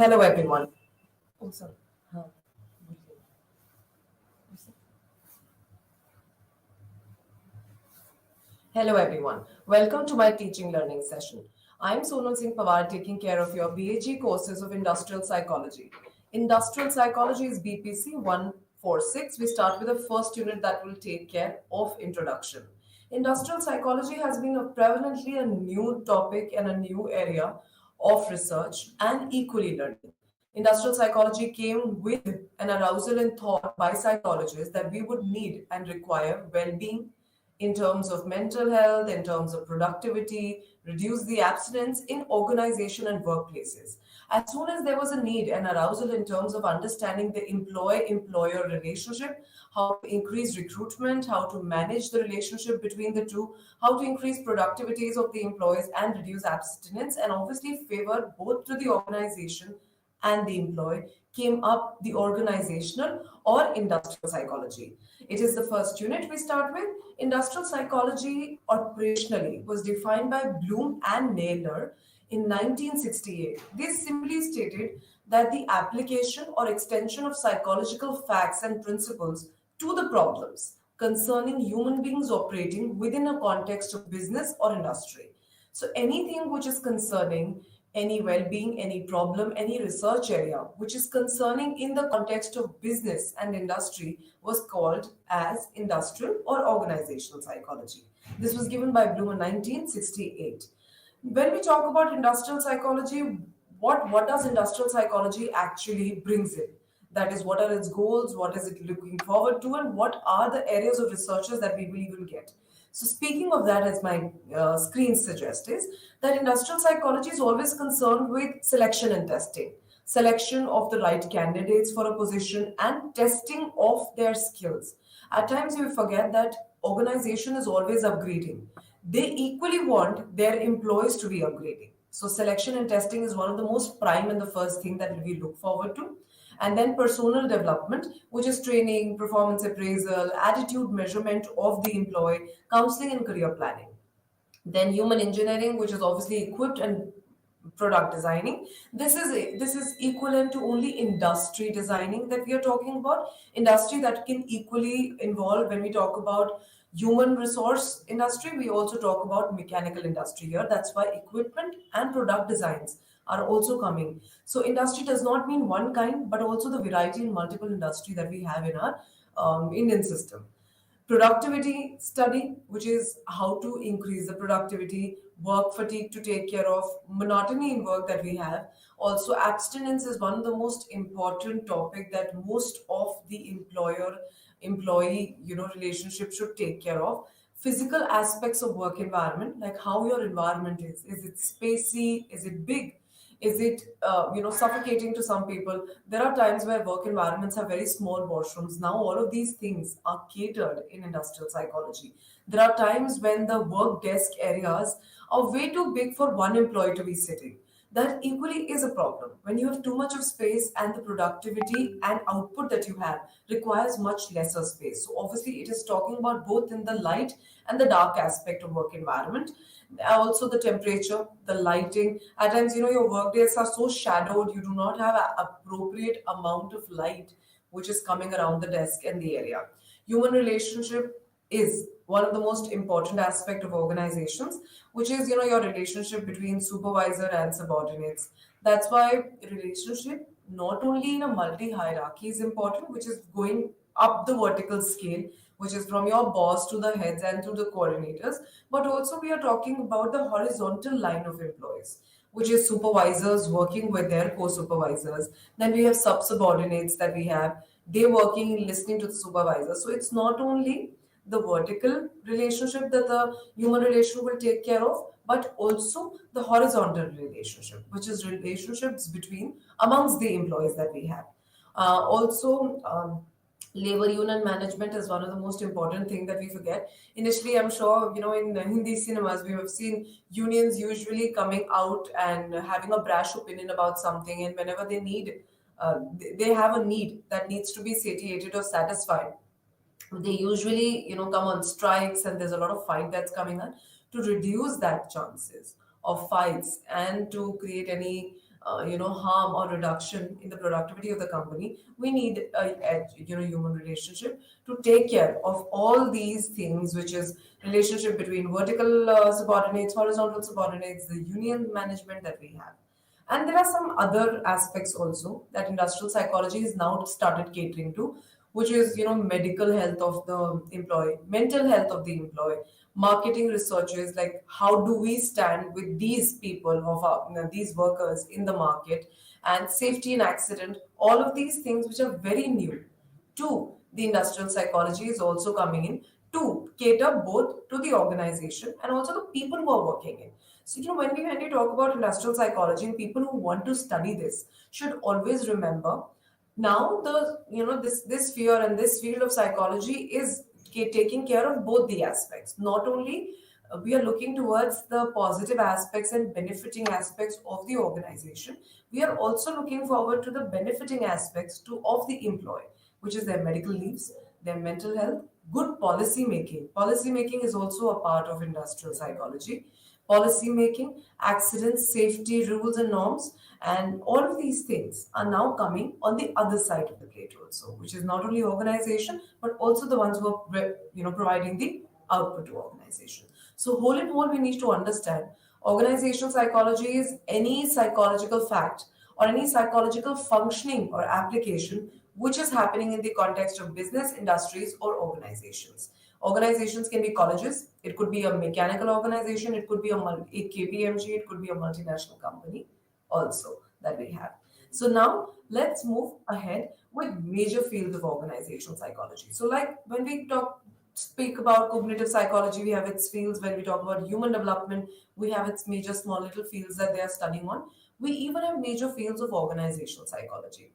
Hello, everyone. Oh, sorry. Huh. Hello, everyone. Welcome to my teaching learning session. I'm Sonal Singh Pawar, taking care of your BAG courses of Industrial Psychology. Industrial Psychology is BPC 146. We start with the first unit that will take care of introduction. Industrial psychology has been prevalently a new topic and a new area of research and equally learning. Industrial psychology came with an arousal in thought by psychologists that we would need and require well being in terms of mental health, in terms of productivity, reduce the abstinence in organization and workplaces. As soon as there was a need and arousal in terms of understanding the employer relationship, how to increase recruitment, how to manage the relationship between the two, how to increase productivities of the employees and reduce abstinence, and obviously favor both to the organization and the employee, came up the organizational or industrial psychology. It is the first unit we start with. Industrial psychology operationally was defined by Bloom and Naylor in 1968. They simply stated that the application or extension of psychological facts and principles to the problems concerning human beings operating within a context of business or industry. So anything which is concerning any well-being, any problem, any research area which is concerning in the context of business and industry was called as industrial or organizational psychology. This was given by Bloom in 1968. When we talk about industrial psychology, what does industrial psychology actually brings in? That is, what are its goals, what is it looking forward to, and what are the areas of researches that we will even get. So, speaking of that, as my screen suggests, is that industrial psychology is always concerned with selection and testing, selection of the right candidates for a position, and testing of their skills. At times, we forget that organization is always upgrading. They equally want their employees to be upgrading. So, selection and testing is one of the most prime and the first thing that we look forward to. And then personal development, which is training, performance appraisal, attitude measurement of the employee, counseling and career planning. Then human engineering, which is obviously equipped and product designing. This is equivalent to only industry designing that we are talking about. Industry that can equally involve when we talk about human resource industry, we also talk about mechanical industry here. That's why equipment and product designs are also coming. So industry does not mean one kind, but also the variety in multiple industry that we have in our Indian system. Productivity study, which is how to increase the productivity, work fatigue to take care of, monotony in work that we have. Also, abstinence is one of the most important topic that most of the employer employee relationship should take care of. Physical aspects of work environment, like how your environment is it spacey, is it big, is it suffocating to some people? There are times where work environments have very small washrooms. Now all of these things are catered in industrial psychology. There are times when the work desk areas are way too big for one employee to be sitting. That equally is a problem when you have too much of space and the productivity and output that you have requires much lesser space. So obviously it is talking about both in the light and the dark aspect of work environment. Also the temperature, the lighting. At times, your work days are so shadowed, you do not have an appropriate amount of light which is coming around the desk and the area. Human relationship is one of the most important aspect of organizations, which is your relationship between supervisor and subordinates. That's why relationship not only in a multi hierarchy is important, which is going up the vertical scale, which is from your boss to the heads and to the coordinators, but also we are talking about the horizontal line of employees, which is supervisors working with their co-supervisors. Then we have sub-subordinates that we have, they working listening to the supervisors. So it's not only the vertical relationship that the human relation will take care of, but also the horizontal relationship, which is relationships between amongst the employees that we have. Also, labor union management is one of the most important thing that we forget. Initially, I'm sure in Hindi cinemas we have seen unions usually coming out and having a brash opinion about something, and whenever they have a need that needs to be satiated or satisfied, they usually come on strikes, and there's a lot of fight that's coming on to reduce that chances of fights and to create any harm or reduction in the productivity of the company, we need a human relationship to take care of all these things, which is relationship between vertical subordinates, horizontal subordinates, the union management that we have. And there are some other aspects also that industrial psychology is now started catering to, which is medical health of the employee, mental health of the employee, marketing researches like how do we stand with these people of our, these workers in the market, and safety and accident, all of these things which are very new to the industrial psychology is also coming in to cater both to the organization and also the people who are working in. So, when we talk about industrial psychology, and people who want to study this should always remember now the this fear and this field of psychology is taking care of both the aspects. Not only we are looking towards the positive aspects and benefiting aspects of the organization, we are also looking forward to the benefiting aspects to of the employee, which is their medical leaves, their mental health, good policy making. Policy making is also a part of industrial psychology. Policy making, accidents, safety rules and norms, and all of these things are now coming on the other side of the plate also, which is not only organization but also the ones who are providing the output to organization. So whole in whole, we need to understand organizational psychology is any psychological fact or any psychological functioning or application which is happening in the context of business, industries, or organizations. Organizations can be colleges, it could be a mechanical organization, it could be a KPMG, it could be a multinational company also that we have. So now let's move ahead with major fields of organizational psychology. So like when we speak about cognitive psychology, we have its fields. When we talk about human development, we have its major small little fields that they are studying on. We even have major fields of organizational psychology.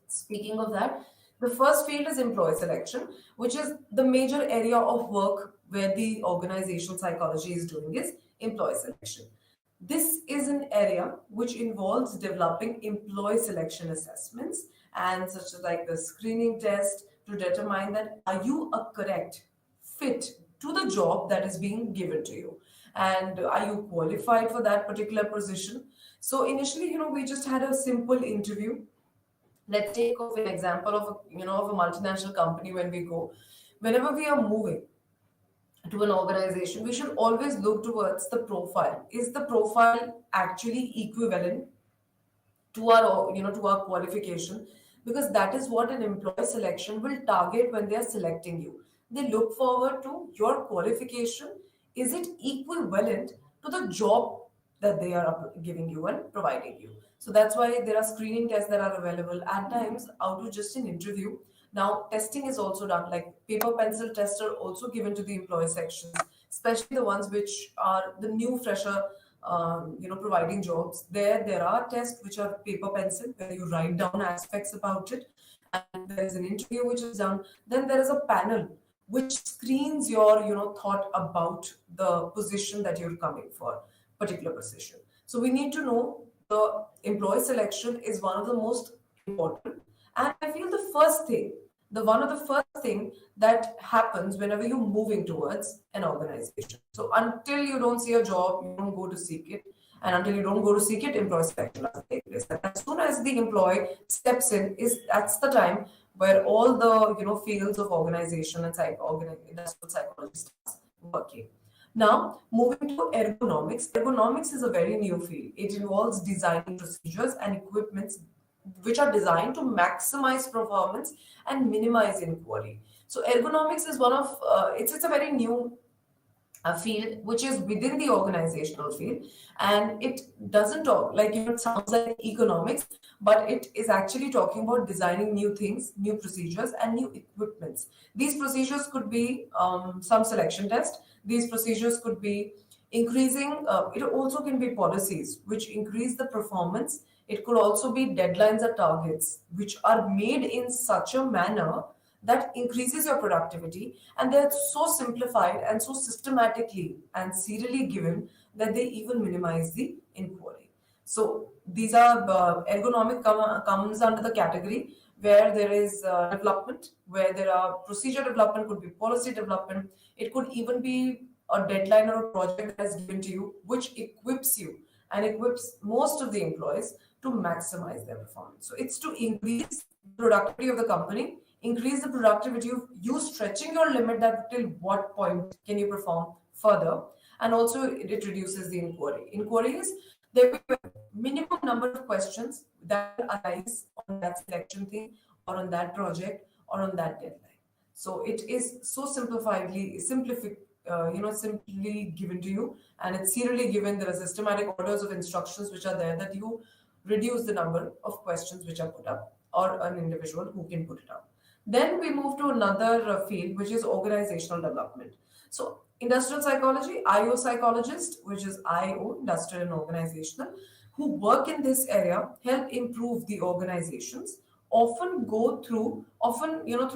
Speaking of that, the first field is employee selection, which is the major area of work where the organizational psychology is doing is employee selection. This is an area which involves developing employee selection assessments and such as like the screening test to determine that are you a correct fit to the job that is being given to you, and are you qualified for that particular position. So initially, we just had a simple interview. Let's take of an example of of a multinational company. When we go, whenever we are moving to an organization, we should always look towards the profile. Is the profile actually equivalent to our to our qualification? Because that is what an employee selection will target when they are selecting you. They look forward to your qualification. Is it equivalent to the job that they are giving you and providing you? So that's why there are screening tests that are available at times out of just an interview. Now testing is also done, like paper pencil tests are also given to the employee sections, especially the ones which are the new fresher providing jobs. There are tests which are paper pencil where you write down aspects about it, and there is an interview which is done. Then there is a panel which screens your thought about the position that you're coming for, particular position. So we need to know the employee selection is one of the most important, and I feel the one of the first thing that happens whenever you're moving towards an organization. So until you don't see a job, you don't go to seek it. And until you don't go to seek it, employee selection doesn't take place. And as soon as the employee steps in, that's the time where all the fields of organization and industrial psychology starts working. Now, moving to ergonomics. Ergonomics is a very new field. It involves designing procedures and equipments which are designed to maximize performance and minimize inequality. So ergonomics is one of it's a very new field which is within the organizational field, and it doesn't talk like it sounds like economics, but it is actually talking about designing new things, new procedures, and new equipments. These procedures could be some selection test. These procedures could be increasing. It also can be policies which increase the performance. It could also be deadlines or targets which are made in such a manner that increases your productivity, and they're so simplified and so systematically and serially given that they even minimize the inequality. So these are comes under the category where there is development, where there are procedure development, could be policy development. It could even be a deadline or a project that is given to you which equips you and equips most of the employees to maximize their performance. So it's to increase productivity of the company, increase the productivity of you stretching your limit that till what point can you perform further, and also it reduces the inquiry. Inquiries, there will be a minimum number of questions that will arise on that selection thing or on that project or on that deadline. So it is so simply given to you, and it's serially given. There are systematic orders of instructions which are there that you reduce the number of questions which are put up or an individual who can put it up. Then we move to another field, which is organizational development. So industrial psychology, IO psychologist, which is IO, industrial and organizational, who work in this area help improve the organizations, often through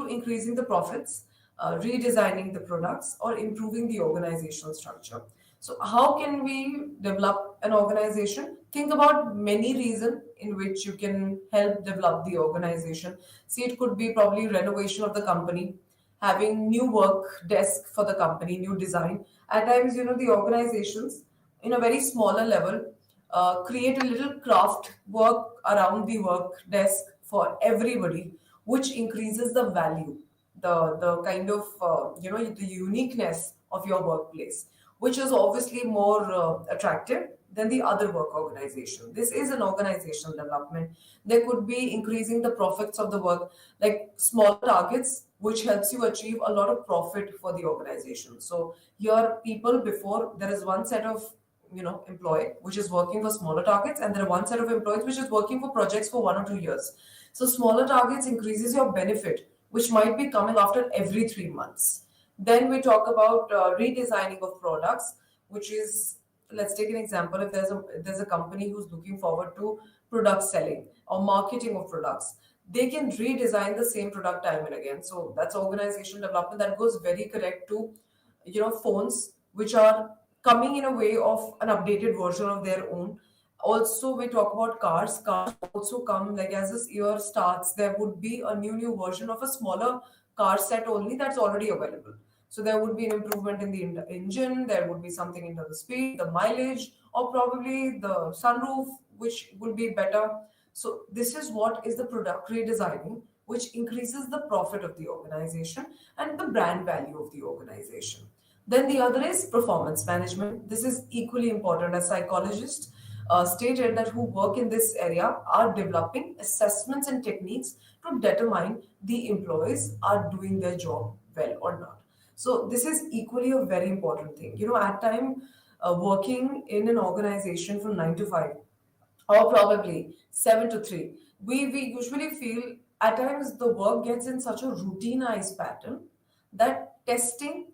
increasing the profits, redesigning the products, or improving the organizational structure. So how can we develop an organization? Think about many reasons in which you can help develop the organization. See, it could be probably renovation of the company, having new work desk for the company, new design. At times, the organizations in a very smaller level create a little craft work around the work desk for everybody, which increases the value, the kind of the uniqueness of your workplace, which is obviously more attractive than the other work organization. This is an organizational development. There could be increasing the profits of the work, like small targets, which helps you achieve a lot of profit for the organization. So your people, before, there is one set of employee which is working for smaller targets, and there are one set of employees which is working for projects for 1 or 2 years. So smaller targets increases your benefit, which might be coming after every 3 months. Then we talk about redesigning of products, which is, let's take an example. If there's a company who's looking forward to product selling or marketing of products, they can redesign the same product time and again. So that's organizational development. That goes very correct to phones which are coming in a way of an updated version of their own. Also, we talk about cars also come, like, as this year starts, there would be a new version of a smaller car set only that's already available. So there would be an improvement in the engine, there would be something in the speed, the mileage, or probably the sunroof, which would be better. So this is what is the product redesigning, which increases the profit of the organization and the brand value of the organization. Then the other is performance management. This is equally important, as psychologists stated that who work in this area are developing assessments and techniques to determine the employees are doing their job well or not. So this is equally a very important thing. At time, working in an organization from 9 to 5, or probably 7 to 3, we usually feel at times the work gets in such a routinized pattern that testing,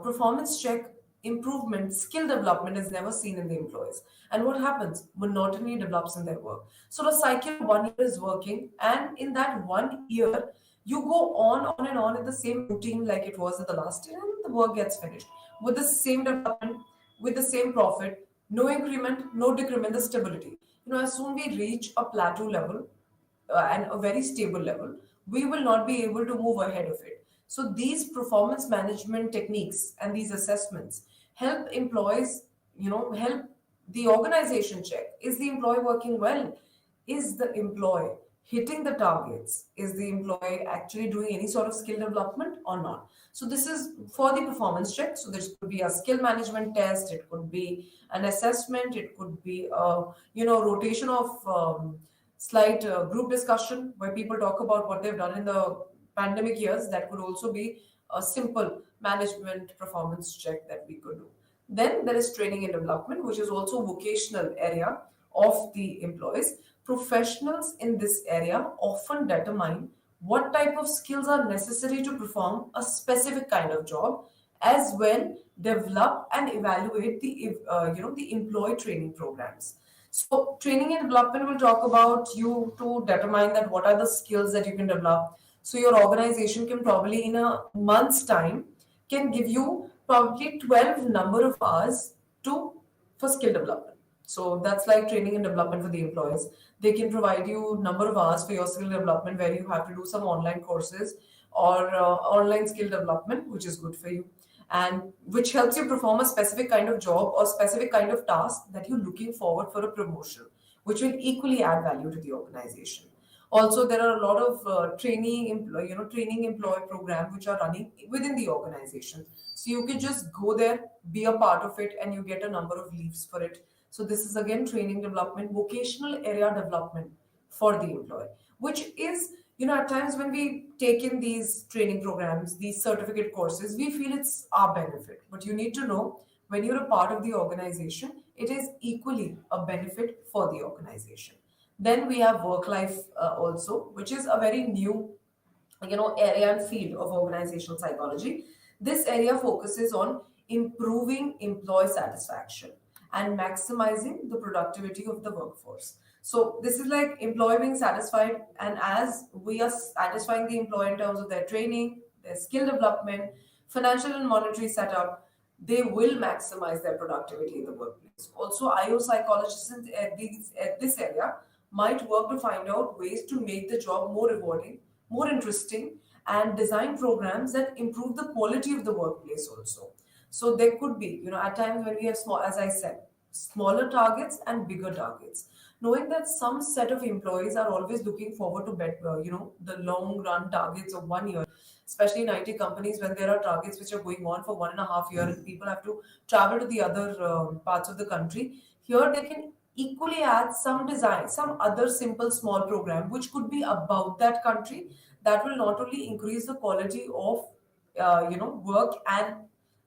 performance check, improvement, skill development is never seen in the employees. And what happens? Monotony develops in their work. So the cycle 1 year is working, and in that 1 year, you go on and on in the same routine like it was in the last year, and the work gets finished with the same development, with the same profit, no increment, no decrement, the stability. As soon we reach a plateau level, and a very stable level, we will not be able to move ahead of it. So these performance management techniques and these assessments help employees, help the organization check, is the employee working well? Is the employee hitting the targets? Is the employee actually doing any sort of skill development or not? So this is for the performance check. So this could be a skill management test, it could be an assessment, it could be a rotation of slight group discussion where people talk about what they've done in the pandemic years. That could also be a simple management performance check that we could do. Then there is training and development, which is also vocational area of the employees. Professionals in this area often determine what type of skills are necessary to perform a specific kind of job, as well develop and evaluate the employee training programs. So training and development will talk about you to determine that what are the skills that you can develop. So your organization can probably in a month's time can give you probably 12 number of hours to for skill development. So that's like training and development for the employees. They can provide you number of hours for your skill development where you have to do some online courses or online skill development, which is good for you. and which helps you perform a specific kind of job or specific kind of task that you're looking forward for a promotion, which will equally add value to the organization. Also, there are a lot of training employee program which are running within the organization. So you can just go there, be a part of it, and you get a number of leaves for it. So this is again training development, vocational area development for the employee, which is, at times when we take in these training programs, these certificate courses, we feel it's our benefit. But you need to know, when you're a part of the organization, it is equally a benefit for the organization. Then we have work life also, which is a very new area and field of organizational psychology. This area focuses on improving employee satisfaction and maximizing the productivity of the workforce. So this is like employee being satisfied, and as we are satisfying the employee in terms of their training, their skill development, financial and monetary setup, they will maximize their productivity in the workplace. Also, IO psychologists at this area might work to find out ways to make the job more rewarding, more interesting, and design programs that improve the quality of the workplace also. So there could be, at times when we have small, as I said, smaller targets and bigger targets. Knowing that some set of employees are always looking forward to the long run targets of 1 year, especially in IT companies when there are targets which are going on for 1.5 years and people have to travel to the other parts of the country. Here they can equally add some design, some other simple small program which could be about that country, that will not only increase the quality of work and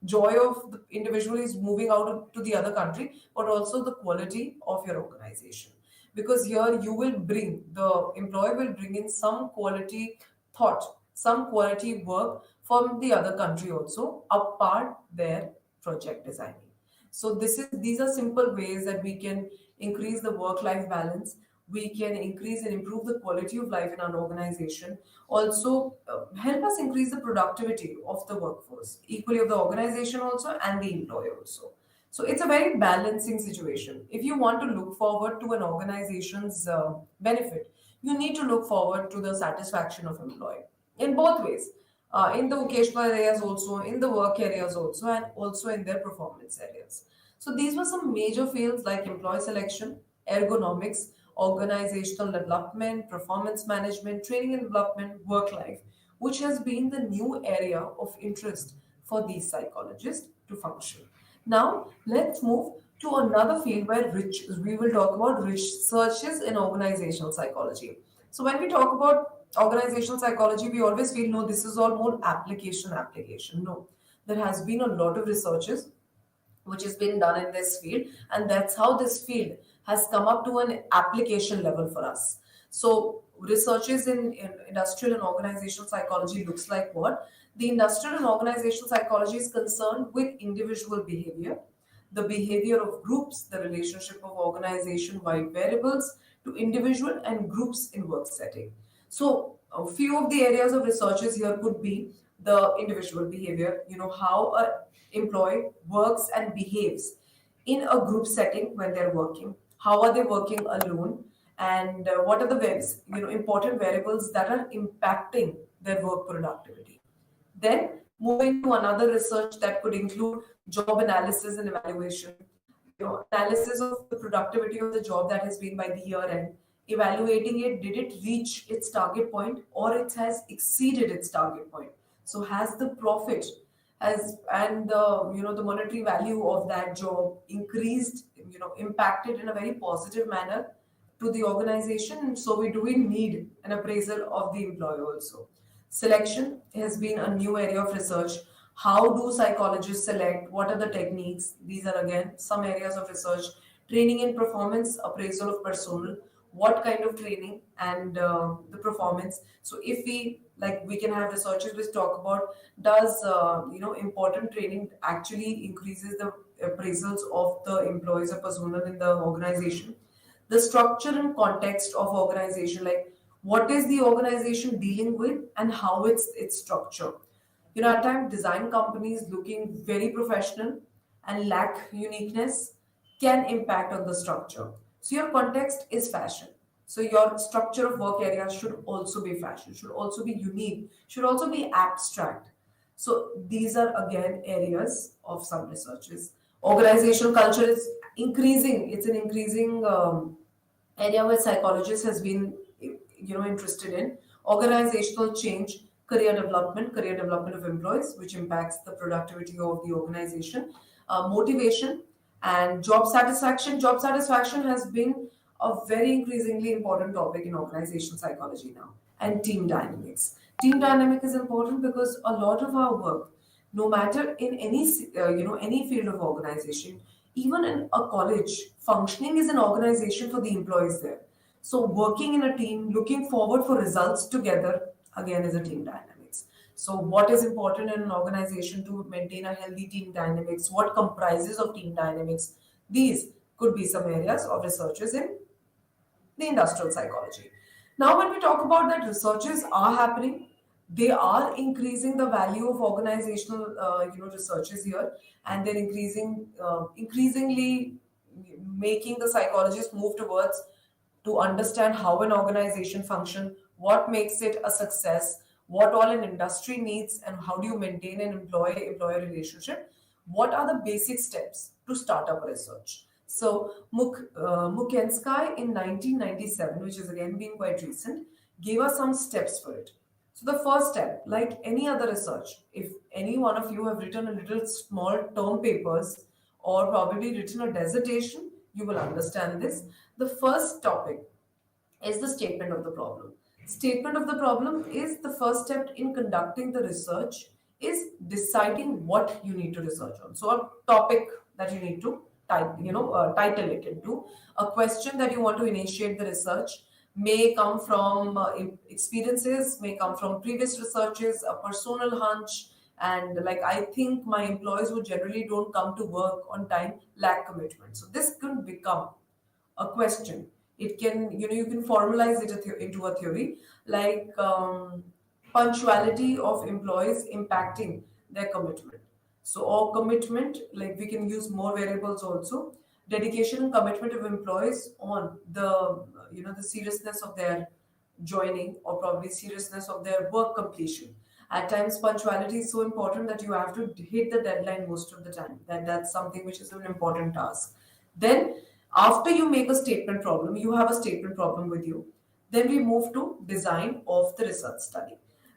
joy of the individual is moving out to the other country, but also the quality of your organization. Because here you will bring, the employer will bring in some quality thought, some quality work from the other country also, apart their project designing. So these are simple ways that we can increase the work life balance. We can increase and improve the quality of life in our organization. Also, help us increase the productivity of the workforce, equally of the organization also and the employee also. So it's a very balancing situation. If you want to look forward to an organization's benefit, you need to look forward to the satisfaction of employee in both ways, in the vocational areas also, in the work areas also, and also in their performance areas. So these were some major fields like employee selection, ergonomics, organizational development, performance management, training and development, work life, which has been the new area of interest for these psychologists to function. Now, let's move to another field where we will talk about researches in organizational psychology. So, when we talk about organizational psychology, we always feel no, this is all more application. No, there has been a lot of researches which has been done in this field, and that's how this field has come up to an application level for us. So researches in industrial and organizational psychology looks like what? The industrial and organizational psychology is concerned with individual behavior, the behavior of groups, the relationship of organization wide variables to individual and groups in work setting. So a few of the areas of researches here could be the individual behavior, how a employee works and behaves in a group setting when they're working. How are they working alone? And what are the important variables that are impacting their work productivity? Then moving to another research that could include job analysis and evaluation, analysis of the productivity of the job that has been by the year end, evaluating it, did it reach its target point or it has exceeded its target point? So has the profit has and the the monetary value of that job increased, impacted in a very positive manner to the organization? So we need an appraisal of the employee also. Selection has been a new area of research. How do psychologists select? What are the techniques? These are again some areas of research. Training and performance appraisal of personnel. What kind of training and the performance? So if we can have researchers which talk about, does important training actually increases the appraisals of the employees or personnel in the organization? The structure and context of organization, like what is the organization dealing with and how its structure. At times design companies looking very professional and lack uniqueness can impact on the structure. So your context is fashion, so your structure of work area should also be fashion, should also be unique, should also be abstract. So these are again areas of some researches. Organizational culture is increasing. It's an increasing area where psychologists has been interested in organizational change, career development of employees, which impacts the productivity of the organization, motivation, and job satisfaction. Job satisfaction has been a very increasingly important topic in organizational psychology now, and team dynamics. Team dynamic is important because a lot of our work, no matter in any field of organization, even in a college, functioning is an organization for the employees there. So working in a team, looking forward for results together, again, is a team dynamics. So what is important in an organization to maintain a healthy team dynamics? What comprises of team dynamics? These could be some areas of researches in the industrial psychology. Now, when we talk about that, researches are happening. They are increasing the value of organizational, researches here, and they're increasingly making the psychologists move towards to understand how an organization function, what makes it a success, what all an industry needs, and how do you maintain an employee-employer relationship. What are the basic steps to start up a research? So Mukensky in 1997, which has again been quite recent, gave us some steps for it. So the first step, like any other research, if any one of you have written a little small term papers or probably written a dissertation, you will understand this. The first topic is the statement of the problem. Statement of the problem is the first step in conducting the research, is deciding what you need to research on. So a topic that you need to title it into, a question that you want to initiate the research may come from experiences, may come from previous researches, a personal hunch, and like I think my employees who generally don't come to work on time lack commitment. So this can become a question. It can, you can formalize it into a theory, like punctuality of employees impacting their commitment. So, or commitment, like we can use more variables also. Dedication and commitment of employees on the, the seriousness of their joining, or probably seriousness of their work completion. At times, punctuality is so important that you have to hit the deadline most of the time. That's something which is an important task. Then, after you make a statement problem, you have a statement problem with you. Then we move to design of the research study.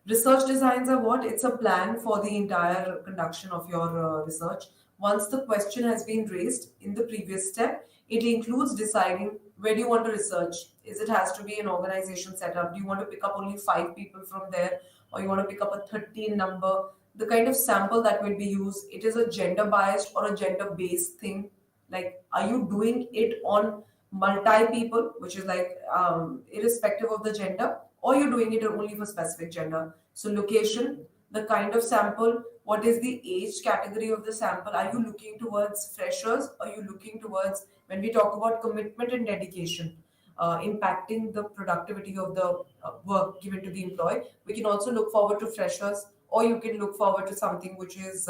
Research designs are what? It's a plan for the entire conduction of your research. Once the question has been raised in the previous step, it includes deciding where do you want to research. Is it has to be an organization setup? Do you want to pick up only 5 people from there, or you want to pick up a 13 number? The kind of sample that will be used, it is a gender biased or a gender based thing. Like, are you doing it on multi people, which is like irrespective of the gender, or you're doing it only for specific gender? So location, the kind of sample, what is the age category of the sample? Are you looking towards freshers? Are you looking towards, when we talk about commitment and dedication, impacting the productivity of the work given to the employee, we can also look forward to freshers, or you can look forward to something which is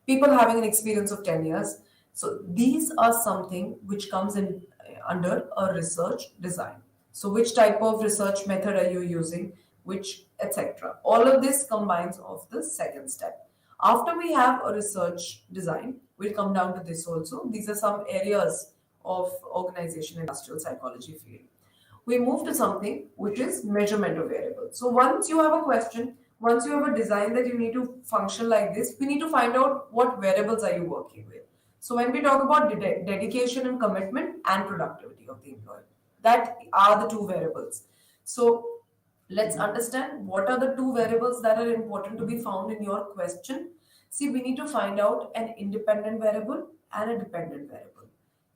people having an experience of 10 years. So these are something which comes in under a research design. So which type of research method are you using, which etc. All of this combines of the second step. After we have a research design, we'll come down to this also. These are some areas of organization industrial psychology field. We move to something which is measurement of variables. So once you have a question, once you have a design that you need to function like this, we need to find out what variables are you working with. So when we talk about dedication and commitment and productivity of the employee, that are the two variables. So let's understand what are the two variables that are important to be found in your question. See, we need to find out an independent variable and a dependent variable.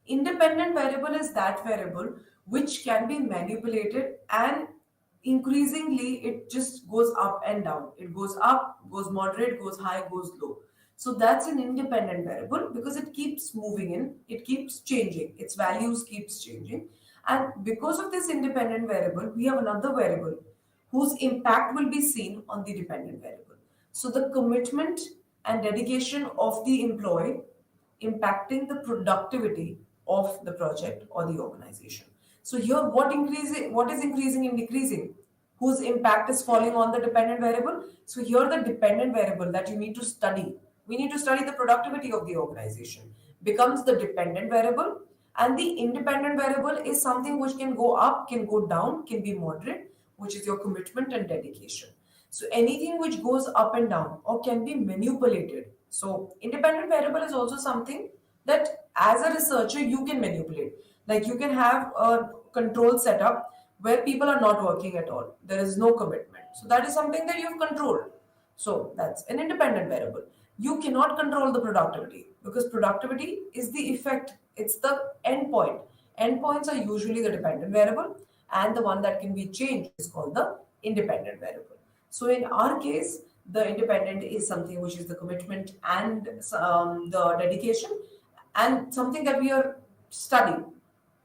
Independent variable is that variable which can be manipulated, and increasingly it just goes up and down. It goes up, goes moderate, goes high, goes low. So that's an independent variable because it keeps moving in, it keeps changing, its values keeps changing. And because of this independent variable, we have another variable whose impact will be seen on the dependent variable. So the commitment and dedication of the employee impacting the productivity of the project or the organization. So here, what is increasing and decreasing? whose impact is falling on the dependent variable. So here the dependent variable that you need to study, we need to study the productivity of the organization, becomes the dependent variable, and the independent variable is something which can go up, can go down, can be moderate, which is your commitment and dedication. So anything which goes up and down or can be manipulated. So independent variable is also something that as a researcher you can manipulate. Like you can have a control setup where people are not working at all. There is no commitment. So that is something that you've controlled. So that's an independent variable. You cannot control the productivity because productivity is the effect, it's the endpoint. Endpoints are usually the dependent variable, and the one that can be changed is called the independent variable. So in our case, the independent is something which is the commitment and the dedication, and something that we are studying,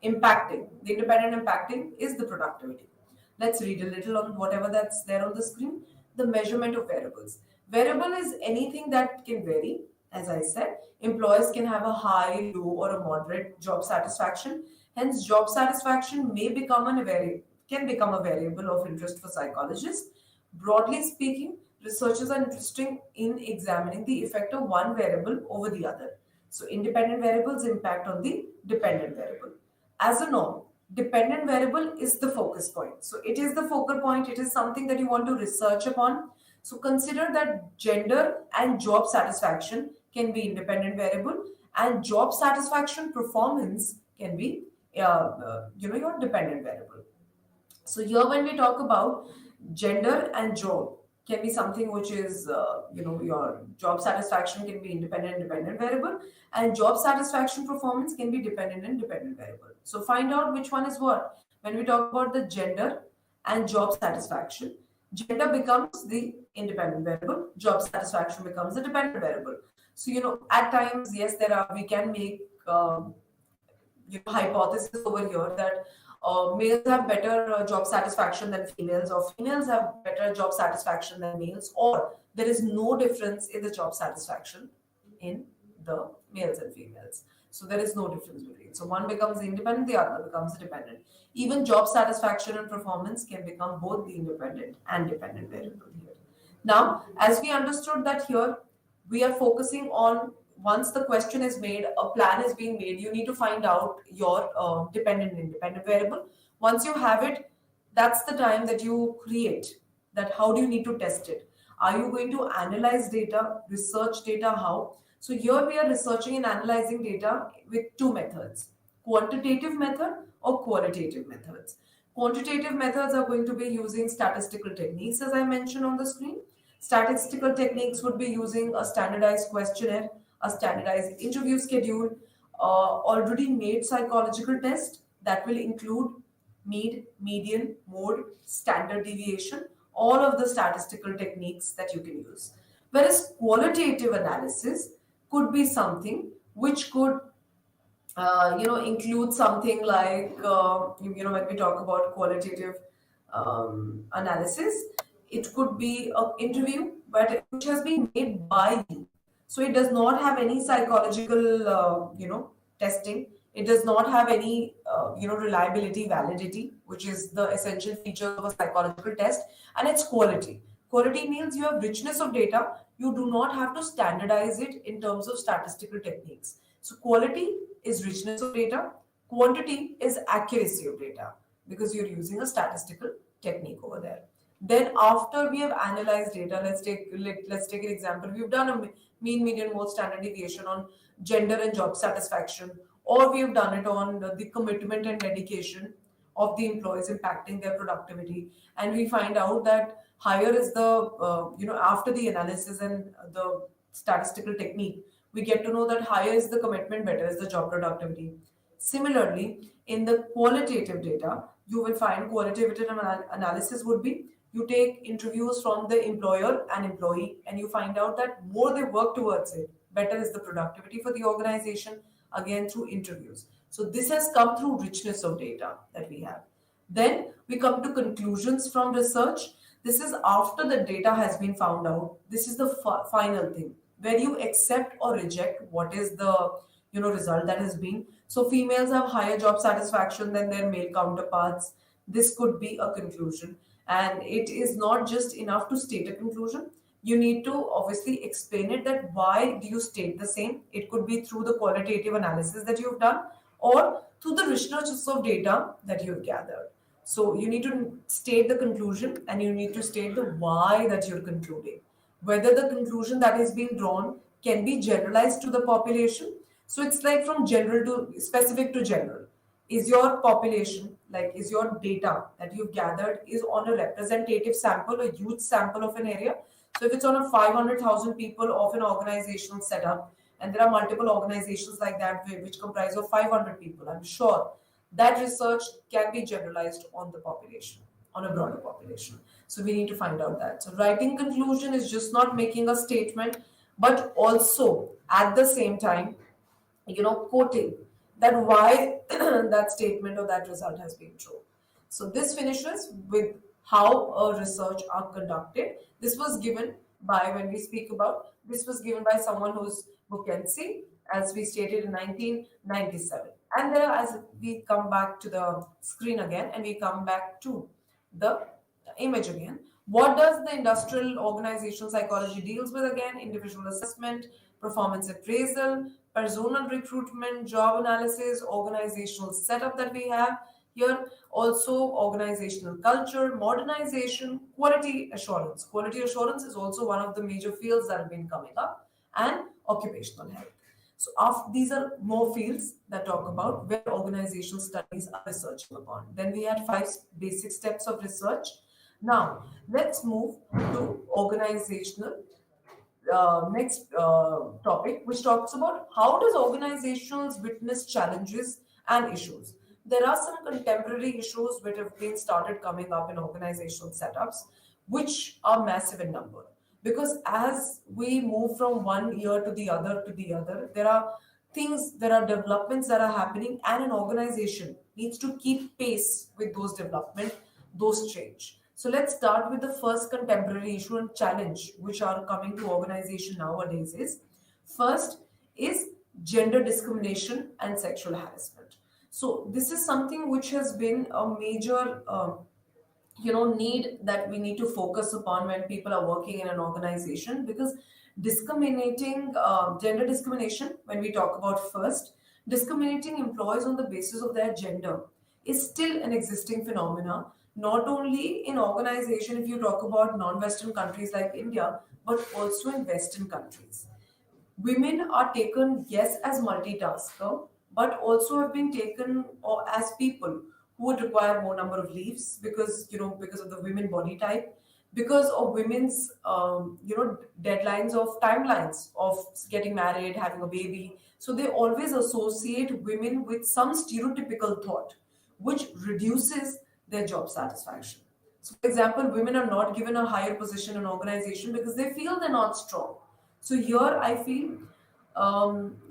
impacting. The independent impacting is the productivity. Let's read a little on whatever that's there on the screen. The measurement of variables. Variable is anything that can vary. As I said, employees can have a high, low, or a moderate job satisfaction. Hence, job satisfaction can become a variable of interest for psychologists. Broadly speaking, researchers are interested in examining the effect of one variable over the other. So, independent variables impact on the dependent variable. As a norm, dependent variable is the focus point. So, it is the focal point, it is something that you want to research upon. So, consider that gender and job satisfaction can be independent variable, and job satisfaction performance can be your dependent variable. So here when we talk about gender and job can be something which is your job satisfaction can be independent variable, and job satisfaction performance can be dependent and dependent variable. So find out which one is what. When we talk about the gender and job satisfaction, gender becomes the independent variable, job satisfaction becomes the dependent variable. So at times, yes, there are, we can make hypothesis over here that males have better job satisfaction than females, or females have better job satisfaction than males, or there is no difference in the job satisfaction in the males and females. So there is no difference between. So one becomes independent, the other becomes dependent. Even job satisfaction and performance can become both the independent and dependent variable here. Now, as we understood that here, we are focusing on once the question is made, a plan is being made, you need to find out your dependent and independent variable. Once you have it, that's the time that you create that. How do you need to test it? Are you going to analyze data, research data? How? So here we are researching and analyzing data with two methods: quantitative method or qualitative methods. Quantitative methods are going to be using statistical techniques, as I mentioned on the screen. Statistical techniques would be using a standardized questionnaire, a standardized interview schedule, already made psychological test that will include mean, median, mode, standard deviation, all of the statistical techniques that you can use. Whereas qualitative analysis could be something which could include something like when we talk about qualitative analysis, it could be an interview but which has been made by you. So it does not have any psychological testing. It does not have any reliability, validity, which is the essential feature of a psychological test. And it's quality means you have richness of data. You do not have to standardize it in terms of statistical techniques. So quality is richness of data, quantity is accuracy of data, because you're using a statistical technique over there. Then after we have analyzed data, let's take an example. We've done a mean, median, mode, standard deviation on gender and job satisfaction, or we have done it on the commitment and dedication of the employees impacting their productivity, and we find out that higher is the after the analysis and the statistical technique, we get to know that higher is the commitment, better is the job productivity. Similarly, in the qualitative data, you will find qualitative analysis would be you take interviews from the employer and employee, and you find out that more they work towards it, better is the productivity for the organization, again through interviews. So this has come through richness of data that we have. Then we come to conclusions from research. This is after the data has been found out. This is the final thing where you accept or reject what is the result that has been. So females have higher job satisfaction than their male counterparts. This could be a conclusion. And it is not just enough to state a conclusion. You need to obviously explain it, that why do you state the same. It could be through the qualitative analysis that you've done, or through the richness of data that you've gathered. So you need to state the conclusion, and you need to state the why that you're concluding. Whether the conclusion that is being drawn can be generalized to the population. So it's like from general to specific to general. Is your population, like is your data that you've gathered, is on a representative sample, a huge sample of an area? So if it's on a 500,000 people of an organizational setup, and there are multiple organizations like that which comprise of 500 people, I'm sure that research can be generalized on the population, on a broader population. So we need to find out that. So writing conclusion is just not making a statement, but also at the same time, quoting that why that statement or that result has been true. So this finishes with how a research are conducted. This was given by, when we speak about, this was given by someone who's Buchensi, as we stated in 1997. And there, as we come back to the screen again, and we come back to the image again, what does the industrial organizational psychology deals with again? Individual assessment, performance appraisal, personal recruitment, job analysis, organizational setup that we have here, also organizational culture, modernization, quality assurance. Quality assurance is also one of the major fields that have been coming up, and occupational health. So these are more fields that talk about where organizational studies are researching upon. Then we had 5 basic steps of research. Now let's move to organizational next topic, which talks about how does organizations witness challenges and issues. There are some contemporary issues which have been started coming up in organizational setups, which are massive in number. Because as we move from one year to the other, there are things, there are developments that are happening, and an organization needs to keep pace with those development, those change. So let's start with the first contemporary issue and challenge which are coming to organization nowadays. Is first is gender discrimination and sexual harassment. So this is something which has been a major need that we need to focus upon when people are working in an organization, because discriminating gender discrimination, when we talk about first, discriminating employees on the basis of their gender is still an existing phenomena, not only in organization if you talk about non-western countries like India, but also in western countries. Women are taken, yes, as multitasker, but also have been taken or as people who would require more number of leaves, because because of the women body type, because of women's deadlines of timelines of getting married, having a baby. So they always associate women with some stereotypical thought, which reduces their job satisfaction. So for example, women are not given a higher position in organization because they feel they're not strong. So here I feel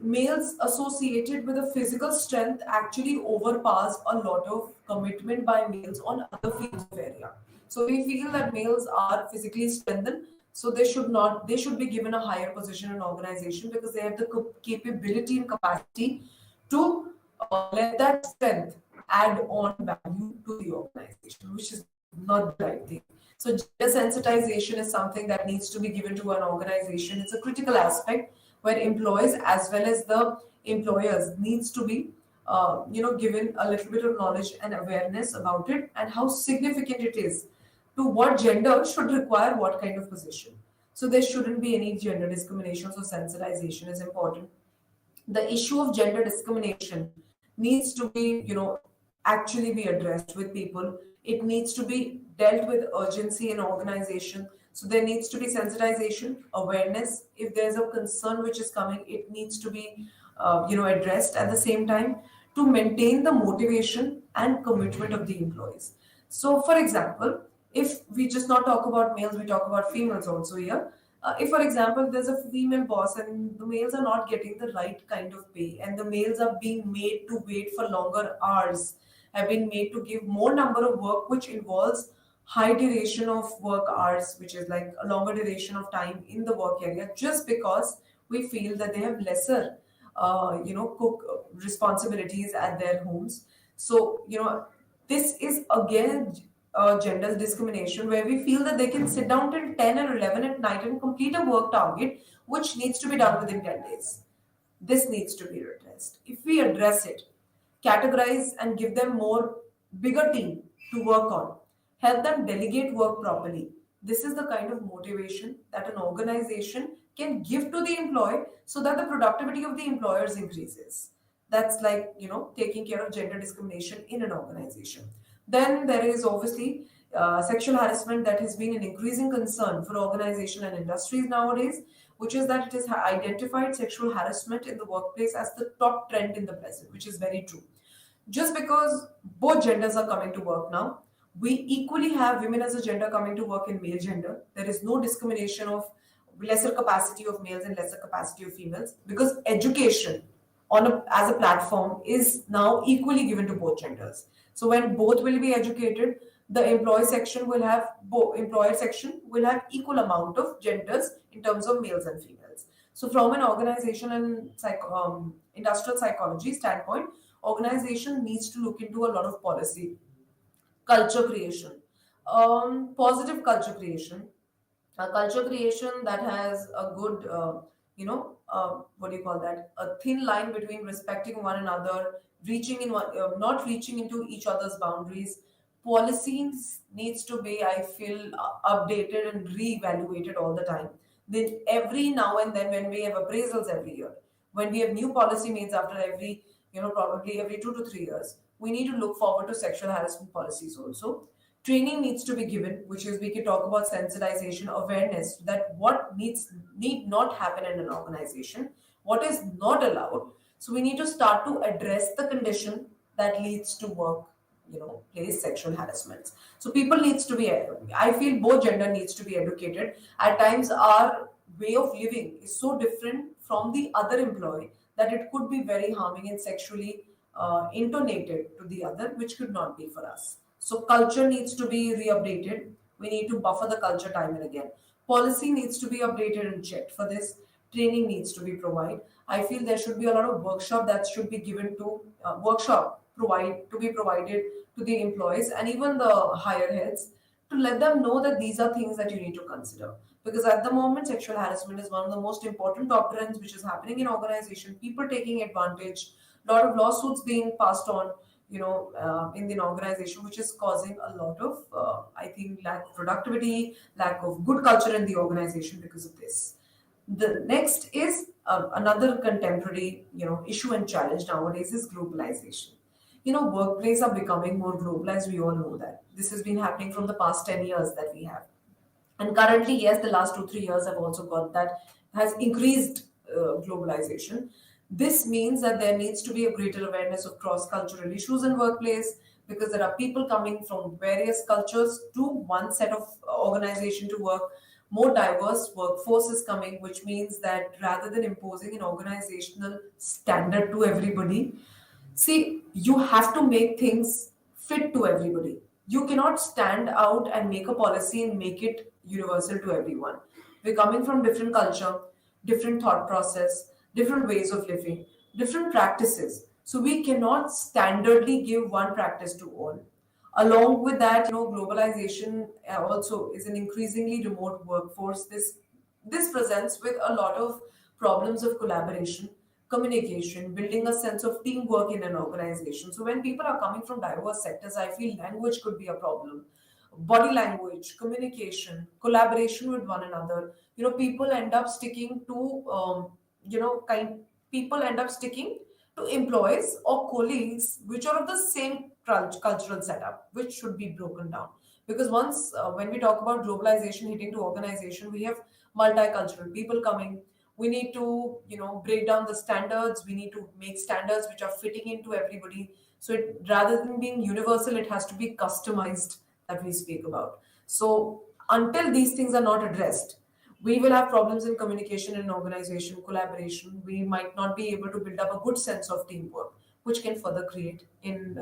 males associated with a physical strength actually overpass a lot of commitment by males on other fields of area. So we feel that males are physically strengthened, so they should be given a higher position in organization because they have the capability and capacity to let that strength add on value to the organization, which is not the right thing. So gender sensitization is something that needs to be given to an organization. It's a critical aspect where employees as well as the employers needs to be given a little bit of knowledge and awareness about it, and how significant it is to what gender should require what kind of position. So there shouldn't be any gender discrimination, so sensitization is important. The issue of gender discrimination needs to be actually be addressed with people. It needs to be dealt with urgency in organization. So there needs to be sensitization, awareness. If there's a concern which is coming, it needs to be addressed at the same time, to maintain the motivation and commitment of the employees. So for example, if we just not talk about males, we talk about females also here. If, for example, there's a female boss and the males are not getting the right kind of pay, and the males are being made to wait for longer hours, have been made to give more number of work, which involves high duration of work hours, which is like a longer duration of time in the work area, just because we feel that they have lesser, cook responsibilities at their homes. So, this is again gender discrimination, where we feel that they can sit down till 10 or 11 at night and complete a work target which needs to be done within 10 days. This needs to be addressed. If we address it, categorize and give them more bigger team to work on, help them delegate work properly. This is the kind of motivation that an organization can give to the employee so that the productivity of the employers increases. That's like, taking care of gender discrimination in an organization. Then there is obviously sexual harassment that has been an increasing concern for organization and industries nowadays, which is that it has identified sexual harassment in the workplace as the top trend in the present, which is very true. Just because both genders are coming to work now, we equally have women as a gender coming to work in male gender. There is no discrimination of lesser capacity of males and lesser capacity of females, because education as a platform is now equally given to both genders. So when both will be educated, the employer section will have equal amount of genders in terms of males and females. So from an organization and industrial psychology standpoint, organization needs to look into a lot of policy, culture creation, positive culture creation, a culture creation that has a good, what do you call that? A thin line between respecting one another, not reaching into each other's boundaries. Policies needs to be, I feel, updated and re-evaluated all the time. Then every now and then, when we have appraisals every year, when we have new policy made after every, probably every 2 to 3 years, we need to look forward to sexual harassment policies also. Training needs to be given, which is, we can talk about sensitization awareness, that what need not happen in an organization, what is not allowed. So we need to start to address the condition that leads to work, place sexual harassments. So people needs to be, I feel both gender needs to be educated. At times our way of living is so different from the other employee that it could be very harming and sexually intonated to the other, which could not be for us. So culture needs to be re-updated. We need to buffer the culture time and again. Policy needs to be updated and checked for this. Training needs to be provided. I feel there should be a lot of workshop that should be given to be provided to the employees and even the higher heads, to let them know that these are things that you need to consider. Because at the moment, sexual harassment is one of the most important top trends which is happening in organization. People taking advantage, a lot of lawsuits being passed on, in the organization, which is causing a lot of, I think, lack of productivity, lack of good culture in the organization because of this. The next is another contemporary, issue and challenge nowadays is globalization. Workplaces are becoming more globalized. We all know that. This has been happening from the past 10 years that we have. And currently, yes, the last 2, 3 years have also got that, has increased globalization. This means that there needs to be a greater awareness of cross-cultural issues in workplace, because there are people coming from various cultures to one set of organization to work. More diverse workforce is coming, which means that rather than imposing an organizational standard to everybody, see, you have to make things fit to everybody. You cannot stand out and make a policy and make it universal to everyone. We're coming from different culture, different thought process, different ways of living, different practices. So we cannot standardly give one practice to all. Along with that, globalization also is an increasingly remote workforce. This presents with a lot of problems of collaboration, communication, building a sense of teamwork in an organization. So when people are coming from diverse sectors, I feel language could be a problem. Body language, communication, collaboration with one another. People end up sticking to, people end up sticking to employees or colleagues which are of the same cultural setup, which should be broken down. Because once, when we talk about globalization hitting to organization, we have multicultural people coming. We need to, break down the standards. We need to make standards which are fitting into everybody. So rather than being universal, it has to be customized, that we speak about. So until these things are not addressed, we will have problems in communication and organization, collaboration. We might not be able to build up a good sense of teamwork, which can further create in,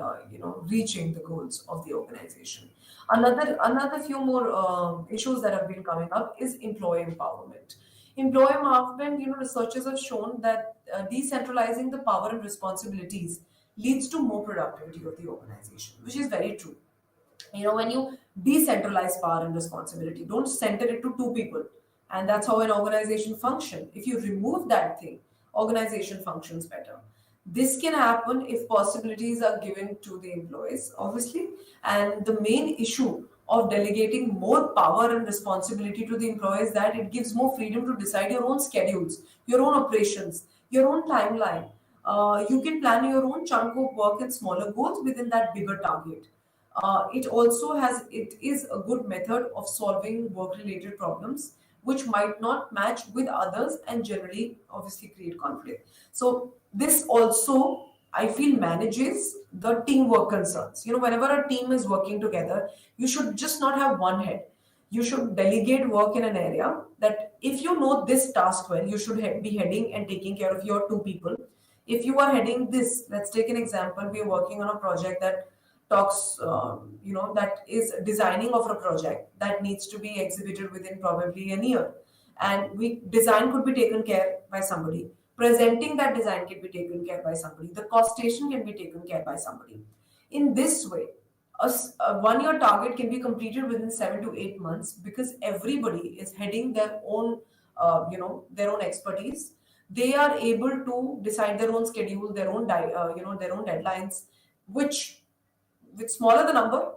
reaching the goals of the organization. Another few more issues that have been coming up is employee empowerment. Employee empowerment, researchers have shown that decentralizing the power and responsibilities leads to more productivity of the organization, which is very true. When you decentralize power and responsibility, don't center it to two people. And that's how an organization function. If you remove that thing, organization functions better. This can happen if possibilities are given to the employees, obviously. And the main issue of delegating more power and responsibility to the employees, that it gives more freedom to decide your own schedules, your own operations, your own timeline. You can plan your own chunk of work in smaller goals within that bigger target. It is a good method of solving work related problems which might not match with others and generally obviously create conflict. So this also, I feel, manages the teamwork concerns. Whenever a team is working together, you should just not have one head. You should delegate work in an area that if you know this task well, you should be heading and taking care of your two people. If you are heading this, let's take an example. We are working on a project that that is designing of a project that needs to be exhibited within probably a year. And we design could be taken care by somebody. Presenting that design can be taken care by somebody. The cost station can be taken care by somebody. In this way, a 1 year target can be completed within 7 to 8 months because everybody is heading their own, their own expertise. They are able to decide their own schedule, their own deadlines, which with smaller the number,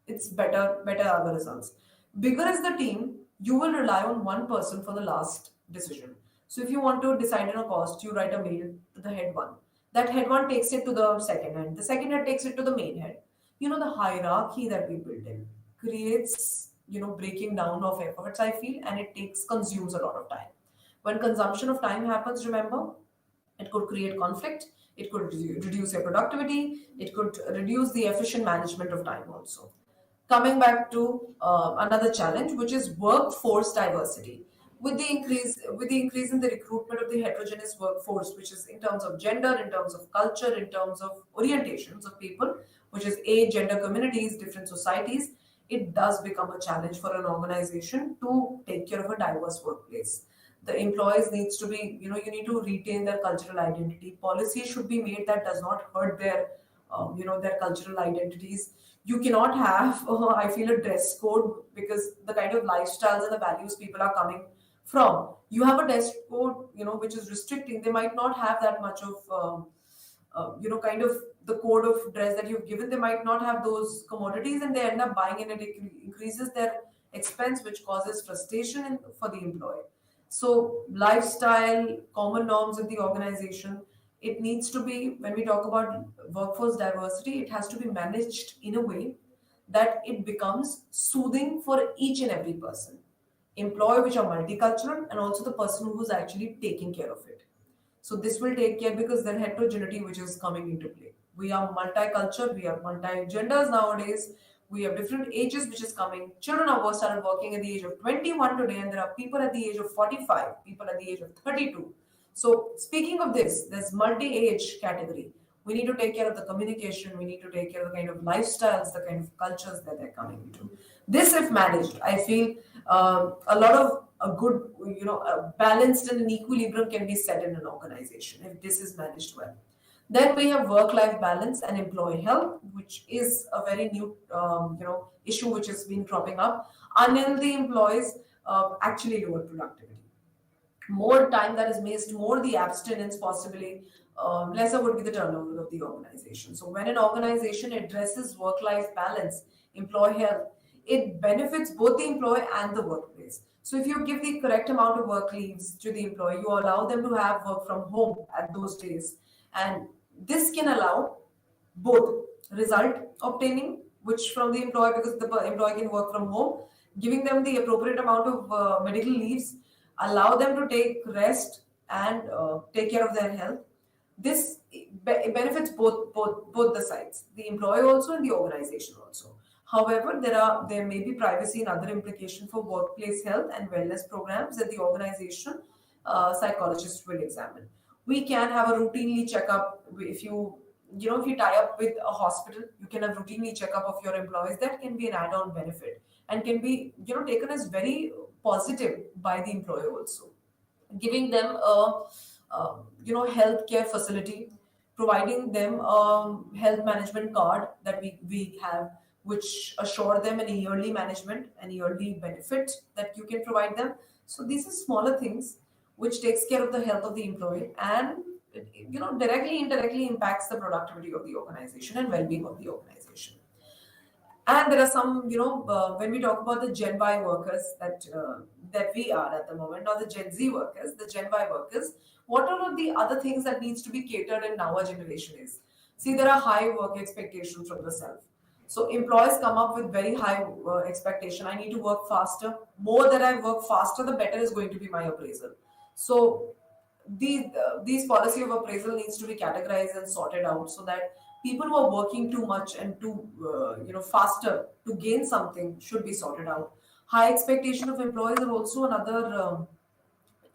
it's better are the results. Bigger is the team, you will rely on one person for the last decision. So if you want to decide on a cost, you write a mail to the head one. That head one takes it to the second head. The second head takes it to the main head. The hierarchy that we build in creates, breaking down of efforts, I feel, and it takes consumes a lot of time. When consumption of time happens, remember, it could create conflict. It could reduce your productivity. It could reduce the efficient management of time also. Coming back to another challenge, which is workforce diversity. With the increase in the recruitment of the heterogeneous workforce, which is in terms of gender, in terms of culture, in terms of orientations of people, which is age, gender communities, different societies, it does become a challenge for an organization to take care of a diverse workplace. The employees needs to be, you need to retain their cultural identity. Policy should be made that does not hurt their cultural identities. You cannot have I feel, a dress code because the kind of lifestyles and the values people are coming from. You have a dress code, which is restricting. They might not have that much of kind of the code of dress that you've given. They might not have those commodities and they end up buying it, and it increases their expense, which causes frustration for the employee. So lifestyle, common norms in the organization, it needs to be, when we talk about workforce diversity, it has to be managed in a way that it becomes soothing for each and every person, employee which are multicultural, and also the person who's actually taking care of it. So this will take care because then heterogeneity which is coming into play. We are multicultural, we are multi-genders nowadays, we have different ages which is coming. Children are started working at the age of 21 today, and there are people at the age of 45, people at the age of 32. So speaking of this, there's multi-age category. We need to take care of the communication, we need to take care of the kind of lifestyles, the kind of cultures that they're coming into. This, if managed, I feel a lot of a good, a balanced and an equilibrium can be set in an organization if this is managed well. Then we have work-life balance and employee health, which is a very new, issue which has been cropping up. Unhealthy employees actually lower productivity. More time that is missed, more the abstinence possibly, lesser would be the turnover of the organization. So when an organization addresses work-life balance, employee health, it benefits both the employee and the workplace. So if you give the correct amount of work leaves to the employee, you allow them to have work from home at those days. And this can allow both result obtaining, which from the employee, because the employee can work from home, giving them the appropriate amount of medical leaves, allow them to take rest and take care of their health. This benefits both the sides, the employee also and the organization also. However, there may be privacy and other implication for workplace health and wellness programs that the organization psychologists will examine. We can have a routinely checkup. If you tie up with a hospital, you can have routinely checkup of your employees. That can be an add-on benefit and can be, taken as very positive by the employer also. Giving them a healthcare facility, providing them a health management card that we have, which assure them an yearly management and yearly benefit that you can provide them. So these are smaller things which takes care of the health of the employee, and directly indirectly impacts the productivity of the organization and well-being of the organization. And there are some, when we talk about the Gen Y workers that we are at the moment, or the Gen Z workers, the Gen Y workers, what are the other things that needs to be catered in our generation is, see, there are high work expectations from the self. So employees come up with very high expectation. I need to work faster. More that I work faster, the better is going to be my appraisal. So these policy of appraisal needs to be categorized and sorted out, so that people who are working too much and too faster to gain something should be sorted out. High expectation of employees are also another,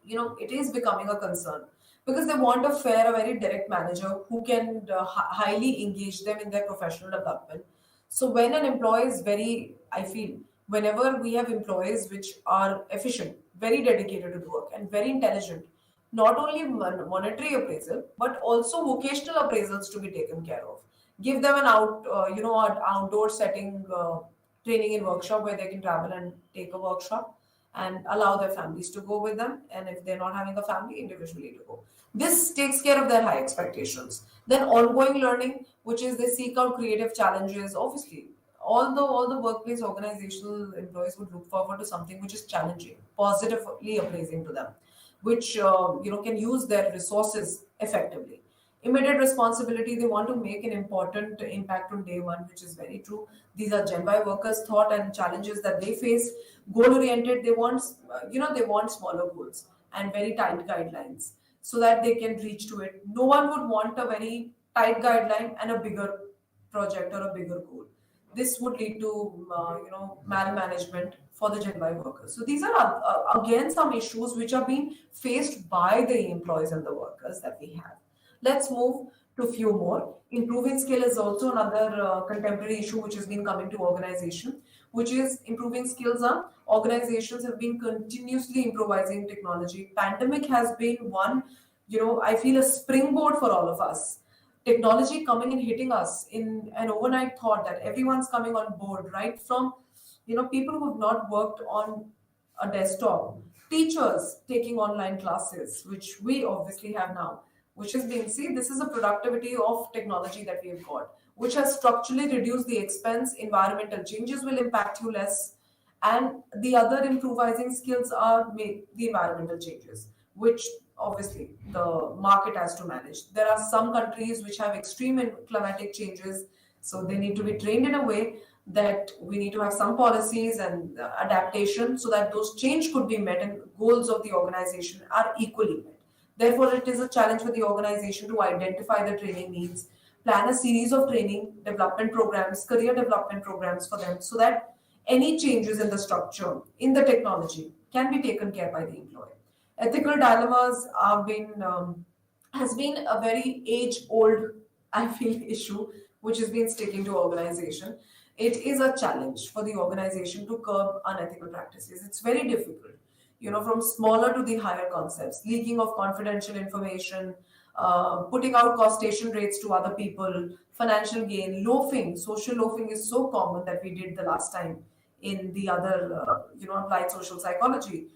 it is becoming a concern, because they want a fair, a very direct manager who can highly engage them in their professional development. So when an employee is very, I feel, whenever we have employees which are efficient, very dedicated to the work and very intelligent, not only monetary appraisal but also vocational appraisals to be taken care of. Give them an an outdoor setting, training and workshop where they can travel and take a workshop, and allow their families to go with them. And if they're not having a family, individually to go. This takes care of their high expectations. Then ongoing learning, which is they seek out creative challenges. Obviously, all the workplace organizational employees would look forward to something which is challenging, positively appraising to them, which can use their resources effectively. Immediate responsibility, they want to make an important impact on day one, which is very true. These are Gen Y workers' thought and challenges that they face. Goal oriented, they want they want smaller goals and very tight guidelines so that they can reach to it. No one would want a very tight guideline and a bigger project or a bigger goal. This would lead to malmanagement for the Gen Y workers. So these are again some issues which are being faced by the employees and the workers that we have. Let's move to few more. Improving skill is also another contemporary issue which has been coming to organization, which is improving skills. Organizations have been continuously improvising technology. Pandemic has been one, I feel, a springboard for all of us. Technology coming and hitting us in an overnight thought that everyone's coming on board, right from people who have not worked on a desktop, teachers taking online classes, which we obviously have now, which has been, see, this is a productivity of technology that we have got, which has structurally reduced the expense. Environmental changes will impact you less, and the other improvising skills are the environmental changes, which obviously the market has to manage. There are some countries which have extreme climatic changes, so they need to be trained in a way that we need to have some policies and adaptation so that those change could be met and goals of the organization are equally met. Therefore, it is a challenge for the organization to identify the training needs, plan a series of training development programs, career development programs for them, so that any changes in the structure, in the technology, can be taken care by the employer. Ethical dilemmas has been a very age-old, I feel, issue which has been sticking to organization. It is a challenge for the organization to curb unethical practices. It's very difficult, from smaller to the higher concepts, leaking of confidential information, putting out costation rates to other people, financial gain, loafing. Social loafing is so common that we did the last time in the other, applied social psychology.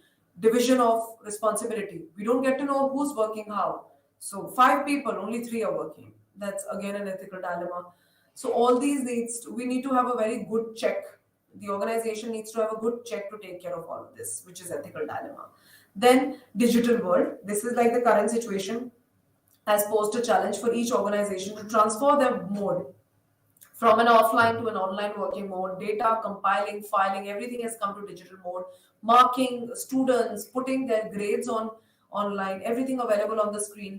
Division of responsibility. We don't get to know who's working how. So five people, only three are working. That's again an ethical dilemma. So all these we need to have a very good check. The organization needs to have a good check to take care of all of this, which is ethical dilemma. Then digital world. This is like the current situation has posed a challenge for each organization to transfer their mode from an offline to an online working mode. Data compiling, filing, everything has come to digital mode. Marking students, putting their grades on online, everything available on the screen.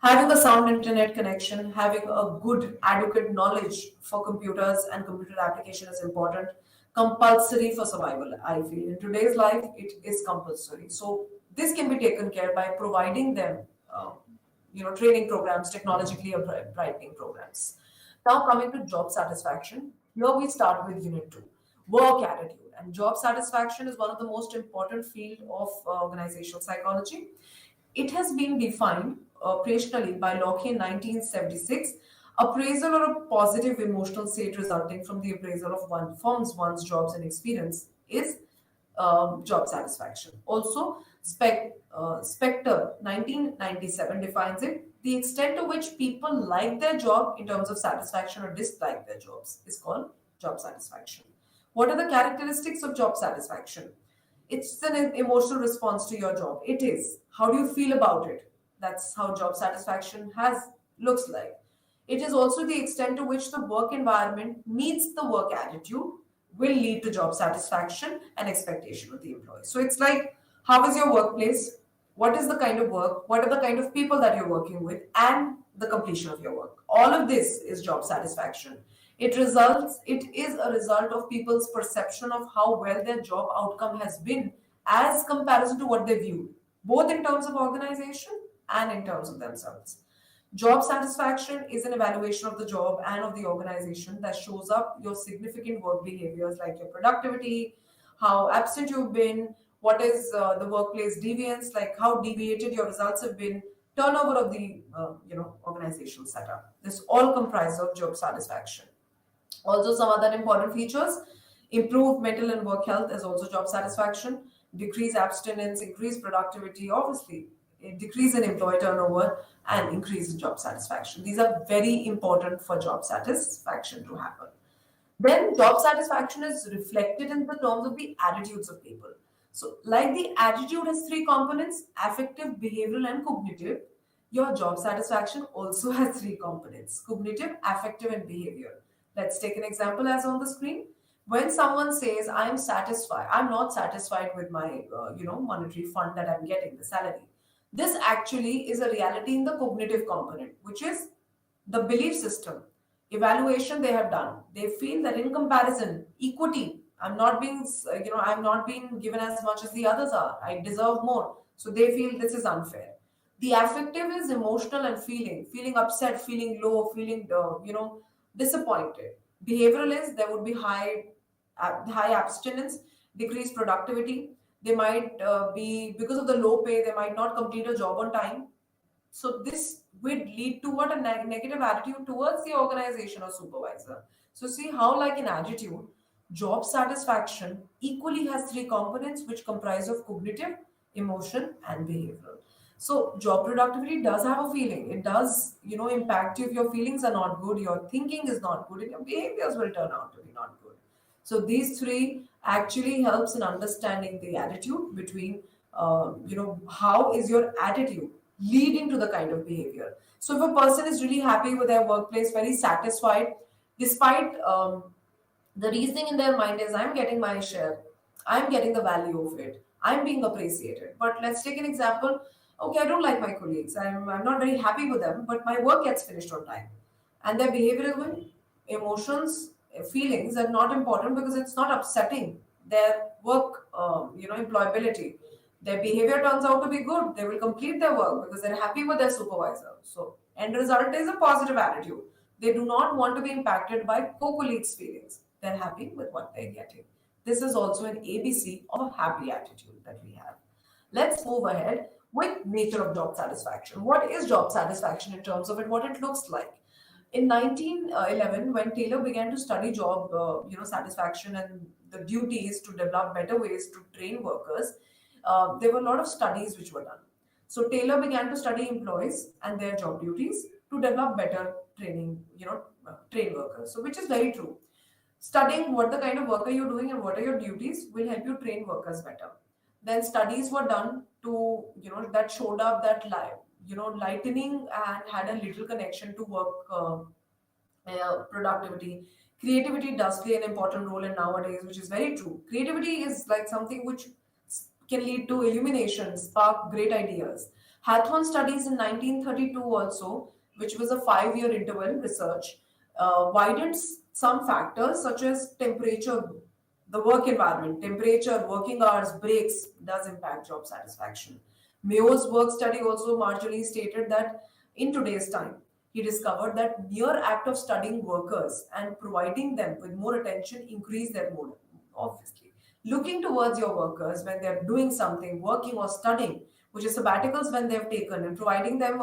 Having a sound internet connection, having a good adequate knowledge for computers and computer application is important. Compulsory for survival, I feel. In today's life, it is compulsory. So this can be taken care by providing them, training programs, technologically brightening programs. Now coming to job satisfaction, here we start with unit 2, work attitude. And job satisfaction is one of the most important field of organizational psychology. It has been defined operationally by Locke in 1976 Appraisal or a positive emotional state resulting from the appraisal of one's jobs and experience is job satisfaction. Also, Spectre 1997 defines it. The extent to which people like their job in terms of satisfaction or dislike their jobs is called job satisfaction. What are the characteristics of job satisfaction? It's an emotional response to your job. It is. How do you feel about it? That's how job satisfaction has looks like. It is also the extent to which the work environment meets the work attitude will lead to job satisfaction and expectation of the employee. So it's like, how is your workplace? What is the kind of work? What are the kind of people that you're working with? And the completion of your work. All of this is job satisfaction. It is a result of people's perception of how well their job outcome has been as comparison to what they view, both in terms of organization and in terms of themselves. Job satisfaction is an evaluation of the job and of the organization that shows up your significant work behaviors like your productivity, how absent you've been, what is the workplace deviance, like how deviated your results have been, turnover of the organizational setup. This all comprises of job satisfaction. Also, some other important features: improve mental and work health is also job satisfaction, decrease abstinence, increase productivity, obviously, decrease in employee turnover, and increase in job satisfaction. These are very important for job satisfaction to happen. Then, job satisfaction is reflected in the terms of the attitudes of people. So, like the attitude has three components: affective, behavioral, and cognitive. Your job satisfaction also has three components: cognitive, affective, and behavior. Let's take an example as on the screen. When someone says, "I'm satisfied," I'm not satisfied with my, monetary fund that I'm getting, the salary. This actually is a reality in the cognitive component, which is the belief system, evaluation they have done. They feel that in comparison, equity, I'm not being given as much as the others are. I deserve more. So they feel this is unfair. The affective is emotional and feeling upset, feeling low, feeling, disappointed. Behavioral is there would be high abstinence, decreased productivity. They might be, because of the low pay, they might not complete a job on time. So this would lead to what a negative attitude towards the organization or supervisor. So see how, like in attitude, job satisfaction equally has three components which comprise of cognitive, emotion, and behavioral. So job productivity does have a feeling. It does, impact you if your feelings are not good, your thinking is not good, and your behaviors will turn out to be not good. So these three actually helps in understanding the attitude between, how is your attitude leading to the kind of behavior. So if a person is really happy with their workplace, very satisfied, despite the reasoning in their mind is, I'm getting my share, I'm getting the value of it, I'm being appreciated. But let's take an example. Okay, I don't like my colleagues, I'm not very happy with them, but my work gets finished on time. And their behavior is good. Emotions, feelings are not important because it's not upsetting their work, employability. Their behavior turns out to be good. They will complete their work because they're happy with their supervisor. So, end result is a positive attitude. They do not want to be impacted by co-colleagues' feelings. They're happy with what they're getting. This is also an ABC of a happy attitude that we have. Let's move ahead with nature of job satisfaction. What is job satisfaction in terms of it, what it looks like? In 1911, when Taylor began to study job satisfaction and the duties to develop better ways to train workers, there were a lot of studies which were done. So Taylor began to study employees and their job duties to develop better training, train workers. So which is very true. Studying what the kind of work are you doing and what are your duties will help you train workers better. Then studies were done to, that showed up that lightning and had a little connection to work productivity. Creativity does play an important role in nowadays, which is very true. Creativity is like something which can lead to illumination, spark great ideas. Hathorn studies in 1932 also, which was a 5-year interval research, widened some factors such as temperature, the work environment, temperature, working hours, breaks does impact job satisfaction. Mayo's work study also marginally stated that in today's time, he discovered that mere act of studying workers and providing them with more attention increase their mood. Obviously, looking towards your workers when they're doing something, working or studying, which is sabbaticals when they've taken, and providing them,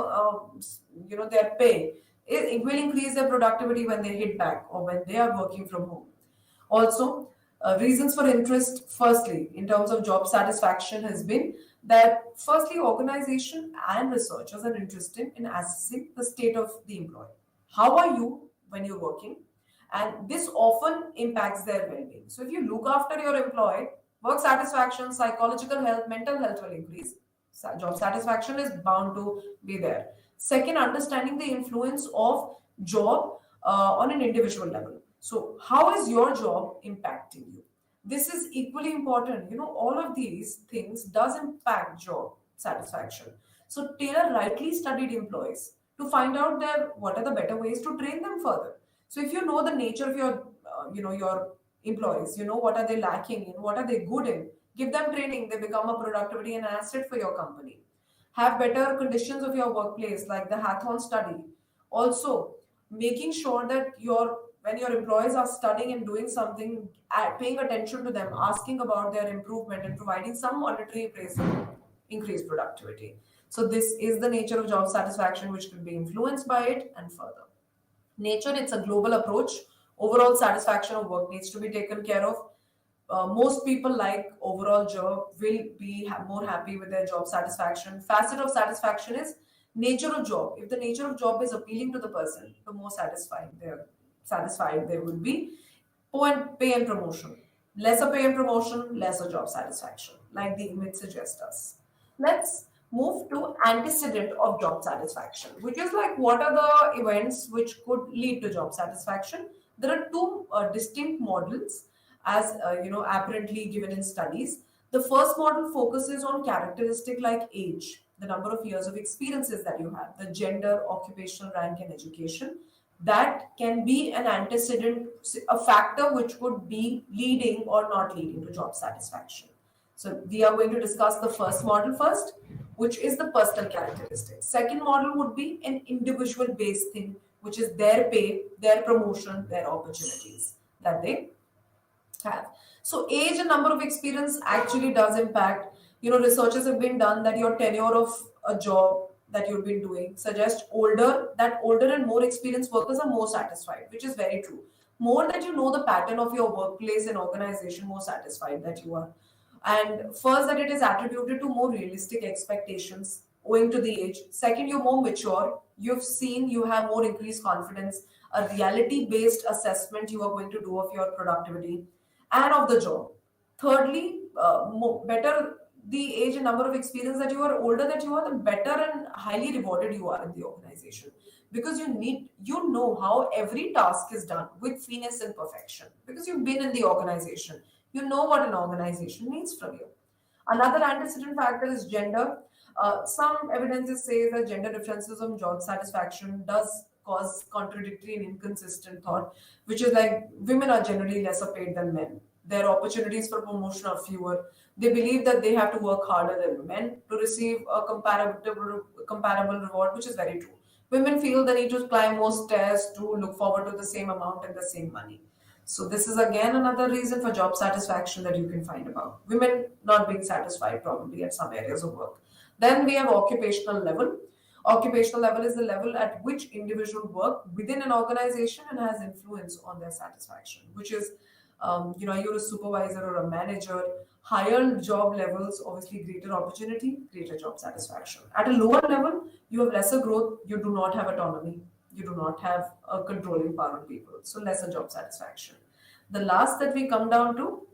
their pay, It will increase their productivity when they hit back or when they are working from home. Also, reasons for interest, firstly, in terms of job satisfaction, has been that firstly, organization and researchers are interested in assessing the state of the employee. How are you when you're working? And this often impacts their well being. So, if you look after your employee, work satisfaction, psychological health, mental health will increase. Job satisfaction is bound to be there. Second, understanding the influence of job on an individual level. So, how is your job impacting you? This is equally important. All of these things does impact job satisfaction. So, tailor rightly studied employees to find out what are the better ways to train them further. So, if you know the nature of your employees, what are they lacking in, what are they good in, give them training. They become a productivity and asset for your company. Have better conditions of your workplace, like the Hathon study. Also, making sure that when your employees are studying and doing something, paying attention to them, asking about their improvement, and providing some monetary appraisal, increase productivity. So this is the nature of job satisfaction, which can be influenced by it and further. Nature, it's a global approach. Overall satisfaction of work needs to be taken care of. Most people like overall job will be more happy with their job satisfaction. Facet of satisfaction is nature of job. If the nature of job is appealing to the person, the more satisfied they will be. Pay and promotion. Lesser pay and promotion, lesser job satisfaction, like the image suggests us. Let's move to antecedent of job satisfaction, which is like what are the events which could lead to job satisfaction. There are two distinct models, as apparently given in studies. The first model focuses on characteristic like age, the number of years of experiences that you have, the gender, occupational rank, and education. That can be an antecedent, a factor which could be leading or not leading to job satisfaction. So we are going to discuss the first model first, which is the personal characteristics. Second model would be an individual based thing, which is their pay, their promotion, their opportunities that they have. So age and number of experience actually does impact. Researches have been done that your tenure of a job that you've been doing suggests older and more experienced workers are more satisfied, which is very true. More that you know the pattern of your workplace and organization, more satisfied that you are. And first, that it is attributed to more realistic expectations owing to the age. Second, you're more mature. You have more increased confidence, a reality based assessment you are going to do of your productivity and of the job. Thirdly, better the age and number of experience that you are older that you are, the better and highly rewarded you are in the organization, because you know how every task is done with finesse and perfection, because you've been in the organization. You know what an organization needs from you. Another antecedent factor is gender. Some evidences say that gender differences on job satisfaction does cause contradictory and inconsistent thought, which is like women are generally lesser paid than men. Their opportunities for promotion are fewer. They believe that they have to work harder than men to receive a comparable reward, which is very true. Women feel the need to climb more stairs to look forward to the same amount and the same money. So this is again another reason for job satisfaction that you can find about. Women not being satisfied probably at some areas of work. Then we have occupational level. Occupational level is the level at which individual work within an organization and has influence on their satisfaction, which is, you're a supervisor or a manager. Higher job levels, obviously greater opportunity, greater job satisfaction. At a lower level, you have lesser growth, you do not have autonomy, you do not have a controlling power on people, so lesser job satisfaction. The last that we come down to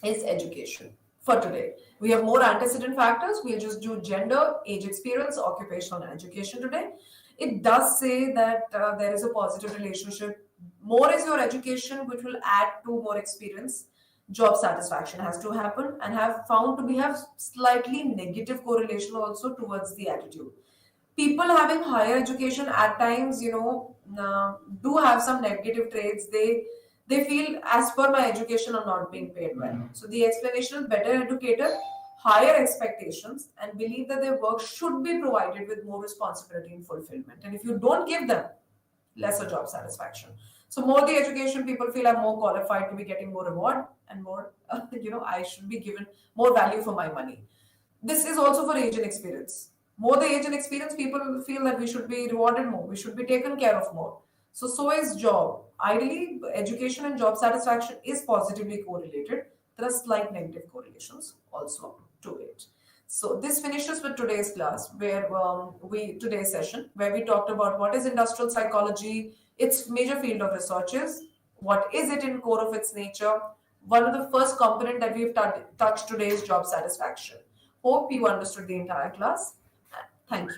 is education. For today, we have more antecedent factors. We'll just do gender, age, experience, occupational, and education today. It does say that there is a positive relationship. More is your education, which will add to more experience. Job satisfaction has to happen, and have found to be have slightly negative correlation also towards the attitude. People having higher education at times, do have some negative traits. They feel, as per my education, are not being paid well. So the explanation is better educated, higher expectations, and believe that their work should be provided with more responsibility and fulfillment. And if you don't give them, lesser job satisfaction. So more the education, people feel I'm more qualified to be getting more reward and more, I should be given more value for my money. This is also for age and experience. More the age and experience, people will feel that we should be rewarded more, we should be taken care of more. So is job. Ideally, education and job satisfaction is positively correlated. There are slight negative correlations also to it. So this finishes with today's class, where we today's session, where we talked about what is industrial psychology, its major field of research is, what is it in core of its nature. One of the first component that we've touched today is job satisfaction. Hope you understood the entire class. Thank you.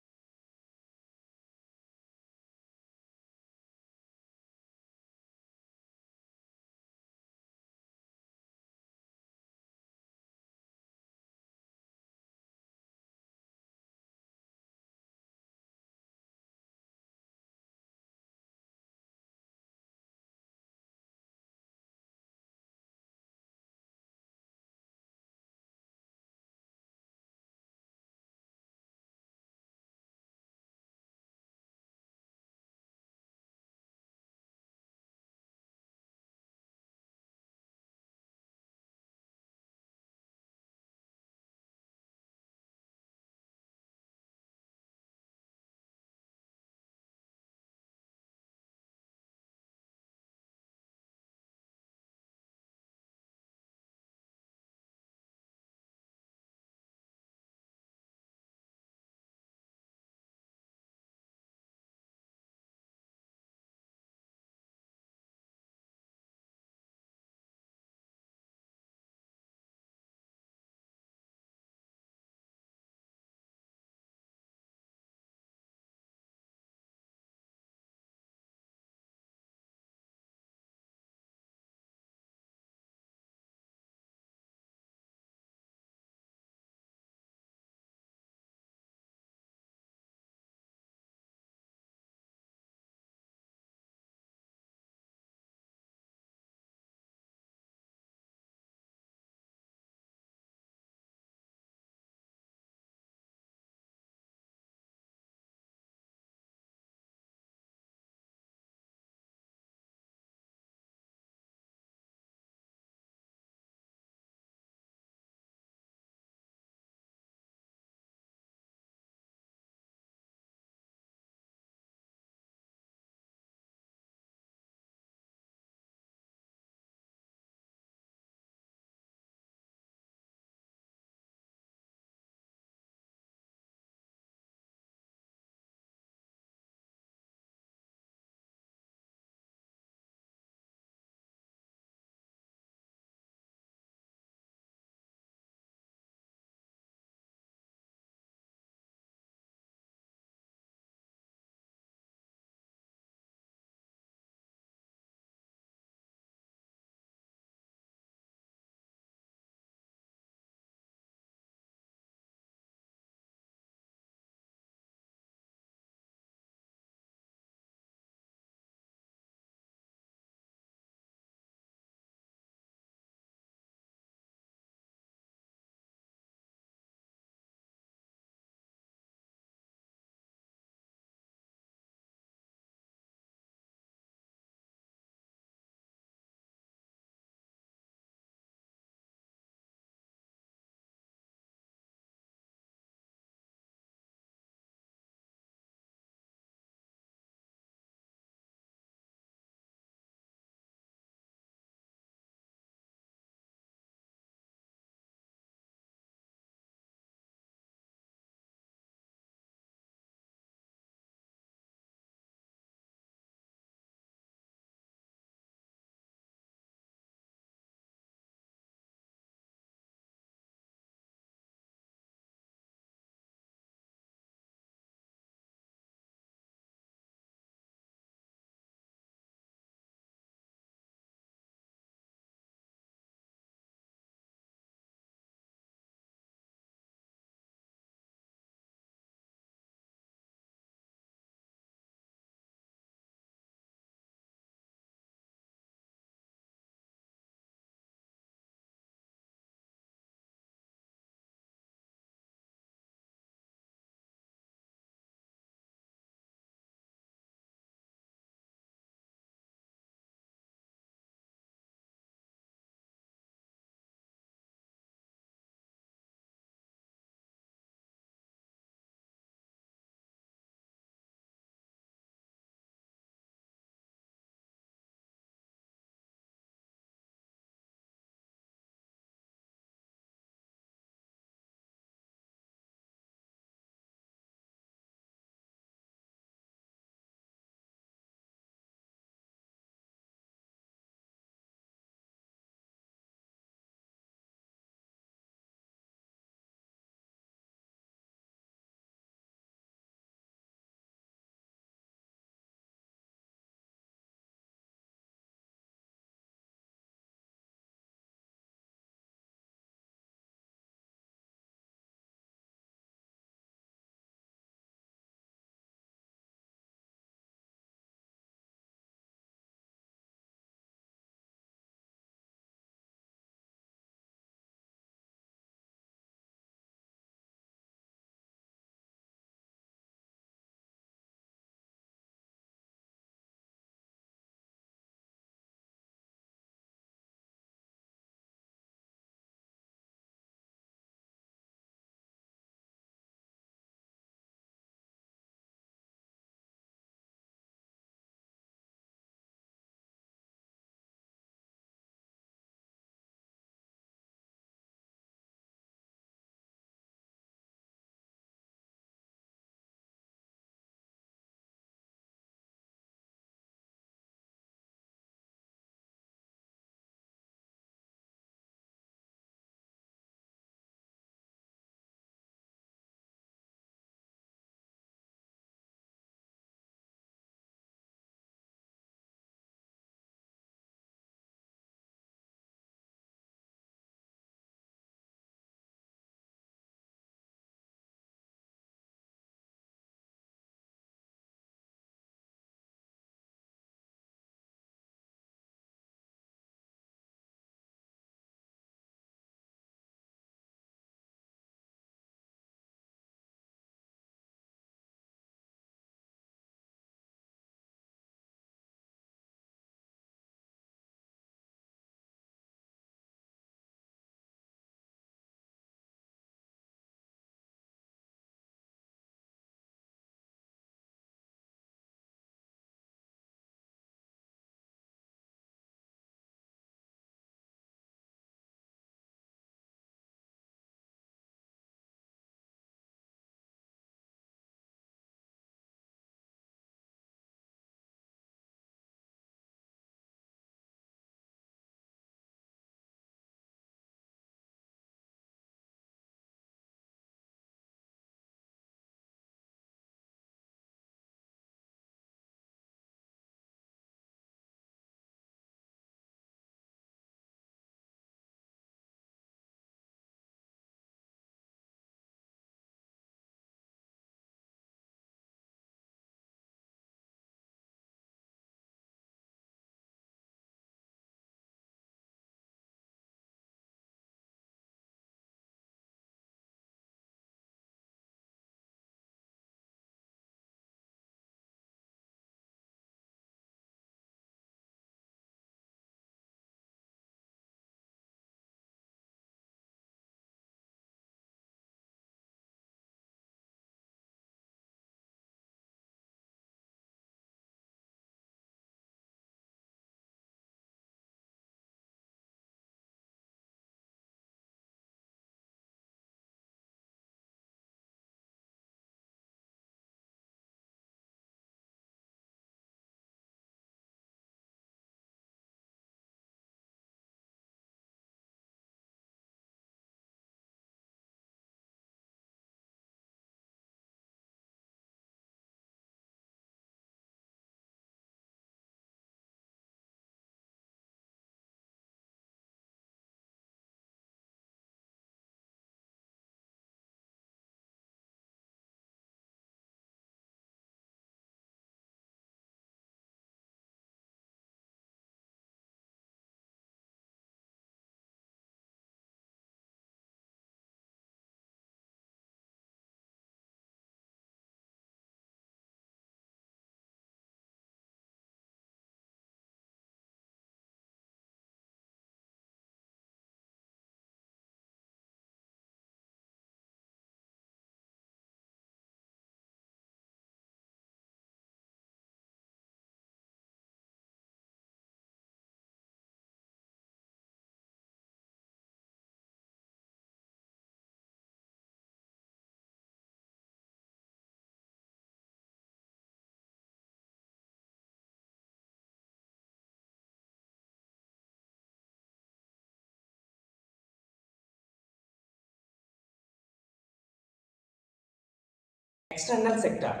External sector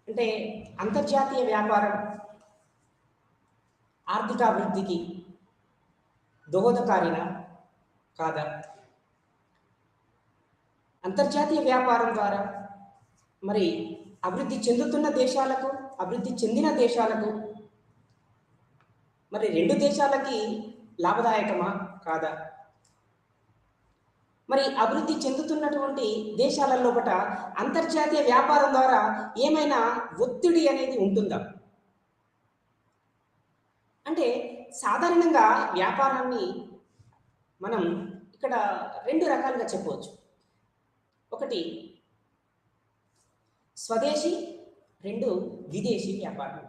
అంటే అంతర్జాతీయ వ్యాపారం ఆర్థికాభివృద్ధికి దోహదకారిన కాదా? అంతర్జాతీయ వ్యాపారం ద్వారా మరి అభివృద్ధి చెందుతున్న దేశాలకు, అభివృద్ధి చెందిన దేశాలకు మరి రెండు దేశాలకి లాభదాయకమా కాదా? మరి అభివృద్ధి చెందుతున్నటువంటి దేశాల లోపల అంతర్జాతీయ వ్యాపారం ద్వారా ఏమైనా ఒత్తిడి అనేది ఉంటుందా? అంటే సాధారణంగా వ్యాపారాన్ని మనం ఇక్కడ రెండు రకాలుగా చెప్పవచ్చు. ఒకటి స్వదేశీ, రెండు విదేశీ వ్యాపారం.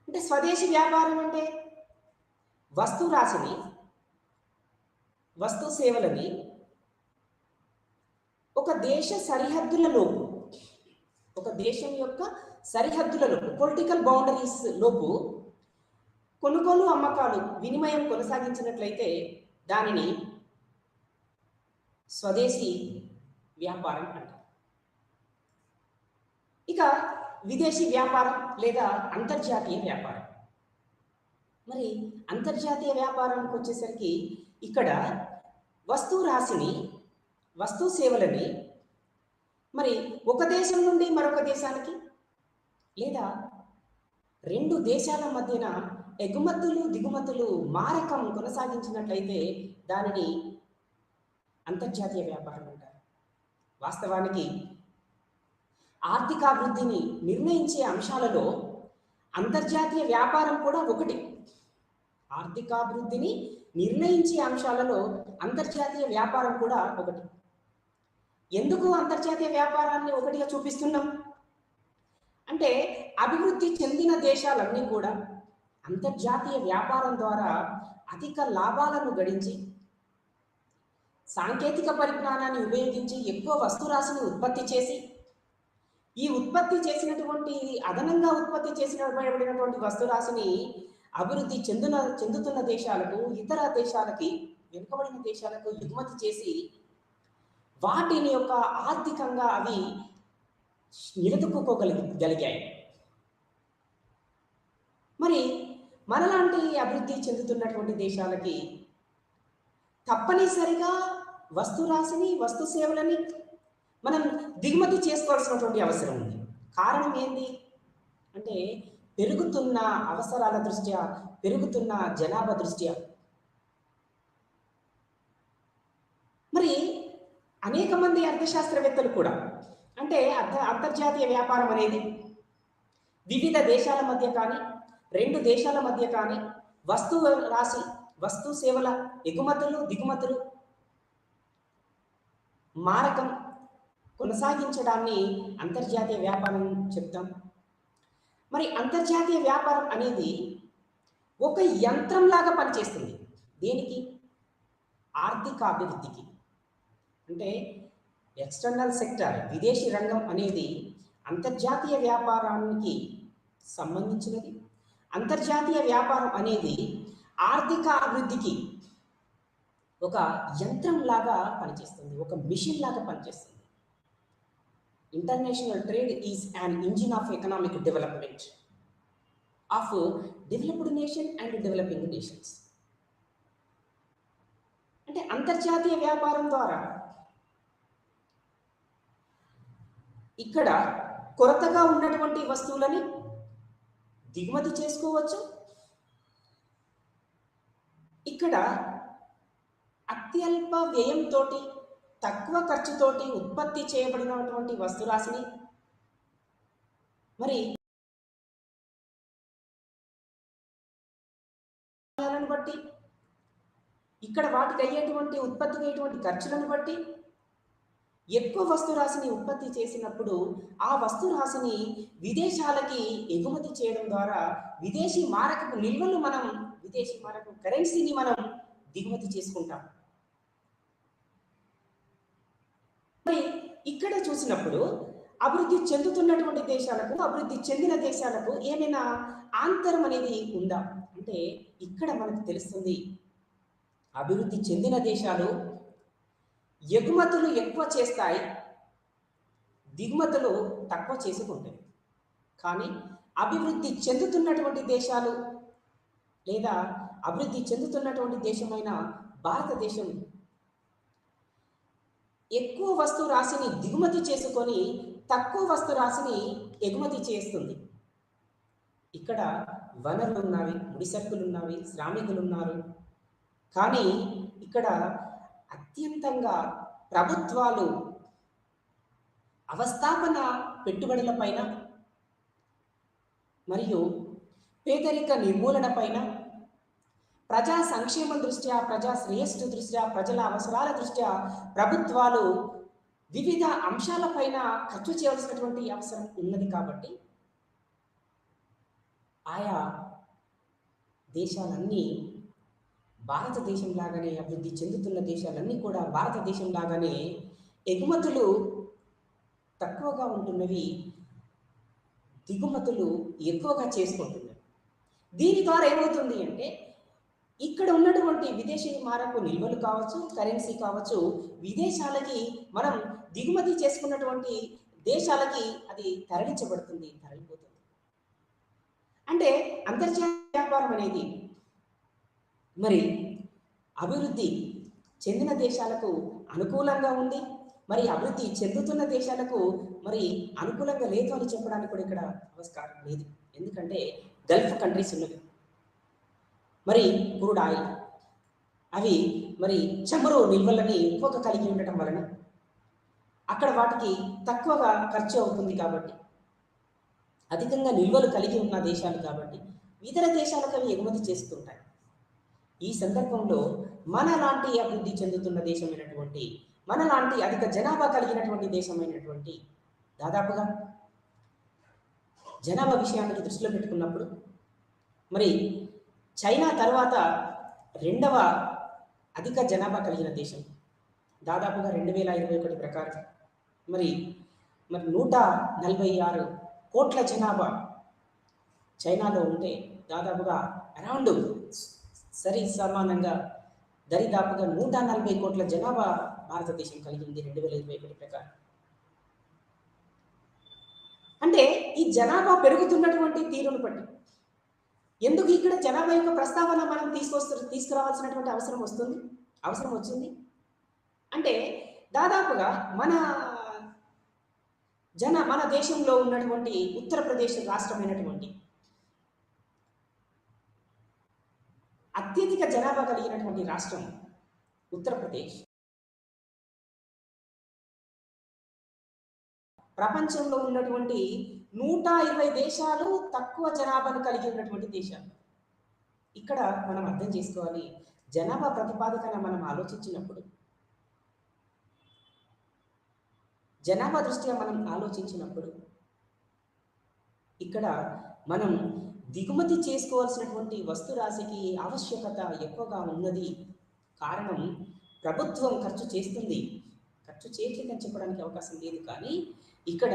అంటే స్వదేశీ వ్యాపారం అంటే వస్తు రాశిని, వస్తు సేవలని ఒక దేశ సరిహద్దులలోపు, ఒక దేశం యొక్క సరిహద్దులలోపు, పొలిటికల్ బౌండరీస్ లోపు కొనుగోలు అమ్మకాలు వినిమయం కొనసాగించినట్లయితే దానిని స్వదేశీ వ్యాపారం అంటారు. ఇక విదేశీ వ్యాపారం లేదా అంతర్జాతీయ వ్యాపారం. మరి అంతర్జాతీయ వ్యాపారానికి వచ్చేసరికి ఇక్కడ వస్తు రాశిని, వస్తు సేవలని మరి ఒక దేశం నుండి మరొక దేశానికి లేదా రెండు దేశాల మధ్యన ఎగుమతులు దిగుమతులు మారకం కొనసాగించినట్లయితే దానిని అంతర్జాతీయ వ్యాపారం అంటారు. వాస్తవానికి ఆర్థికాభివృద్ధిని నిర్ణయించే అంశాలలో అంతర్జాతీయ వ్యాపారం కూడా ఒకటి. ఆర్థికాభివృద్ధిని నిర్ణయించే అంశాలలో అంతర్జాతీయ వ్యాపారం కూడా ఒకటి. ఎందుకు అంతర్జాతీయ వ్యాపారాన్ని ఒకటిగా చూపిస్తున్నాం అంటే అభివృద్ధి చెందిన దేశాలన్నీ కూడా అంతర్జాతీయ వ్యాపారం ద్వారా అధిక లాభాలను గడించి సాంకేతిక పరిజ్ఞానాన్ని ఉపయోగించి ఎక్కువ వస్తురాశిని ఉత్పత్తి చేసి ఈ ఉత్పత్తి చేసినటువంటి అదనంగా ఉత్పత్తి చేసినటువంటి వస్తురాశిని అభివృద్ధి చెందుతున్న దేశాలకు, ఇతర దేశాలకి, వెనుకబడిన దేశాలకు ఎగుమతి చేసి వాటిని యొక్క ఆర్థికంగా అవి నిలదొక్కుకోగలిగాయి. మరి మనలాంటి అభివృద్ధి చెందుతున్నటువంటి దేశాలకి తప్పనిసరిగా వస్తురాశిని, వస్తు సేవలని మనం దిగుమతి చేసుకోవాల్సినటువంటి అవసరం ఉంది. కారణం ఏంటి అంటే పెరుగుతున్న అవసరాల దృష్ట్యా, పెరుగుతున్న జనాభా దృష్ట్యా మరి అనేక మంది అర్థశాస్త్రవేత్తలు కూడా అంటే అంతర్జాతీయ వ్యాపారం అనేది వివిధ దేశాల మధ్య కానీ, రెండు దేశాల మధ్య కానీ వస్తు రాశి, వస్తు సేవల ఎగుమతులు దిగుమతులు మారకం కొనసాగించడాన్ని అంతర్జాతీయ వ్యాపారం చెప్తాం. మరి అంతర్జాతీయ వ్యాపారం అనేది ఒక యంత్రంలాగా పనిచేస్తుంది. దేనికి? ఆర్థిక అభివృద్ధికి. అంటే ఎక్స్టర్నల్ సెక్టర్, విదేశీ రంగం అనేది అంతర్జాతీయ వ్యాపారానికి సంబంధించినది. అంతర్జాతీయ వ్యాపారం అనేది ఆర్థిక అభివృద్ధికి ఒక యంత్రం లాగా పనిచేస్తుంది, ఒక మిషన్ లాగా పనిచేస్తుంది. International trade is an engine of economic development of developed nation and developing nations. అంటే అంతర్జాతీయ వ్యాపారం ద్వారా ఇక్కడ కొరతగా ఉన్నటువంటి వస్తువులని దిగుమతి చేసుకోవచ్చు. ఇక్కడ అత్యల్ప వ్యయంతో, తక్కువ ఖర్చుతోటి ఉత్పత్తి చేయబడినటువంటి వస్తురాశిని మరి బట్టి, ఇక్కడ వాటికి అయ్యేటువంటి ఉత్పత్తికి అయ్యేటువంటి ఖర్చులను బట్టి ఎక్కువ వస్తురాశిని ఉత్పత్తి చేసినప్పుడు ఆ వస్తురాశిని విదేశాలకి ఎగుమతి చేయడం ద్వారా విదేశీ మారకపు నిల్వలు మనం, విదేశీ మారకపు కరెన్సీని మనం దిగుమతి చేసుకుంటాం. మరి ఇక్కడ చూసినప్పుడు అభివృద్ధి చెందుతున్నటువంటి దేశాలకు, అభివృద్ధి చెందిన దేశాలకు ఏమైనా ఆంతరం అనేది ఉందా అంటే ఇక్కడ మనకు తెలుస్తుంది. అభివృద్ధి చెందిన దేశాలు ఎగుమతులు ఎక్కువ చేస్తాయి, దిగుమతులు తక్కువ చేసుకుంటాయి. కానీ అభివృద్ధి చెందుతున్నటువంటి దేశాలు లేదా అభివృద్ధి చెందుతున్నటువంటి దేశమైన భారతదేశం ఎక్కువ వస్తు రాశిని దిగుమతి చేసుకొని తక్కువ వస్తు రాశిని ఎగుమతి చేస్తుంది. ఇక్కడ వనరులు ఉన్నవి, ముడిసరుకులు ఉన్నవి, శ్రామికులు ఉన్నారు. కానీ ఇక్కడ అత్యంతంగా ప్రభుత్వాలు అవస్థాపన పెట్టుబడుల పైన మరియు పేదరిక నిర్మూలన పైన ప్రజా సంక్షేమం దృష్ట్యా, ప్రజా శ్రేయస్సు దృష్ట్యా, ప్రజల అవసరాల దృష్ట్యా ప్రభుత్వాలు వివిధ అంశాలపైన ఖర్చు చేయవలసినటువంటి అవసరం ఉన్నది. కాబట్టి ఆయా దేశాలన్నీ భారతదేశం లాగానే, అభివృద్ధి చెందుతున్న దేశాలన్నీ కూడా భారతదేశం లాగానే ఎగుమతులు తక్కువగా ఉంటున్నవి, దిగుమతులు ఎక్కువగా చేసుకుంటున్నవి. దీని ద్వారా ఏమవుతుంది అంటే ఇక్కడ ఉన్నటువంటి విదేశీ మారక నిల్వలు కావచ్చు, కరెన్సీ కావచ్చు, విదేశాలకి మనం దిగుమతి చేసుకున్నటువంటి దేశాలకి అది తరలించబడుతుంది, తరలిపోతుంది. అంటే అంతర్జాతీయ వ్యాపారం అనేది మరి అభివృద్ధి చెందిన దేశాలకు అనుకూలంగా ఉంది, మరి అభివృద్ధి చెందుతున్న దేశాలకు మరి అనుకూలంగా లేదు అని చెప్పడానికి కూడా ఇక్కడ ఆస్కారం లేదు. ఎందుకంటే గల్ఫ్ కంట్రీస్ ఉన్నవి, మరి క్రూడ్ ఆయిల్, అవి మరి చమురు నిల్వలని ఎక్కువగా కలిగి ఉండటం వలన అక్కడ వాటికి తక్కువగా ఖర్చు అవుతుంది. కాబట్టి అధికంగా నిల్వలు కలిగి ఉన్న దేశాలు కాబట్టి ఇతర దేశాలకు అవి ఎగుమతి చేస్తుంటాయి. ఈ సందర్భంలో మనలాంటి అభివృద్ధి చెందుతున్న దేశమైనటువంటి, మనలాంటి అధిక జనాభా కలిగినటువంటి దేశమైనటువంటి, దాదాపుగా జనాభా విషయాన్ని దృష్టిలో పెట్టుకున్నప్పుడు మరి చైనా తర్వాత రెండవ అధిక జనాభా కలిగిన దేశం, దాదాపుగా 2021 ప్రకారం మరి 146 కోట్ల జనాభా చైనాలో ఉంటే, దాదాపుగా అరౌండ్ సరి సమానంగా దరిదాపుగా 140 కోట్ల జనాభా భారతదేశం కలిగి ఉంది 2021 ప్రకారం. అంటే ఈ జనాభా పెరుగుతున్నటువంటి తీరును బట్టి ఎందుకు ఇక్కడ జనాభా యొక్క ప్రస్తావన మనం తీసుకురావాల్సినటువంటి అవసరం వచ్చింది అంటే, దాదాపుగా మన దేశంలో ఉన్నటువంటి ఉత్తరప్రదేశ్ రాష్ట్రమైనటువంటి అత్యధిక జనాభా కలిగినటువంటి రాష్ట్రం ఉత్తరప్రదేశ్ ప్రపంచంలో ఉన్నటువంటి 120 దేశాలు తక్కువ జనాభాను కలిగి ఉన్నటువంటి దేశాలు. ఇక్కడ మనం అర్థం చేసుకోవాలి, జనాభా ప్రతిపాదకన మనం ఆలోచించినప్పుడు, జనాభా దృష్ట్యా మనం ఆలోచించినప్పుడు ఇక్కడ మనం దిగుమతి చేసుకోవాల్సినటువంటి వస్తు రాశికి ఆవశ్యకత ఎక్కువగా ఉన్నది. కారణం ప్రభుత్వం ఖర్చు చేస్తుంది, ఖర్చు చేయట్లేదని చెప్పడానికి అవకాశం లేదు. కానీ ఇక్కడ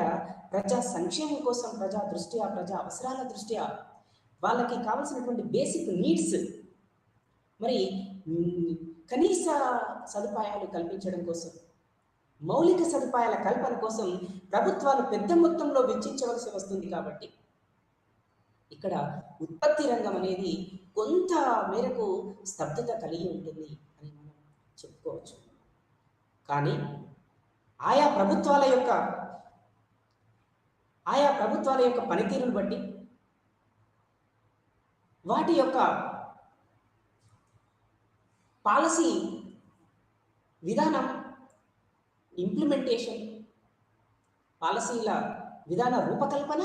ప్రజా సంక్షేమం కోసం, ప్రజా దృష్ట్యా, ప్రజా అవసరాల దృష్ట్యా వాళ్ళకి కావాల్సినటువంటి బేసిక్ నీడ్స్, మరి కనీస సదుపాయాలు కల్పించడం కోసం, మౌలిక సదుపాయాల కల్పన కోసం ప్రభుత్వాలు పెద్ద మొత్తంలో వెచ్చించవలసి వస్తుంది. కాబట్టి ఇక్కడ ఉత్పత్తి రంగం అనేది కొంత మేరకు స్తబ్దత కలిగి ఉంటుంది అని మనం చెప్పుకోవచ్చు. కానీ ఆయా ప్రభుత్వాల యొక్క పనితీరును బట్టి, వాటి యొక్క పాలసీ విధానం, ఇంప్లిమెంటేషన్, పాలసీల విధాన రూపకల్పన,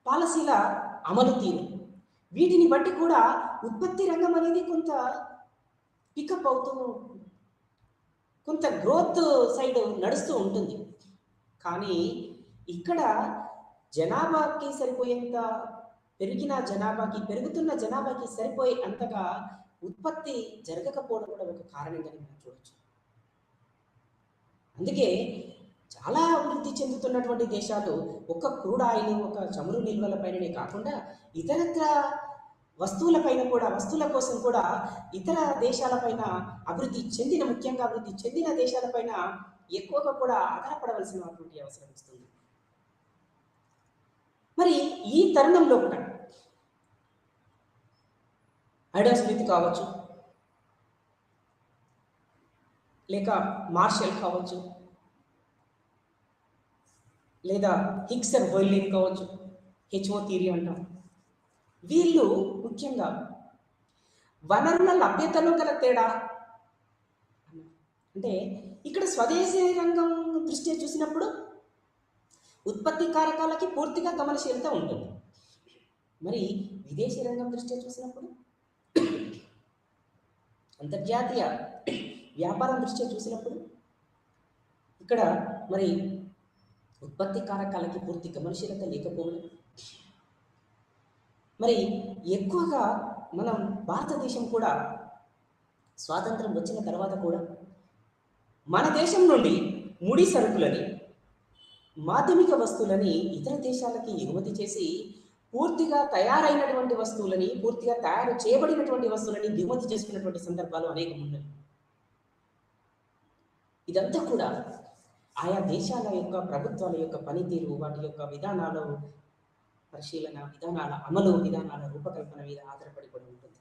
పాలసీల అమలు తీరు, వీటిని బట్టి కూడా ఉత్పత్తి రంగం అనేది కొంత పికప్ అవుతూ, కొంత గ్రోత్ సైడ్ నడుస్తూ ఉంటుంది. కానీ ఇక్కడ జనాభాకి సరిపోయేంత పెరుగుతున్న జనాభాకి సరిపోయే అంతగా ఉత్పత్తి జరగకపోవడం కూడా ఒక కారణంగా మనం చూడవచ్చు. అందుకే చాలా అభివృద్ధి చెందుతున్నటువంటి దేశాలు ఒక క్రూడ్ ఆయిల్, ఒక చమురు నిల్వల పైననే కాకుండా ఇతరత్ర వస్తువుల కోసం కూడా ఇతర దేశాలపైన ముఖ్యంగా అభివృద్ధి చెందిన దేశాలపైన ఎక్కువగా కూడా ఆధారపడవలసినటువంటి అవసరం వస్తుంది. మరి ఈ తరుణంలో కూడా ఐడమ్ స్మిత్ కావచ్చు, లేక మార్షల్ కావచ్చు, లేదా హిగ్స్ అండ్ బోయిలిన్ కావచ్చు, హెచ్ఓ థియరీ అంటాం. వీళ్ళు ముఖ్యంగా వనరుల లభ్యతలో గల తేడా అంటే ఇక్కడ స్వదేశీ రంగం దృష్ట్యా చూసినప్పుడు ఉత్పత్తి కారకాలకి పూర్తిగా గమనశీలత ఉంటుంది. మరి విదేశీ రంగం దృష్ట్యా చూసినప్పుడు అంతర్జాతీయ వ్యాపారం దృష్ట్యా చూసినప్పుడు ఇక్కడ మరి ఉత్పత్తి కారకాలకి పూర్తి గమనశీలత లేకపోవడం. మరి ఎక్కువగా మనం భారతదేశం కూడా స్వాతంత్రం వచ్చిన తర్వాత కూడా మన దేశం నుండి ముడి సరుకులని, మాధ్యమిక వస్తువులని ఇతర దేశాలకి ఎగుమతి చేసి పూర్తిగా తయారైనటువంటి వస్తువులని, పూర్తిగా తయారు చేయబడినటువంటి వస్తువులని దిగుమతి చేసుకున్నటువంటి సందర్భాలు అనేకం ఉన్నాయి. ఇదంతా కూడా ఆయా దేశాల యొక్క ప్రభుత్వాల యొక్క పనితీరు, వాటి యొక్క విధానాలు పరిశీలన, విధానాల అమలు, విధానాల రూపకల్పన మీద ఆధారపడి కూడా ఉంటుంది.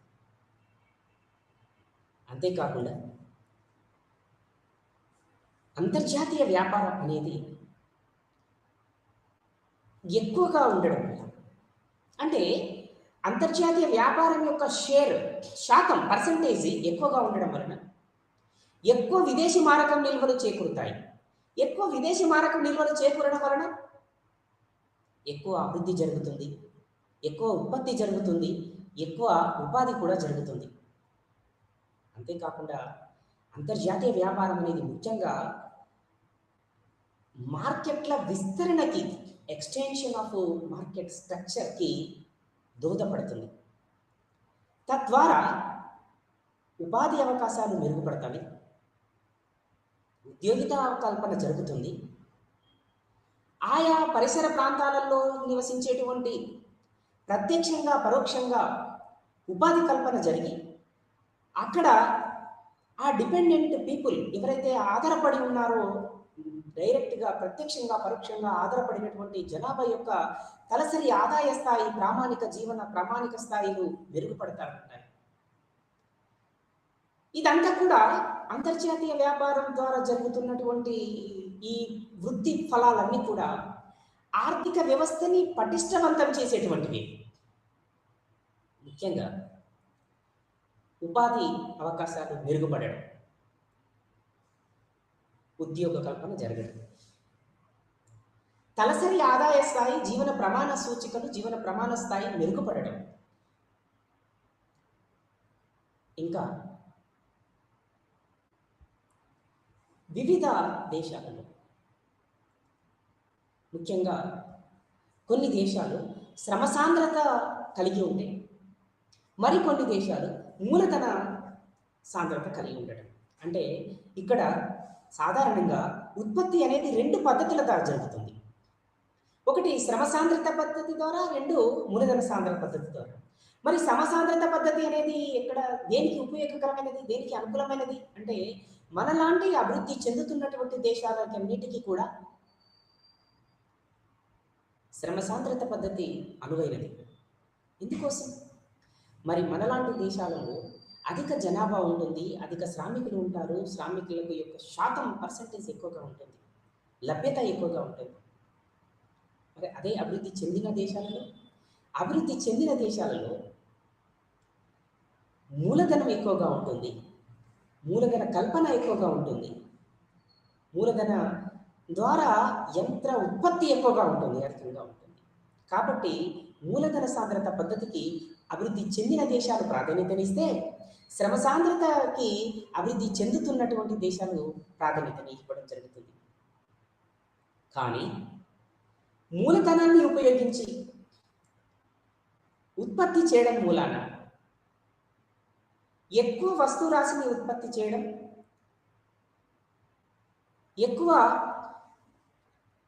అంతేకాకుండా అంతర్జాతీయ వ్యాపారం అనేది ఎక్కువగా ఉండడం వల్ల, అంటే అంతర్జాతీయ వ్యాపారం యొక్క శాతం పర్సంటేజ్ ఎక్కువగా ఉండడం వలన ఎక్కువ విదేశీ మారకం నిల్వలు చేకూరుతాయి. ఎక్కువ విదేశీ మారకం నిల్వలు చేకూరడం వలన ఎక్కువ అభివృద్ధి జరుగుతుంది, ఎక్కువ ఉత్పత్తి జరుగుతుంది, ఎక్కువ ఉపాధి కూడా జరుగుతుంది. అంతేకాకుండా అంతర్జాతీయ వ్యాపారం అనేది ముఖ్యంగా మార్కెట్ల విస్తరణకి, ఎక్స్టెన్షన్ ఆఫ్ మార్కెట్ స్ట్రక్చర్కి దోహదపడుతుంది. తద్వారా ఉపాధి అవకాశాలు మెరుగుపడతాయి, ఉద్యోగిత కల్పన జరుగుతుంది. ఆయా పరిసర ప్రాంతాలలో నివసించేటువంటి ప్రత్యక్షంగా పరోక్షంగా ఉపాధి కల్పన జరిగి అక్కడ ఆ డిపెండెంట్ పీపుల్ ఎవరైతే ఆధారపడి ఉన్నారో, డైరెక్ట్గా ప్రత్యక్షంగా పరోక్షంగా ఆధారపడినటువంటి జనాభా యొక్క తలసరి ఆదాయ స్థాయి, ప్రామాణిక స్థాయిలు మెరుగుపడతాయి. ఇదంతా కూడా అంతర్జాతీయ వ్యాపారం ద్వారా జరుగుతున్నటువంటి ఈ వృత్తి ఫలాలన్నీ కూడా ఆర్థిక వ్యవస్థని పటిష్టవంతం చేసేటువంటివి. ముఖ్యంగా ఉపాధి అవకాశాలు మెరుగుపడడం, ఉద్యోగ కల్పన జరగడం, తలసరి ఆదాయ స్థాయి, జీవన ప్రమాణ సూచికలు, జీవన ప్రమాణ స్థాయి మెరుగుపడడం, ఇంకా వివిధ దేశాలలో, ముఖ్యంగా కొన్ని దేశాలు శ్రమ సాంద్రత కలిగి ఉంటాయి, మరికొన్ని దేశాలు మూలధన సాంద్రత కలిగి ఉండడం. అంటే ఇక్కడ సాధారణంగా ఉత్పత్తి అనేది 2 పద్ధతుల ద్వారా జరుగుతుంది. ఒకటి శ్రమ సాంద్రత పద్ధతి ద్వారా, 2 మూలధన సాంద్రత పద్ధతి ద్వారా. మరి శ్రమ సాంద్రత పద్ధతి అనేది ఎక్కడ దేనికి ఉపయోగకరమైనది, దేనికి అనుకూలమైనది అంటే మనలాంటి అభివృద్ధి చెందుతున్నటువంటి దేశాలన్నిటికీ కూడా శ్రమ సాంద్రత పద్ధతి అనువైనది. ఎందుకోసం? మరి మనలాంటి దేశాలలో అధిక జనాభా ఉంటుంది, అధిక శ్రామికులు ఉంటారు, శ్రామికులకు యొక్క శాతం పర్సంటేజ్ ఎక్కువగా ఉంటుంది, లభ్యత ఎక్కువగా ఉంటుంది. మరి అదే అభివృద్ధి చెందిన దేశాలలో మూలధనం ఎక్కువగా ఉంటుంది, మూలధన కల్పన ఎక్కువగా ఉంటుంది, మూలధన ద్వారా యంత్ర ఉత్పత్తి ఎక్కువగా ఉంటుంది, అధికంగా ఉంటుంది. కాబట్టి మూలధన సాంద్రత పద్ధతికి అభివృద్ధి చెందిన దేశాలు ప్రాధాన్యతనిస్తే, శ్రమ సాంద్రతకి అభివృద్ధి చెందుతున్నటువంటి దేశాలు ప్రాధాన్యతని ఇవ్వడం జరుగుతుంది. కానీ మూలధనాన్ని ఉపయోగించి ఉత్పత్తి చేయడం మూలాన ఎక్కువ వస్తు రాశిని ఉత్పత్తి చేయడం, ఎక్కువ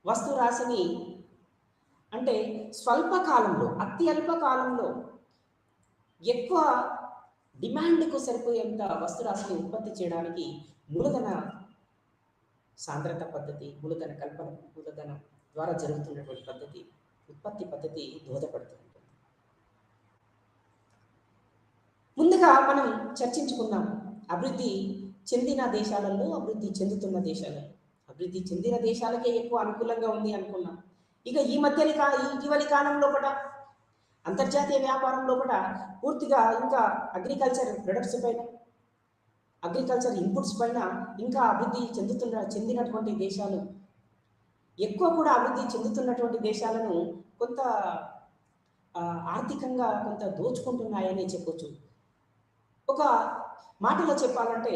వస్తు రాశిని అంటే స్వల్ప కాలంలో, అతి అల్ప కాలంలో ఎక్కువ డిమాండ్కు సరిపోయేంత వస్తు రాశిని ఉత్పత్తి చేయడానికి మూలధన సాంద్రత పద్ధతి, మూలధన కల్పన, మూలధనం ద్వారా జరుగుతున్నటువంటి పద్ధతి, ఉత్పత్తి పద్ధతి దోహదపడుతూ ఉంటుంది. ముందుగా మనం చర్చించుకున్నాం అభివృద్ధి చెందిన దేశాలలో, అభివృద్ధి చెందుతున్న దేశాలలో. అభివృద్ధి చెందిన దేశాలకే ఎక్కువ అనుకూలంగా ఉంది అనుకున్నాం. ఇక ఇటీవలి కాలంలో కూడా అంతర్జాతీయ వ్యాపారంలో కూడా పూర్తిగా ఇంకా అగ్రికల్చర్ ప్రొడక్ట్స్ పైన, అగ్రికల్చర్ ఇన్పుట్స్ పైన ఇంకా అభివృద్ధి చెందినటువంటి దేశాలు, ఎక్కువ కూడా అభివృద్ధి చెందుతున్నటువంటి దేశాలను కొంత ఆర్థికంగా కొంత దోచుకుంటున్నాయని చెప్పొచ్చు. ఒక మాటలో చెప్పాలంటే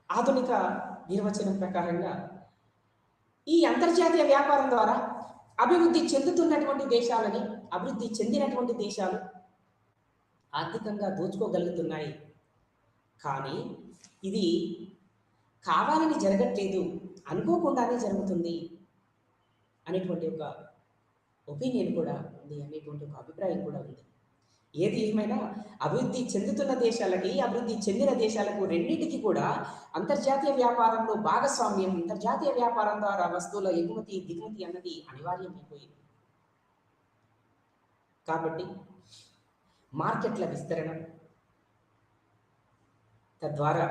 ఆధునిక నిర్వచనం ప్రకారంగా ఈ అంతర్జాతీయ వ్యాపారం ద్వారా అభివృద్ధి చెందుతున్నటువంటి దేశాలని, అభివృద్ధి చెందినటువంటి దేశాలు ఆర్థికంగా దోచుకోగలుగుతున్నాయి. కానీ ఇది కావాలని జరగట్లేదు, అనుకోకుండానే జరుగుతుంది అనేటువంటి ఒక ఒపీనియన్ కూడా ఉంది, అనేటువంటి ఒక అభిప్రాయం కూడా ఉంది. ఏది ఏమైనా అభివృద్ధి చెందుతున్న దేశాలకి, అభివృద్ధి చెందిన దేశాలకు రెండింటికి కూడా అంతర్జాతీయ వ్యాపారంలో భాగస్వామ్యం, అంతర్జాతీయ వ్యాపారం ద్వారా వస్తువుల ఎగుమతి దిగుమతి అన్నది అనివార్యమైపోయింది. కాబట్టి మార్కెట్ల విస్తరణ, తద్వారా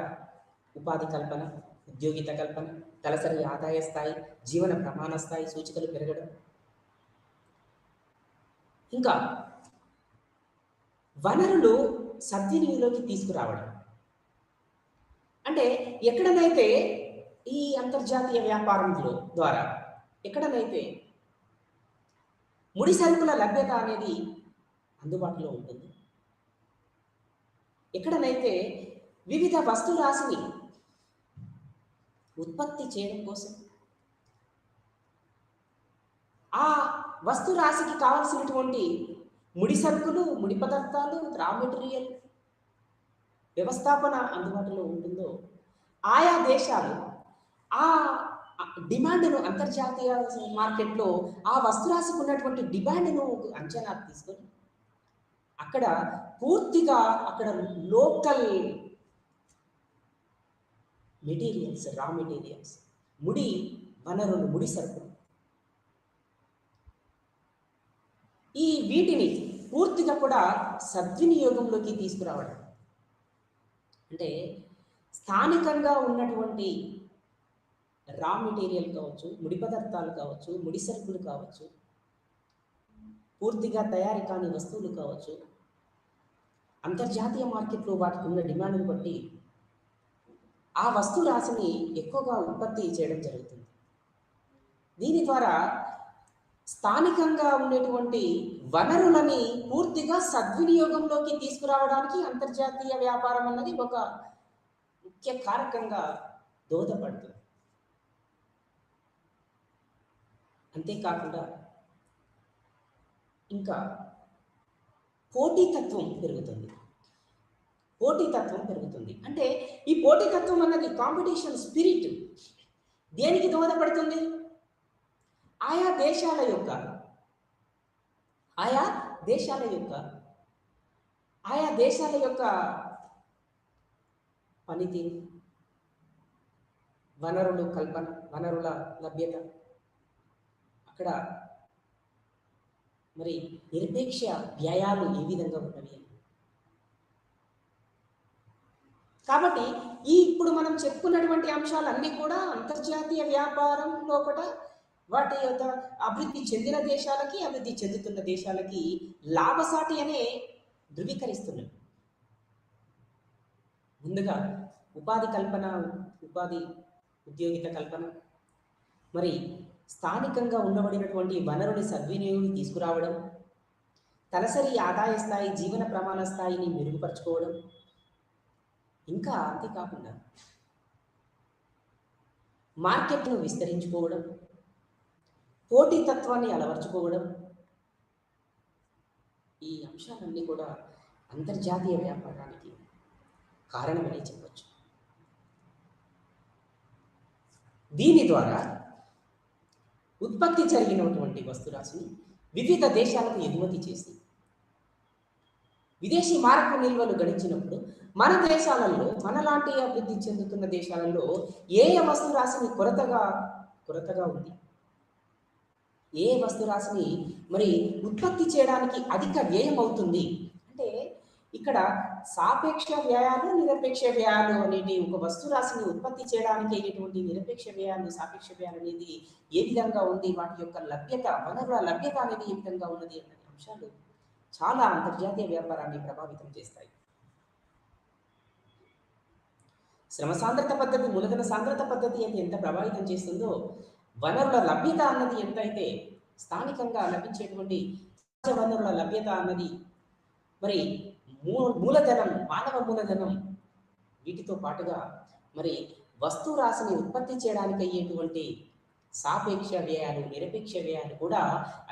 ఉపాధి కల్పన, ఉద్యోగిత కల్పన, తలసరి ఆదాయ స్థాయి, జీవన ప్రమాణ స్థాయి సూచికలు పెరగడం, ఇంకా వనరులు సద్వినియోగంలోకి తీసుకురావడం. అంటే ఎక్కడనైతే ఈ అంతర్జాతీయ వ్యాపారంలో ద్వారా ఎక్కడనైతే ముడి సరుకుల లభ్యత అనేది అందుబాటులో ఉంటుంది, ఎక్కడనైతే వివిధ వస్తురాశిని ఉత్పత్తి చేయడం కోసం ఆ వస్తురాశికి కావాల్సినటువంటి ముడి సరుకులు, ముడి పదార్థాలు, రా మెటీరియల్ వ్యవస్థాపన అందుబాటులో ఉంటుందో, ఆయా దేశాలు ఆ డిమాండ్ను, అంతర్జాతీయ మార్కెట్లో ఆ వస్తురాశికి ఉన్నటువంటి డిమాండ్ను అంచనా తీసుకొని అక్కడ పూర్తిగా అక్కడ లోకల్ మెటీరియల్స్, రా మెటీరియల్స్, ముడి వనరులు, ముడి సరుకులు, ఈ వీటిని పూర్తిగా కూడా సద్వినియోగంలోకి తీసుకురావడం. అంటే స్థానికంగా ఉన్నటువంటి రా మెటీరియల్ కావచ్చు, ముడి పదార్థాలు కావచ్చు, ముడి సరుకులు కావచ్చు, పూర్తిగా తయారీ కాని వస్తువులు కావచ్చు, అంతర్జాతీయ మార్కెట్లో వాటికి ఉన్న డిమాండ్ను బట్టి ఆ వస్తు రాశిని ఎక్కువగా ఉత్పత్తి చేయడం జరుగుతుంది. దీని ద్వారా స్థానికంగా ఉండేటువంటి వనరులని పూర్తిగా సద్వినియోగంలోకి తీసుకురావడానికి అంతర్జాతీయ వ్యాపారం అన్నది ఒక ముఖ్య కారకంగా దోహదపడుతుంది. అంతేకాకుండా ఇంకా పోటీతత్వం పెరుగుతుంది. పోటీతత్వం పెరుగుతుంది అంటే ఈ పోటీతత్వం అన్నది, కాంపిటీషన్ స్పిరిట్ దేనికి దోహదపడుతుంది? ఆయా దేశాల యొక్క పనితీరు, వనరులు కల్పన, వనరుల లభ్యత, అక్కడ మరి నిరపేక్ష వ్యయాలు ఏ విధంగా ఉన్నవి. కాబట్టి ఇప్పుడు మనం చెప్పుకున్నటువంటి అంశాలన్నీ కూడా అంతర్జాతీయ వ్యాపారంలో కూడా వాటి యొక్క అభివృద్ధి చెందిన దేశాలకి, అభివృద్ధి చెందుతున్న దేశాలకి లాభసాటి అనే ధృవీకరిస్తున్నాయి. ముందుగా ఉపాధి కల్పన, ఉద్యోగిత కల్పన, మరి స్థానికంగా ఉండబడినటువంటి వనరుని సద్వినియోగం తీసుకురావడం, తలసరి ఆదాయ స్థాయి, జీవన ప్రమాణ స్థాయిని మెరుగుపరచుకోవడం, ఇంకా అంతేకాకుండా మార్కెట్ను విస్తరించుకోవడం, పోటీతత్వాన్ని అలవర్చుకోవడం, ఈ అంశాలన్నీ కూడా అంతర్జాతీయ వ్యాపారానికి కారణమని చెప్పవచ్చు. దీని ద్వారా ఉత్పత్తి జరిగినటువంటి వస్తురాశిని వివిధ దేశాలకు ఎగుమతి చేసి విదేశీ మారక నిల్వలు గణించినప్పుడు మన దేశాలలో, మనలాంటి అభివృద్ధి చెందుతున్న దేశాలలో ఏ ఏ వస్తు రాశిని కొరతగా ఉంది, ఏ వస్తు రాశిని మరి ఉత్పత్తి చేయడానికి అధిక వ్యయం అవుతుంది అంటే ఇక్కడ సాపేక్ష వ్యయాలు, నిరపేక్ష వ్యయాలు అనేటి ఒక వస్తు రాశిని ఉత్పత్తి చేయడానికి అయ్యేటువంటి నిరపేక్ష వ్యయాలు, సాపేక్ష వ్యయాలు అనేది ఏ విధంగా ఉంది, వాటి యొక్క లభ్యత, వనరుల లభ్యత అనేది ఏ విధంగా ఉన్నది అనే అంశాలు చాలా అంతర్జాతీయ వ్యాపారాన్ని ప్రభావితం చేస్తాయి. శ్రమ సాంద్రత పద్ధతి, మూలధన సాంద్రత పద్ధతి అని ఎంత ప్రభావితం చేస్తుందో, వనరుల లభ్యత అన్నది ఎంత అయితే స్థానికంగా లభించేటువంటి సహజ వనరుల లభ్యత అన్నది మరి మూలధనం, మానవ మూలధనం, వీటితో పాటుగా మరి వస్తు రాశిని ఉత్పత్తి చేయడానికి అయ్యేటువంటి సాపేక్ష వ్యయాలు, నిరపేక్ష వ్యయాలు కూడా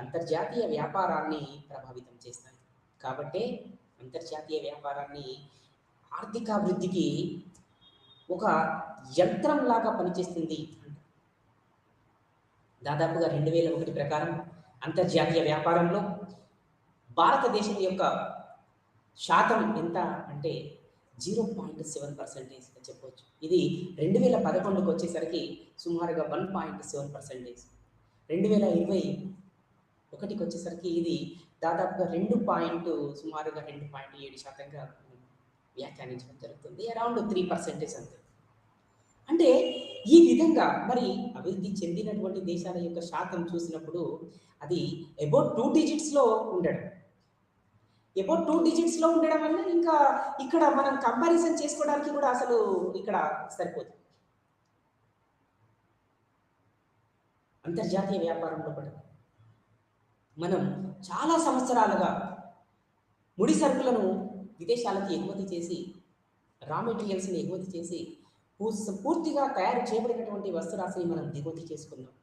అంతర్జాతీయ వ్యాపారాన్ని ప్రభావితం చేస్తాయి. కాబట్టే అంతర్జాతీయ వ్యాపారాన్ని ఆర్థికాభివృద్ధికి ఒక యంత్రంలాగా పనిచేస్తుంది. దాదాపుగా 2001 ప్రకారం అంతర్జాతీయ వ్యాపారంలో భారతదేశం యొక్క శాతం ఎంత అంటే 0.7% చెప్పవచ్చు. ఇది 2011కు వచ్చేసరికి సుమారుగా 1.7%, 2021కి వచ్చేసరికి ఇది దాదాపుగా సుమారుగా 2.7%గా వ్యాఖ్యానించడం జరుగుతుంది. అరౌండ్ 3% అంతే. అంటే ఈ విధంగా మరి అభివృద్ధి చెందినటువంటి దేశాల యొక్క శాతం చూసినప్పుడు అది అబౌట్ 2 డిజిట్స్లో ఉండడం, అబౌట్ 2 డిజిట్స్లో ఉండడం వల్ల ఇంకా ఇక్కడ మనం కంపారిజన్ చేసుకోవడానికి కూడా అసలు ఇక్కడ సరిపోదు. అంతర్జాతీయ వ్యాపారంలో కూడా మనం చాలా సంవత్సరాలుగా ముడి సరుకులను విదేశాలకు ఎగుమతి చేసి, రా మెటీరియల్స్ని ఎగుమతి చేసి పూర్తిగా తయారు చేయబడినటువంటి వస్తురాశిని మనం దిగుమతి చేసుకుందాం.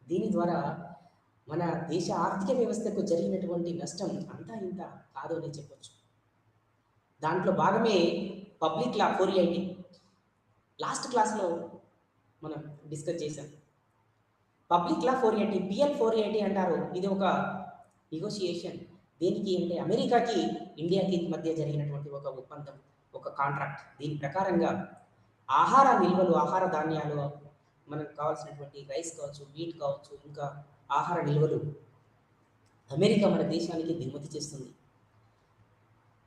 దీని ద్వారా మన దేశ ఆర్థిక వ్యవస్థకు జరిగినటువంటి నష్టం అంతా ఇంత కాదు అని చెప్పొచ్చు. దాంట్లో భాగమే పబ్లిక్ లా 480. లాస్ట్ క్లాస్లో మనం డిస్కస్ చేశాం. పబ్లిక్ లా 480, PL 480 అంటారు. ఇది ఒక నెగోషియేషన్. దేనికి అంటే అమెరికాకి ఇండియాకి మధ్య జరిగినటువంటి ఒక ఒప్పందం, ఒక కాంట్రాక్ట్. దీని ప్రకారంగా ఆహార నిల్వలు, ఆహార ధాన్యాలు, మనకు కావాల్సినటువంటి రైస్ కావచ్చు, వీట్ కావచ్చు, ఇంకా ఆహార నిల్వలు అమెరికా మన దేశానికి దిగుమతి చేస్తుంది.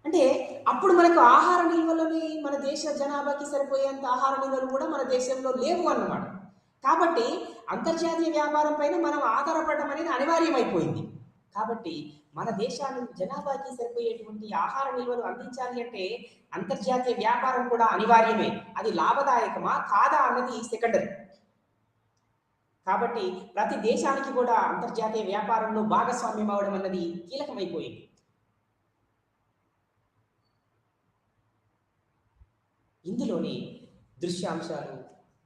అంటే అప్పుడు మనకు ఆహార నిల్వలని, మన దేశ జనాభాకి సరిపోయేంత ఆహార నిల్వలు కూడా మన దేశంలో లేవు అన్నమాట. కాబట్టి అంతర్జాతీయ వ్యాపారం పైన మనం ఆధారపడడం అనేది అనివార్యమైపోయింది. కాబట్టి మన దేశాన్ని జనాభాకి సరిపోయేటువంటి ఆహార నిల్వలు అందించాలి అంటే అంతర్జాతీయ వ్యాపారం కూడా అనివార్యమే. అది లాభదాయకమా కాదా అన్నది సెకండరీ. కాబట్టి ప్రతి దేశానికి కూడా అంతర్జాతీయ వ్యాపారంలో భాగస్వామ్యం అవడం అన్నది కీలకమైపోయింది. ఇందులోని దృశ్యాంశాలు,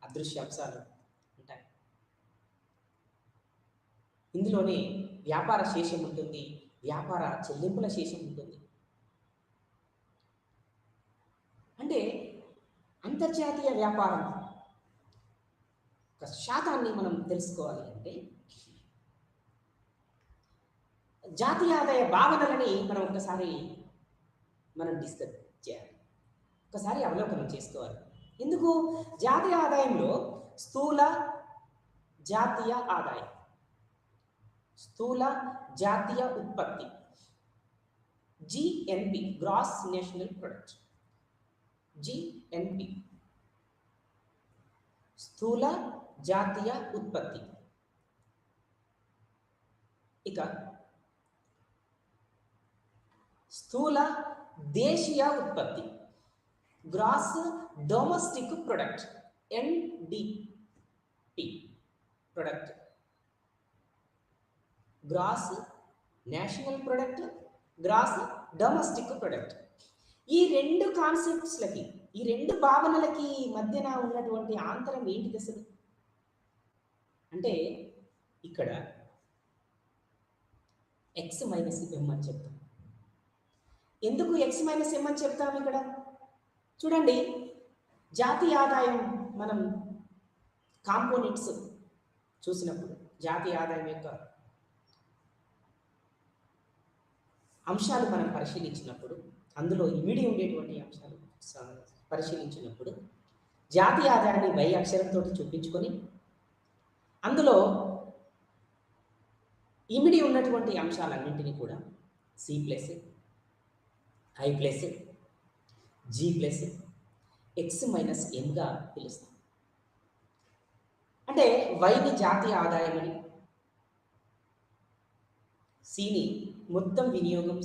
అదృశ్యాంశాలు ఉంటాయి. ఇందులోనే వ్యాపార శేషం ఉంటుంది, వ్యాపార చెల్లింపుల శేషం ఉంటుంది. అంటే అంతర్జాతీయ వ్యాపారం ఒక శాతాన్ని మనం తెలుసుకోవాలి అంటే జాతీయ ఆదాయ భావనలని మనం ఒకసారి డిస్కస్ చేయాలి, ఒకసారి అవలోకనం చేసుకోవాలి. ఎందుకు? జాతీయ ఆదాయంలో స్థూల జాతీయ ఆదాయం, స్థూల జాతీయ ఉత్పత్తి, GNP, gross national product, GNP, స్థూల జాతీయ ఉత్పత్తి. ఇక స్థూల దేశీయ ఉత్పత్తి, gross domestic product, NDP product, gross national product, gross domestic product. ఈ రెండు కాన్సెప్ట్స్లకి, ఈ రెండు భావనలకి మధ్యన ఉన్నటువంటి ఆంతరం ఏంటి అసలు అంటే ఇక్కడ ఎక్స్ మైనస్ ఎం అని చెప్తాం. ఎందుకు ఎక్స్ మైనస్ ఎం అని చెప్తాం? ఇక్కడ చూడండి, జాతీయ ఆదాయం మనం కాంపోనెంట్స్ చూసినప్పుడు జాతీయ ఆదాయం యొక్క అంశాలు మనం పరిశీలించినప్పుడు, అందులో ఇమిడి ఉండేటువంటి అంశాలు పరిశీలించినప్పుడు, జాతీయ ఆదాయాన్ని వై అక్షరంతో చూపించుకొని, అందులో ఇమిడి ఉన్నటువంటి అంశాలన్నింటినీ కూడా C plus, I plus, G plus, X minus ఎంగా పిలుస్తాం. అంటే వైని జాతీయ ఆదాయం అని, సిని మొత్తం వినియోగం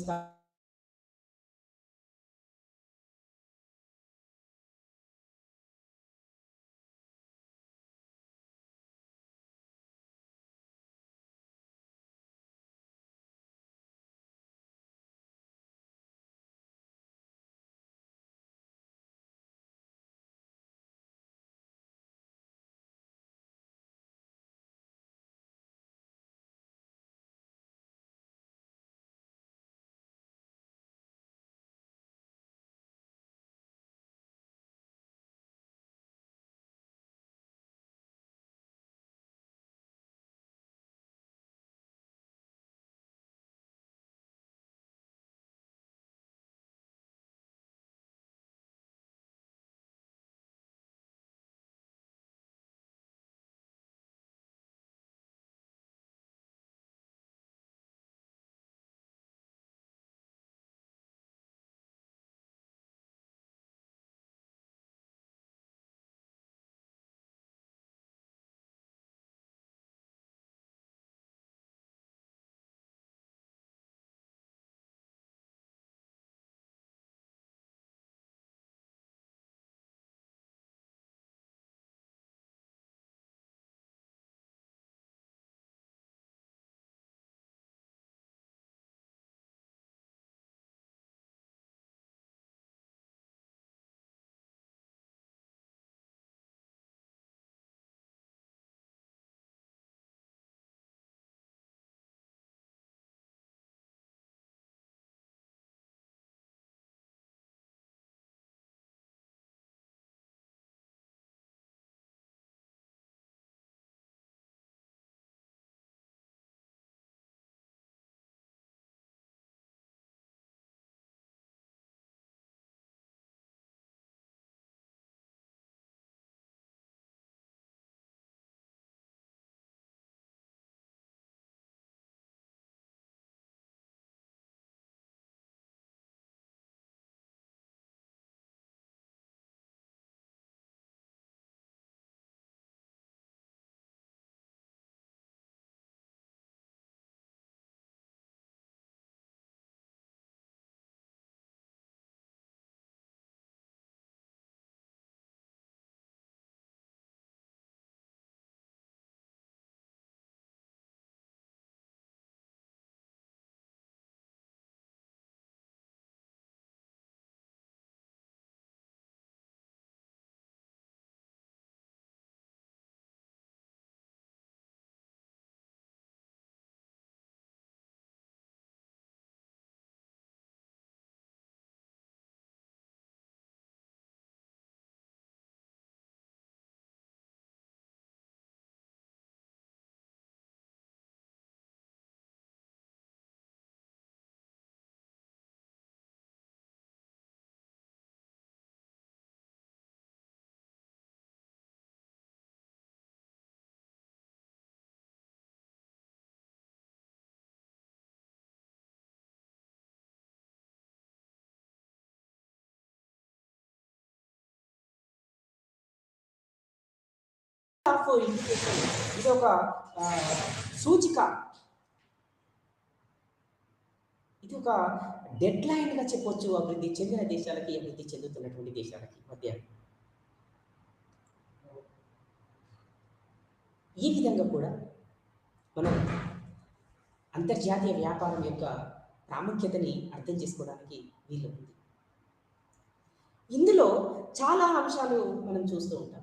ఆఫ్ ఇండికేషన్, ఇది ఒక సూచిక, ఇది ఒక డెడ్ లైన్గా చెప్పొచ్చు అభివృద్ధి చెందిన దేశాలకి, అభివృద్ధి చెందుతున్నటువంటి దేశాలకి మధ్య. ఈ విధంగా కూడా మనం అంతర్జాతీయ వ్యాపారం యొక్క ప్రాముఖ్యతని అర్థం చేసుకోవడానికి వీలు ఉంది. ఇందులో చాలా అంశాలు మనం చూస్తూ ఉంటాం.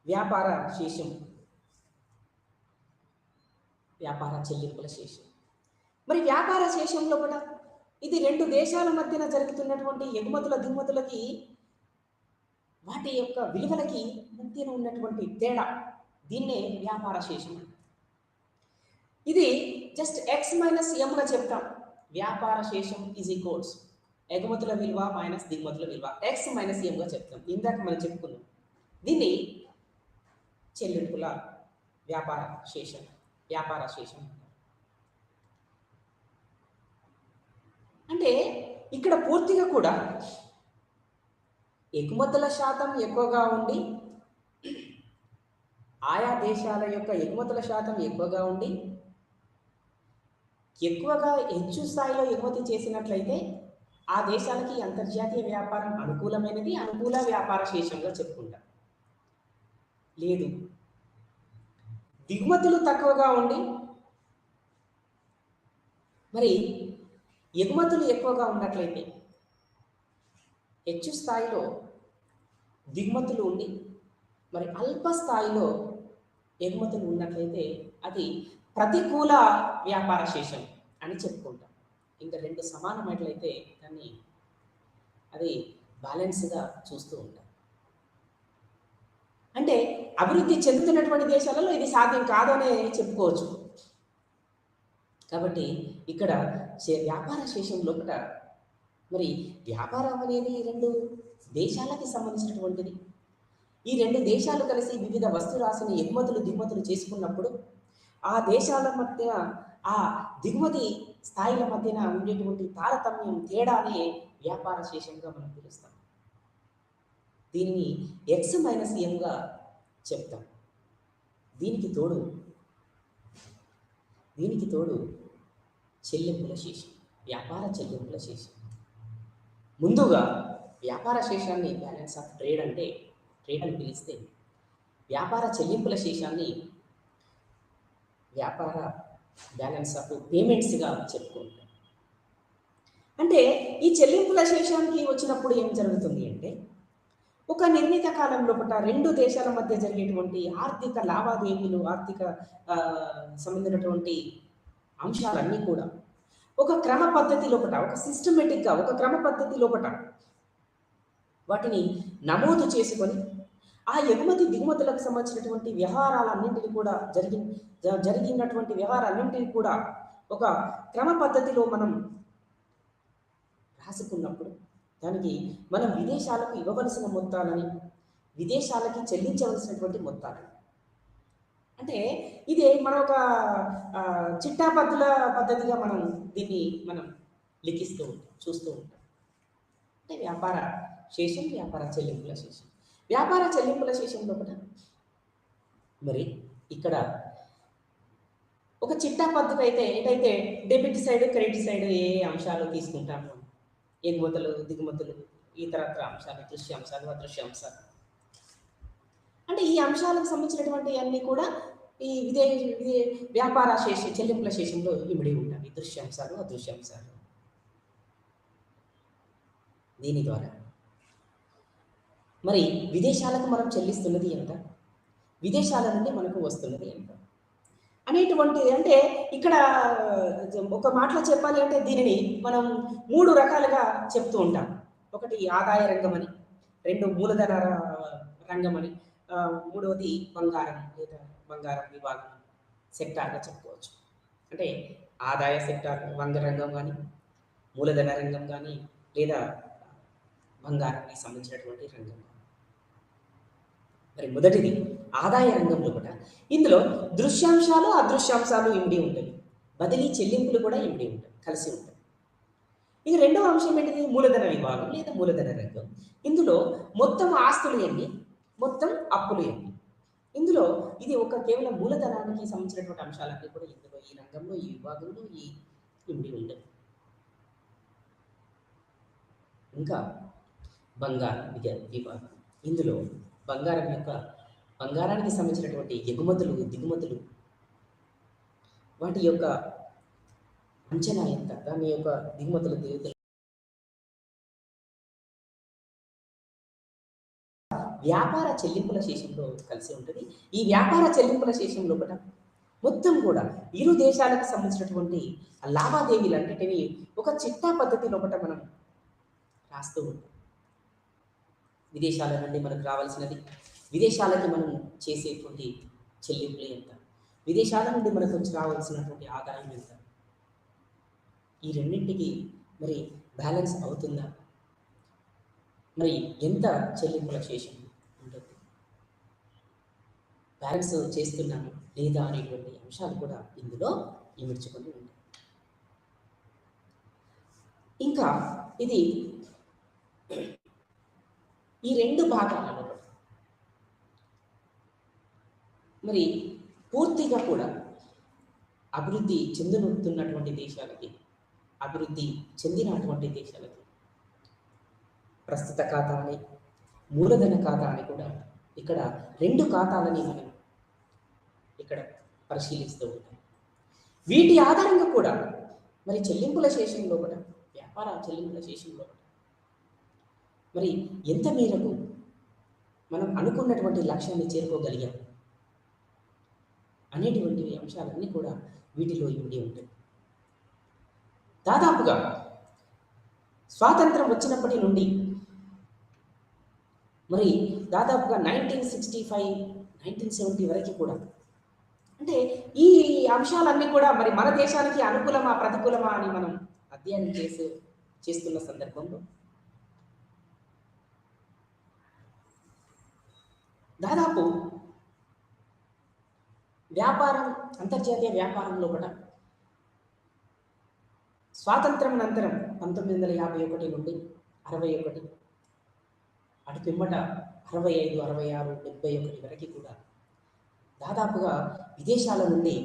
వ్యాపార శేషం, వ్యాపార చెల్లింపుల శేషం. మరి వ్యాపార శేషంలో కూడా ఇది రెండు దేశాల మధ్యన జరుగుతున్నటువంటి ఎగుమతుల దిగుమతులకి, వాటి యొక్క విలువలకి మధ్యన ఉన్నటువంటి తేడా, దీన్నే వ్యాపార శేషం. ఇది జస్ట్ ఎక్స్ మైనస్ ఎంగా చెప్తాం. వ్యాపార శేషం ఈజ్ ఈక్వల్స్ ఎగుమతుల విలువ మైనస్ దిగుమతుల విలువ ఎక్స్ మైనస్ ఎంగా చెప్తాం. ఇందాక మనం చెప్పుకున్నాం. దీన్ని చెల్లింపుల వ్యాపార శేషం అంటే ఇక్కడ పూర్తిగా కూడా ఎగుమతుల శాతం ఎక్కువగా ఉండి, ఆయా దేశాల యొక్క ఎగుమతుల శాతం ఎక్కువగా ఉండి, ఎక్కువగా హెచ్చు స్థాయిలో ఎగుమతి చేసినట్లయితే ఆ దేశాలకి అంతర్జాతీయ వ్యాపారం అనుకూలమైనది, అనుకూల వ్యాపార శేషంగా చెప్పుకుంటాం. లేదు, దిగుమతులు తక్కువగా ఉండి మరి ఎగుమతులు ఎక్కువగా ఉన్నట్లయితే, హెచ్చు స్థాయిలో దిగుమతులు ఉండి మరి అల్ప స్థాయిలో ఎగుమతులు ఉన్నట్లయితే అది ప్రతికూల వ్యాపార శేషం అని చెప్పుకుంటాం. ఇంకా రెండు సమానమైనట్లయితే దాన్ని అది బ్యాలెన్స్గా చూస్తూ ఉంటాం. అంటే అభివృద్ధి చెందుతున్నటువంటి దేశాలలో ఇది సాధ్యం కాదనే చెప్పుకోవచ్చు. కాబట్టి ఇక్కడ వ్యాపార శేషం లోపల మరి వ్యాపారం అనేది రెండు దేశాలకి సంబంధించినటువంటిది. ఈ రెండు దేశాలు కలిసి వివిధ వస్తురాశిని ఎగుమతులు దిగుమతులు చేసుకున్నప్పుడు ఆ దేశాల మధ్య ఆ దిగుమతి స్థాయిల మధ్యన ఉండేటువంటి తారతమ్యం తేడానే వ్యాపార శేషంగా మనం పిలుస్తాం. దీనిని ఎక్స్ మైనస్ ఎంగా చెప్తాం. దీనికి తోడు చెల్లింపుల శేషం, వ్యాపార చెల్లింపుల శేషం. ముందుగా వ్యాపార శేషాన్ని బ్యాలెన్స్ ఆఫ్ ట్రేడ్ అంటే ట్రేడ్ అని పిలిస్తే, వ్యాపార చెల్లింపుల శేషాన్ని వ్యాపార బ్యాలెన్స్ ఆఫ్ పేమెంట్స్గా చెప్పుకుంటాం. అంటే ఈ చెల్లింపుల శేషానికి వచ్చినప్పుడు ఏం జరుగుతుంది అంటే, ఒక నిర్ణీత కాలం లోపల రెండు దేశాల మధ్య జరిగేటువంటి ఆర్థిక లావాదేవీలు, ఆర్థిక సంబంధించినటువంటి అంశాలన్నీ కూడా ఒక క్రమ పద్ధతి లోపల, ఒక సిస్టమేటిక్గా, ఒక క్రమ పద్ధతి లోపల వాటిని నమోదు చేసుకొని ఆ ఎగుమతి దిగుమతులకు సంబంధించినటువంటి వ్యవహారాలన్నింటినీ కూడా జరిగినటువంటి వ్యవహారాలన్నింటినీ కూడా ఒక క్రమ పద్ధతిలో మనం రాసుకున్నప్పుడు దానికి మనం విదేశాలకు ఇవ్వవలసిన మొత్తాలని, విదేశాలకి చెల్లించవలసినటువంటి మొత్తాలని, అంటే ఇదే మన ఒక చిట్టాపద్దుల పద్ధతిగా మనం దీన్ని లిఖిస్తూ ఉంటాం, చూస్తూ ఉంటాం. అంటే వ్యాపార శేషం, వ్యాపార చెల్లింపుల శేషం. వ్యాపార చెల్లింపుల శేషం లోపల మరి ఇక్కడ ఒక చిట్టా పద్ధతి అయితే ఏంటైతే డెబిట్ సైడ్, క్రెడిట్ సైడ్ ఏ అంశాలు తీసుకుంటాము, ఎగుమతులు దిగుమతులు, ఇతరత్ర అంశాలు, దృశ్యాంశాలు, అదృశ్యాంశాలు, అంటే ఈ అంశాలకు సంబంధించినటువంటి అన్నీ కూడా ఈ వ్యాపార చెల్లింపుల శేషంలో ఇమిడి ఉంటాయి. దృశ్యాంశాలు, అదృశ్యాంశాలు. దీని ద్వారా మరి విదేశాలకు మనం చెల్లిస్తున్నది ఎంత, విదేశాల నుండి మనకు వస్తున్నది ఎంత అనేటువంటి, అంటే ఇక్కడ ఒక మాటలో చెప్పాలి అంటే దీనిని మనం మూడు రకాలుగా చెప్తూ ఉంటాం. ఒకటి ఆదాయ రంగం అని, రెండు మూలధన రంగం అని, మూడవది బంగారం లేదా బంగారం విభాగం సెక్టార్గా చెప్పుకోవచ్చు. అంటే ఆదాయ సెక్టార్ రంగం కానీ, మూలధన రంగం కానీ, లేదా బంగారానికి సంబంధించినటువంటి రంగం. మరి మొదటిది ఆదాయ రంగంలో కూడా ఇందులో దృశ్యాంశాలు, అదృశ్యాంశాలు ఇమిడి ఉంటాయి, బదిలీ చెల్లింపులు కూడా ఇమిడి ఉంటాయి, కలిసి ఉంటాయి. ఇక రెండవ అంశం ఏంటిది, మూలధన విభాగం లేదా మూలధన రంగం. ఇందులో మొత్తం ఆస్తులు ఎన్ని, మొత్తం అప్పులు ఎన్ని, ఇందులో ఇది ఒక కేవలం మూలధనానికి సంబంధించినటువంటి అంశాలన్నీ కూడా ఇందులో ఈ రంగంలో, ఈ విభాగంలో ఇమిడి ఉంటాయి. ఇంకా బంగారం విభాగం. ఇందులో బంగారానికి సంబంధించినటువంటి ఎగుమతులు దిగుమతులు, వాటి యొక్క అంచనా ఎంత, దాని యొక్క దిగుమతులు వ్యాపార చెల్లింపుల శేషంలో కలిసి ఉంటుంది. ఈ వ్యాపార చెల్లింపుల శేషం లోపల మొత్తం కూడా ఇరు దేశాలకు సంబంధించినటువంటి లావాదేవీలన్నిటినీ ఒక చిట్టా పద్ధతి లోపల మనం రాస్తూ ఉంటాం. విదేశాల నుండి మనకు రావాల్సినది, విదేశాలకి మనం చేసేటువంటి చెల్లింపులు ఎంత, విదేశాల నుండి మనకు వచ్చి రావాల్సినటువంటి ఆదాయం ఎంత, ఈ రెండింటికి మరి బ్యాలెన్స్ అవుతుందా, మరి ఎంత చెల్లింపుల శేషం ఉంటుంది, బ్యాలెన్స్ చేస్తున్నాము లేదా అనేటువంటి అంశాలు కూడా ఇందులో ఇమిడ్చుకొని ఉంటాయి. ఇంకా ఇది ఈ రెండు భాగాలలో మరి పూర్తిగా కూడా అభివృద్ధి చెందుతున్నటువంటి దేశాలకి, అభివృద్ధి చెందినటువంటి దేశాలకి ప్రస్తుత ఖాతా అని, మూలధన ఖాతా అని కూడా ఇక్కడ రెండు ఖాతాలని మనం ఇక్కడ పరిశీలిస్తూ ఉంటాం. వీటి ఆధారంగా కూడా మరి చెల్లింపుల శేషంలో కూడా, వ్యాపార చెల్లింపుల శేషంలో కూడా మరి ఎంత మేరకు మనం అనుకున్నటువంటి లక్ష్యాన్ని చేరుకోగలిగాం అనేటువంటి అంశాలన్నీ కూడా వీటిలో ఉండి ఉంటాయి. దాదాపుగా స్వాతంత్రం వచ్చినప్పటి నుండి మరి దాదాపుగా 1965, 1970 వరకు కూడా, అంటే ఈ అంశాలన్నీ కూడా మరి మన దేశానికి అనుకూలమా ప్రతికూలమా అని మనం అధ్యయనం చేస్తున్న సందర్భంలో దాదాపు వ్యాపారం, అంతర్జాతీయ వ్యాపారంలో కూడా స్వాతంత్రం అనంతరం 1951 నుండి 61, అటు పిమ్మట 65, 66, 71 వరకు కూడా దాదాపుగా విదేశాల నుండి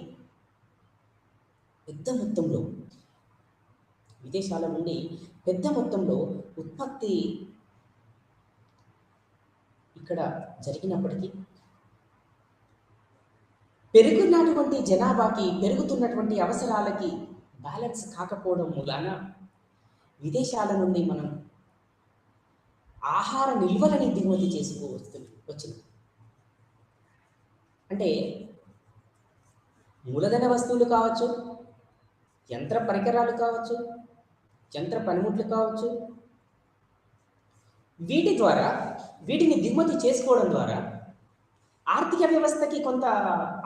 పెద్ద మొత్తంలో ఉత్పత్తి ఇక్కడ జరిగినప్పటికీ పెరుగుతున్నటువంటి జనాభాకి, పెరుగుతున్నటువంటి అవసరాలకి బ్యాలెన్స్ కాకపోవడం మూలాన విదేశాల నుండి మనం ఆహార నిల్వలని దిగుమతి వచ్చింది. అంటే మూలధన వస్తువులు కావచ్చు, యంత్ర పరికరాలు కావచ్చు, యంత్ర పనిముట్లు కావచ్చు, వీటిని దిగుమతి చేసుకోవడం ద్వారా ఆర్థిక వ్యవస్థకి కొంత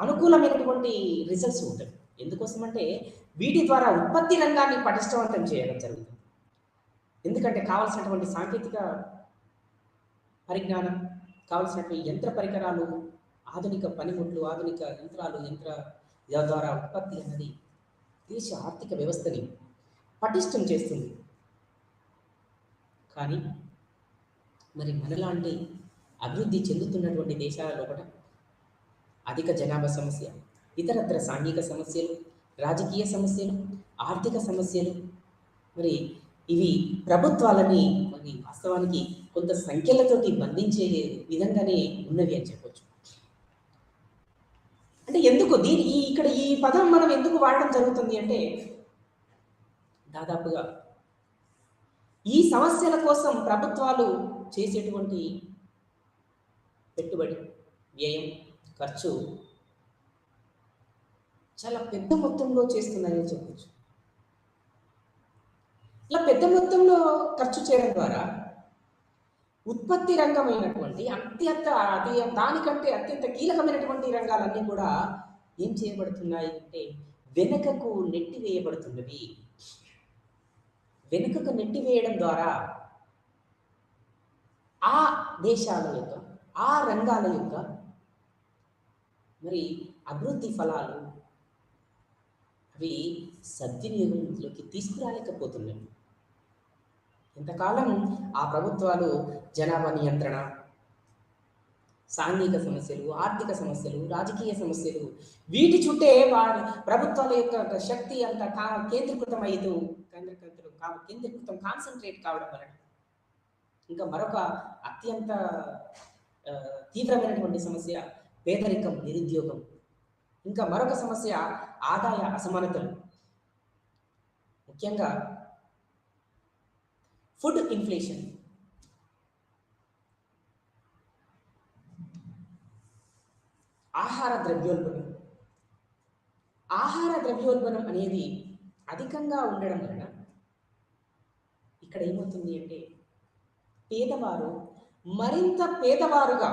అనుకూలమైనటువంటి రిజల్ట్స్ ఉంటాయి. ఎందుకోసమంటే వీటి ద్వారా ఉత్పత్తి రంగాన్ని పటిష్టవంతం చేయడం జరుగుతుంది. ఎందుకంటే కావాల్సినటువంటి సాంకేతిక పరిజ్ఞానం, కావాల్సినటువంటి యంత్ర పరికరాలు, ఆధునిక పనిముట్లు, ఆధునిక యంత్ర ద్వారా ఉత్పత్తి అన్నది దేశ ఆర్థిక వ్యవస్థని పటిష్టం చేస్తుంది. కానీ మరి మనలాంటి అభివృద్ధి చెందుతున్నటువంటి దేశాలలో కూడా అధిక జనాభా సమస్య, ఇతరత్ర సాంఘిక సమస్యలు, రాజకీయ సమస్యలు, ఆర్థిక సమస్యలు, మరి ఇవి ప్రభుత్వాలని మరి వాస్తవానికి కొంత సంఖ్యలతోటి బంధించే విధంగానే ఉన్నవి అని చెప్పొచ్చు. అంటే ఎందుకు ఇక్కడ ఈ పదం మనం ఎందుకు వాడడం జరుగుతుంది అంటే, దాదాపుగా ఈ సమస్యల కోసం ప్రభుత్వాలు చేసేటువంటి పెట్టుబడి, వ్యయం, ఖర్చు చాలా పెద్ద మొత్తంలో చేస్తున్నాయని చెప్పచ్చు. ఇలా పెద్ద మొత్తంలో ఖర్చు చేయడం ద్వారా ఉత్పత్తి రంగమైనటువంటి దానికంటే అత్యంత కీలకమైనటువంటి రంగాలన్నీ కూడా ఏం చేయబడుతున్నాయి అంటే వెనుకకు నెట్టివేయబడుతున్నవి. వెనుకకు నెట్టివేయడం ద్వారా ఆ దేశాల యొక్క, ఆ రంగాల యొక్క మరి అభివృద్ధి ఫలాలు అవి సద్వినియోగంలోకి తీసుకురాలేకపోతున్నాయి. ఎంతకాలం ఆ ప్రభుత్వాలు జనాభా నియంత్రణ, సాంఘిక సమస్యలు, ఆర్థిక సమస్యలు, రాజకీయ సమస్యలు, వీటి చుట్టే ప్రభుత్వాల యొక్క శక్తి అంతా కేంద్రీకృతం కాన్సన్ట్రేట్ కావడం వలన ఇంకా మరొక అత్యంత తీవ్రమైనటువంటి సమస్య పేదరికం, నిరుద్యోగం, ఇంకా మరొక సమస్య ఆదాయ అసమానతలు, ముఖ్యంగా ఫుడ్ ఇన్ఫ్లేషన్, ఆహార ద్రవ్యోల్బణం అనేది అధికంగా ఉండడం వలన ఇక్కడ ఏమవుతుంది అంటే పేదవారు మరింత పేదవారుగా,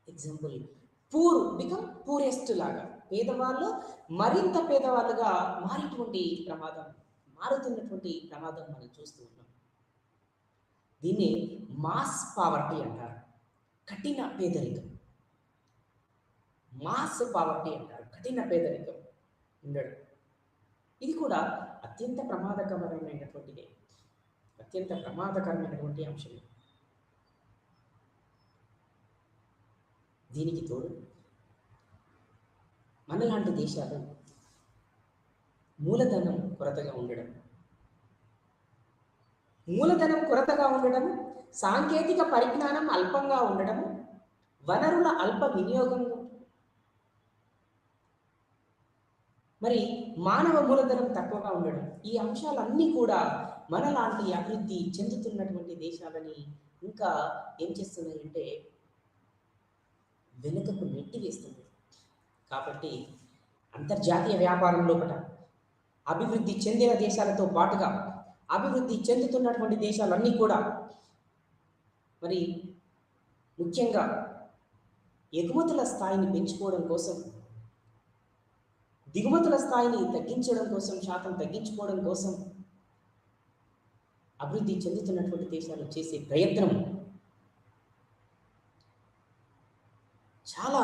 ఎగ్జాంపుల్ బికమ్ పూరెస్ట్ లాగా పేదవాళ్ళు మరింత పేదవాళ్ళుగా మారుతున్నటువంటి ప్రమాదం మనం చూస్తూ ఉన్నాం. దీన్ని మాస్ పావర్టీ అంటారు, కఠిన పేదరికం. మాస్ పావర్టీ అంటారు, కఠిన పేదరికం ఉండడం. ఇది కూడా అత్యంత ప్రమాదకరమైనటువంటి అంశం. దీనికి తోడు మనలాంటి దేశాలు మూలధనం కొరతగా ఉండడం, సాంకేతిక పరిజ్ఞానం అల్పంగా ఉండడం, వనరుల అల్ప వినియోగం, మరి మానవ మూలధనం తక్కువగా ఉండడం, ఈ అంశాలన్నీ కూడా మనలాంటి అభివృద్ధి చెందుతున్నటువంటి దేశాలని ఇంకా ఏం చేస్తున్నాయంటే వెనుకకు నెట్టివేస్తుంది. కాబట్టి అంతర్జాతీయ వ్యాపారం లోపల అభివృద్ధి చెందిన దేశాలతో పాటుగా అభివృద్ధి చెందుతున్నటువంటి దేశాలన్నీ కూడా మరి ముఖ్యంగా ఎగుమతుల స్థాయిని పెంచుకోవడం కోసం, దిగుమతుల స్థాయిని శాతం తగ్గించుకోవడం కోసం అభివృద్ధి చెందుతున్నటువంటి దేశాలు చేసే ప్రయత్నం చాలా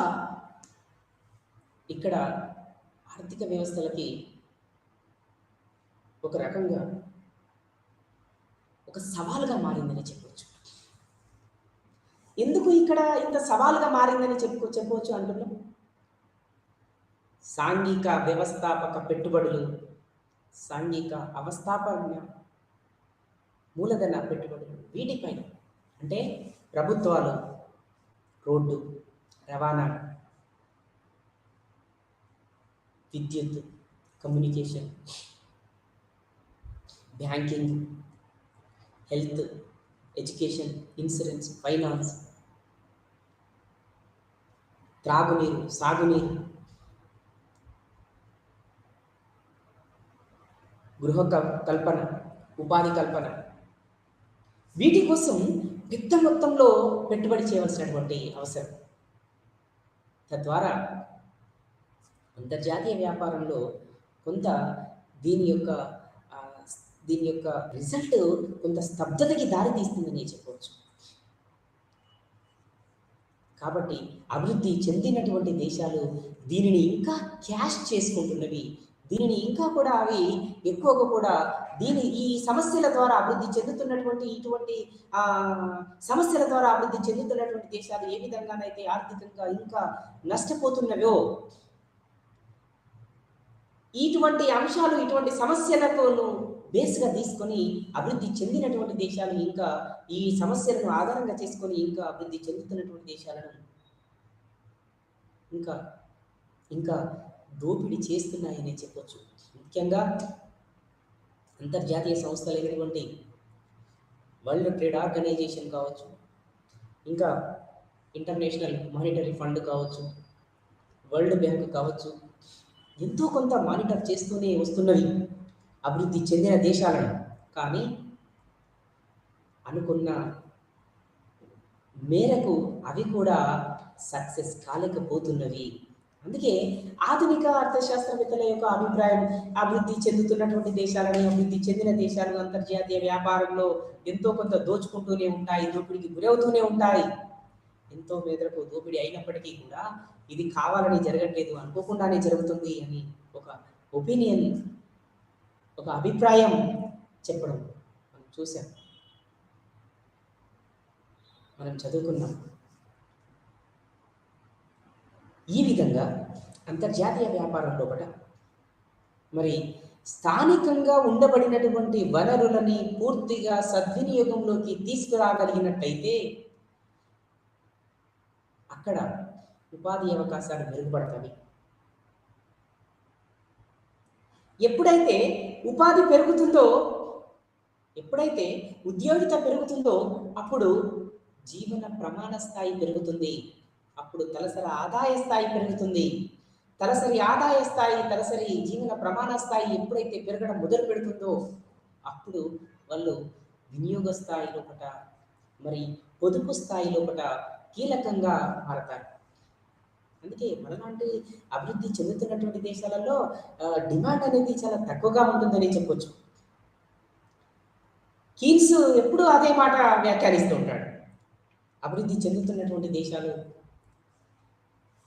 ఇక్కడ ఆర్థిక వ్యవస్థలకి ఒక రకంగా ఒక సవాలుగా మారిందని చెప్పవచ్చు. ఎందుకు ఇక్కడ ఇంత సవాలుగా మారిందని చెప్పవచ్చు అంటున్నాం? సాంఘిక వ్యవస్థాపక పెట్టుబడులు, సాంఘిక అవస్థాపన మూలధన పెట్టుబడులు, వీటిపైన అంటే ప్రభుత్వాలు, రోడ్డు, రవాణా, విద్యుత్, communication, banking, health, education, insurance, finance, త్రాగునీరు, సాగునీరు, గృహ కల్పన, ఉపాధి కల్పన, వీటి కోసం పెద్ద మొత్తంలో పెట్టుబడి చేయవలసినటువంటి అవసరం. తద్వారా అంతర్జాతీయ వ్యాపారంలో కొంత దీని యొక్క రిజల్ట్ కొంత స్తబ్దతకి దారితీస్తుందని చెప్పవచ్చు. కాబట్టి అభివృద్ధి చెందినటువంటి దేశాలు దీనిని ఇంకా క్యాష్ చేసుకుంటున్నవి, దీనిని ఇంకా కూడా అవి ఎక్కువగా కూడా ఈ సమస్యల ద్వారా అభివృద్ధి చెందుతున్నటువంటి దేశాలు ఏ విధంగానైతే ఆర్థికంగా ఇంకా నష్టపోతున్నవో, ఇటువంటి అంశాలు, ఇటువంటి సమస్యలకు బేస్గా తీసుకొని అభివృద్ధి చెందినటువంటి దేశాలు ఇంకా ఈ సమస్యలను ఆధారంగా చేసుకొని ఇంకా అభివృద్ధి చెందుతున్నటువంటి దేశాలను ఇంకా దోపిడీ చేస్తున్నాయని చెప్పొచ్చు. ముఖ్యంగా అంతర్జాతీయ సంస్థలైనటువంటి వరల్డ్ ట్రేడ్ ఆర్గనైజేషన్ కావచ్చు, ఇంకా ఇంటర్నేషనల్ మానిటరీ ఫండ్ కావచ్చు, వరల్డ్ బ్యాంక్ కావచ్చు, ఎంతో కొంత మానిటర్ చేస్తూనే వస్తున్నవి అభివృద్ధి చెందిన దేశాలను. కానీ అనుకున్న మేరకు అవి కూడా సక్సెస్ కాలేకపోతున్నవి. అందుకే ఆధునిక అర్థశాస్త్రవేత్తల యొక్క అభిప్రాయం, అభివృద్ధి చెందుతున్నటువంటి దేశాలని, అభివృద్ధి చెందిన దేశాలు అంతర్జాతీయ వ్యాపారంలో ఎంతో కొంత దోచుకుంటూనే ఉంటాయి, దోపిడీకి గురవుతూనే ఉంటాయి. ఎంతో మేరకు దోపిడీ అయినప్పటికీ కూడా ఇది కావాలని జరగట్లేదు, అనుకోకుండానే జరుగుతుంది అని ఒక ఒపీనియన్, ఒక అభిప్రాయం చెప్పడం మనం చూసాం, మనం చదువుకున్నాం. ఈ విధంగా అంతర్జాతీయ వ్యాపారం లోపల మరి స్థానికంగా ఉండబడినటువంటి వనరులని పూర్తిగా సద్వినియోగంలోకి తీసుకురాగలిగినట్టయితే అక్కడ ఉపాధి అవకాశాలు మెరుగుపడతాయి. ఎప్పుడైతే ఉపాధి పెరుగుతుందో, ఎప్పుడైతే ఉద్యోగిత పెరుగుతుందో అప్పుడు జీవన ప్రమాణ స్థాయి పెరుగుతుంది, అప్పుడు తలసరి ఆదాయ స్థాయి పెరుగుతుంది. తలసరి జీవన ప్రమాణ స్థాయి ఎప్పుడైతే పెరగడం మొదలు పెడుతుందో అప్పుడు వాళ్ళు వినియోగ స్థాయి లోపల, మరి పొదుపు స్థాయి లోపల కీలకంగా మారతారు. అందుకే మనలాంటి అభివృద్ధి చెందుతున్నటువంటి దేశాలలో డిమాండ్ అనేది చాలా తక్కువగా ఉంటుందని చెప్పొచ్చు. కీన్స్ ఎప్పుడూ అదే మాట వ్యాఖ్యానిస్తూ ఉంటాడు. అభివృద్ధి చెందుతున్నటువంటి దేశాలు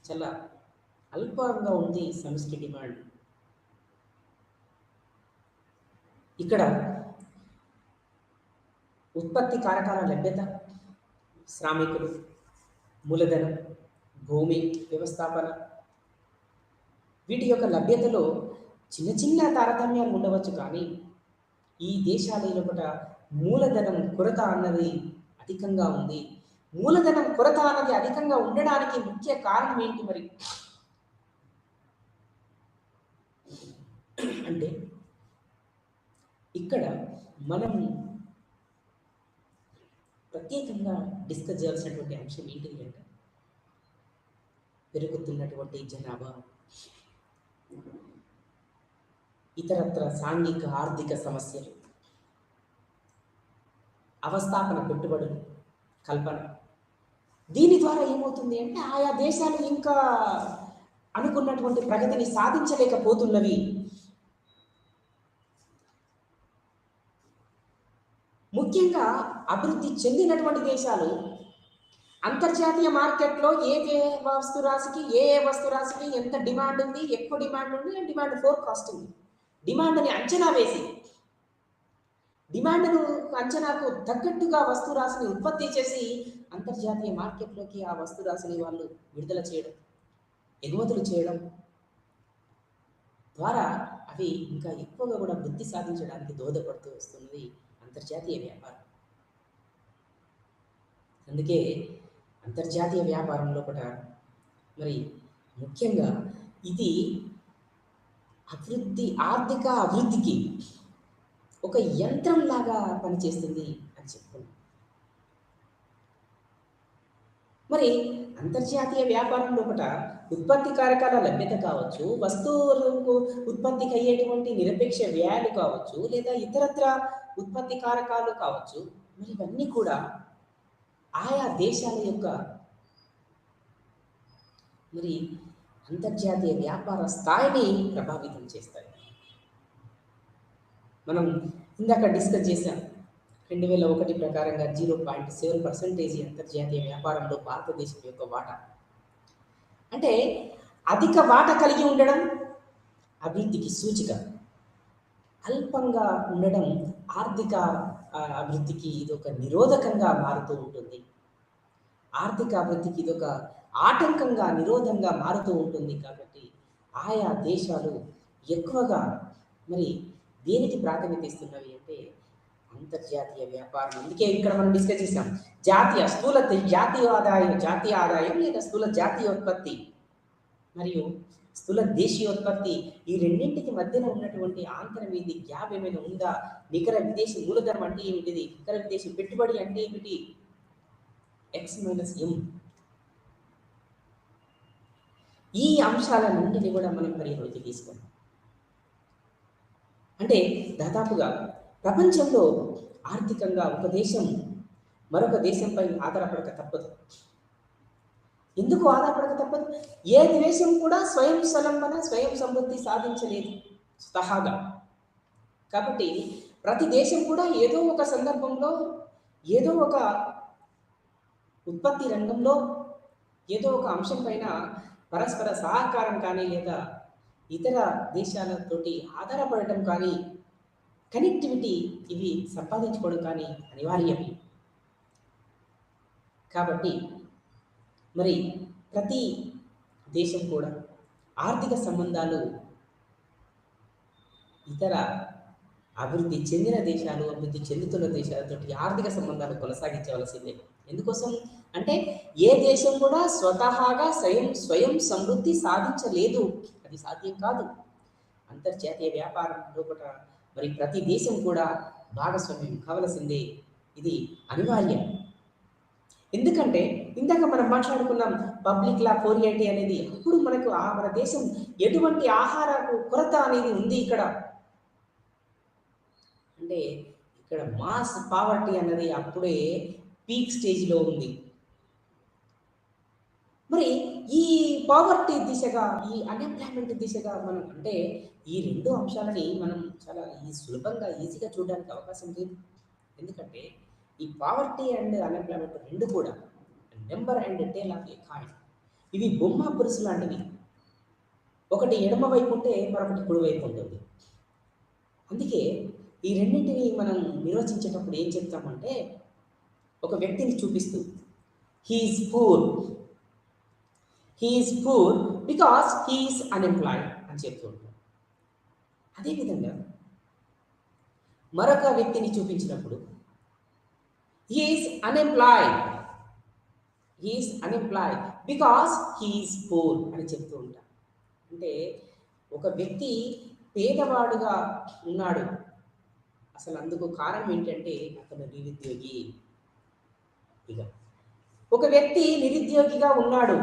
చాలా అల్పంగా ఉంది సమిష్టి డిమాండ్. ఇక్కడ ఉత్పత్తి కారకాల లభ్యత, శ్రామికులు, మూలధనం, భూమి వ్యవస్థాపన, వీటి యొక్క లభ్యతలో చిన్న చిన్న తారతమ్యాలు ఉండవచ్చు. కానీ ఈ దేశాల లోపల మూలధనం కొరత అన్నది అధికంగా ఉంది. మూలధనం కొరత అన్నది అధికంగా ఉండడానికి ముఖ్య కారణం ఏంటి మరి అంటే, ఇక్కడ మనం ప్రత్యేకంగా డిస్కస్ చేయాల్సినటువంటి అంశం ఏంటిది అంటే, పెరుగుతున్నటువంటి జనాభా, ఇతరత్ర సాంఘిక ఆర్థిక సమస్యలు, అవస్థాపన పెట్టుబడులు, కల్పన. దీని ద్వారా ఏమవుతుంది అంటే, ఆయా దేశాలు ఇంకా అనుకున్నటువంటి ప్రగతిని సాధించలేకపోతున్నవి. ముఖ్యంగా అభివృద్ధి చెందినటువంటి దేశాలు అంతర్జాతీయ మార్కెట్లో ఏ వస్తు రాశికి ఎంత డిమాండ్ ఉంది, ఎక్కువ డిమాండ్ ఉంది, డిమాండ్ ఫోర్కాస్టింగ్, డిమాండ్ని అంచనా వేసి డిమాండ్ను అంచనాకు తగ్గట్టుగా వస్తు రాశిని ఉత్పత్తి చేసి అంతర్జాతీయ మార్కెట్లోకి ఆ వస్తు రాశిని వాళ్ళు విడుదల చేయడం, ఎగుమతులు చేయడం ద్వారా అవి ఇంకా ఎక్కువగా కూడా వృద్ధి సాధించడానికి దోహదపడుతూ వస్తున్నది అంతర్జాతీయ వ్యాపారం. అందుకే అంతర్జాతీయ వ్యాపారంలో కూడా మరి ముఖ్యంగా ఇది ఆర్థిక అభివృద్ధికి ఒక యంత్రం లాగా పనిచేస్తుంది అని చెప్పుకున్నాం. మరి అంతర్జాతీయ వ్యాపారంలో కూడా ఉత్పత్తి కారకాల లభ్యత కావచ్చు, వస్తువులకు ఉత్పత్తికి అయ్యేటువంటి నిరపేక్ష వ్యయాలు కావచ్చు, లేదా ఇతరత్ర ఉత్పత్తి కారకాలు కావచ్చు, మరి ఇవన్నీ కూడా ఆయా దేశాల యొక్క మరి అంతర్జాతీయ వ్యాపార స్థాయిని ప్రభావితం చేస్తాయి. మనం ఇందాక డిస్కస్ చేసాం, 2001 ప్రకారంగా 0.7% అంతర్జాతీయ వ్యాపారంలో భారతదేశం యొక్క వాటా. అంటే అధిక వాటా కలిగి ఉండడం అభివృద్ధికి సూచిక, అల్పంగా ఉండడం ఆర్థిక అభివృద్ధికి ఇదొక నిరోధకంగా మారుతూ ఉంటుంది. ఆర్థిక అభివృద్ధికి ఇదొక ఆటంకంగా, నిరోధంగా మారుతూ ఉంటుంది. కాబట్టి ఆయా దేశాలు ఎక్కువగా మరి దేనికి ప్రాధాన్యత ఇస్తున్నవి అంటే అంతర్జాతీయ వ్యాపారం. అందుకే ఇక్కడ మనం డిస్కస్ చేసాం, స్థూల జాతీయ ఆదాయం లేదా స్థూల జాతీయోత్పత్తి మరియు స్థూల దేశీయోత్పత్తి, ఈ రెండింటికి మధ్యన ఉన్నటువంటి ఆంతరం ఏది, గ్యాప్ ఏమైనా ఉందా, నికర విదేశీ మూలధనం అంటే ఏమిటిది, నికర విదేశీ పెట్టుబడి అంటే ఏమిటి, X-M, ఈ అంశాల నుండి కూడా మనం పరిగణలోకి తీసుకున్నాం. అంటే దాదాపుగా ప్రపంచంలో ఆర్థికంగా ఒక దేశం మరొక దేశంపై ఆధారపడక తప్పదు. ఎందుకు ఆధారపడక తప్పదు? ఏ దేశం కూడా స్వయం సమృద్ధి సాధించలేదు స్వతహాగా. కాబట్టి ప్రతి దేశం కూడా ఏదో ఒక సందర్భంలో, ఏదో ఒక ఉత్పత్తి రంగంలో, ఏదో ఒక అంశం పైన పరస్పర సహకారం కానీ లేదా ఇతర దేశాలతోటి ఆధారపడటం కానీ, కనెక్టివిటీ ఇవి సంపాదించుకోవడం కానీ అనివార్యం. కాబట్టి మరి ప్రతి దేశం కూడా ఆర్థిక సంబంధాలు ఇతర అభివృద్ధి చెందిన దేశాలు, అభివృద్ధి చెందుతున్న దేశాలతో ఆర్థిక సంబంధాలు కొనసాగించవలసిందే. ఎందుకోసం అంటే ఏ దేశం కూడా స్వతహాగా స్వయం సమృద్ధి సాధించలేదు, అది సాధ్యం కాదు. అంతర్జాతీయ వ్యాపారంలో కూడా మరి ప్రతి దేశం కూడా భాగస్వామ్యం కావలసిందే, ఇది అనివార్యం. ఎందుకంటే ఇందాక మనం మాట్లాడుకున్నాం పబ్లిక్ లా 480 అనేది, అప్పుడు మనకు మన దేశం ఎటువంటి ఆహార కొరత అనేది ఉంది ఇక్కడ అంటే, ఇక్కడ మాస్ పావర్టీ అన్నది అప్పుడే పీక్ స్టేజ్లో ఉంది. మరి ఈ పావర్టీ దిశగా, ఈ అన్‌ఎంప్లాయ్‌మెంట్ దిశగా మనం అంటే ఈ 2 అంశాలని మనం చాలా సులభంగా, ఈజీగా చూడడానికి అవకాశం లేదు. ఎందుకంటే ఈ పావర్టీ అండ్ అన్‌ఎంప్లాయ్‌మెంట్ 2 కూడా number and tail of a coin. ఇవి బొమ్మ బొరుసు లాంటివి. ఒకటి ఎడమ వైపు ఉంటే మరొకటి కుడి వైపు ఉంటుంది. అందుకే ఈ రెండింటిని మనం నిర్వచించేటప్పుడు ఏం చెప్తామంటే ఒక వ్యక్తిని చూపిస్తూ he is poor. He is poor because he is unemployed అని చెప్తూ ఉంటాం. అదేవిధంగా మరొక వ్యక్తిని చూపించినప్పుడు he is unemployed. He is unemployed because he is poor అని చెప్తూ ఉంటాం. అంటే ఒక వ్యక్తి పేదవాడుగా ఉన్నాడు. అసలు అందుకు కారణం ఏంటంటే అతను నిరుద్యోగి. ఇక ఒక వ్యక్తి నిరుద్యోగిగా ఉన్నాడు.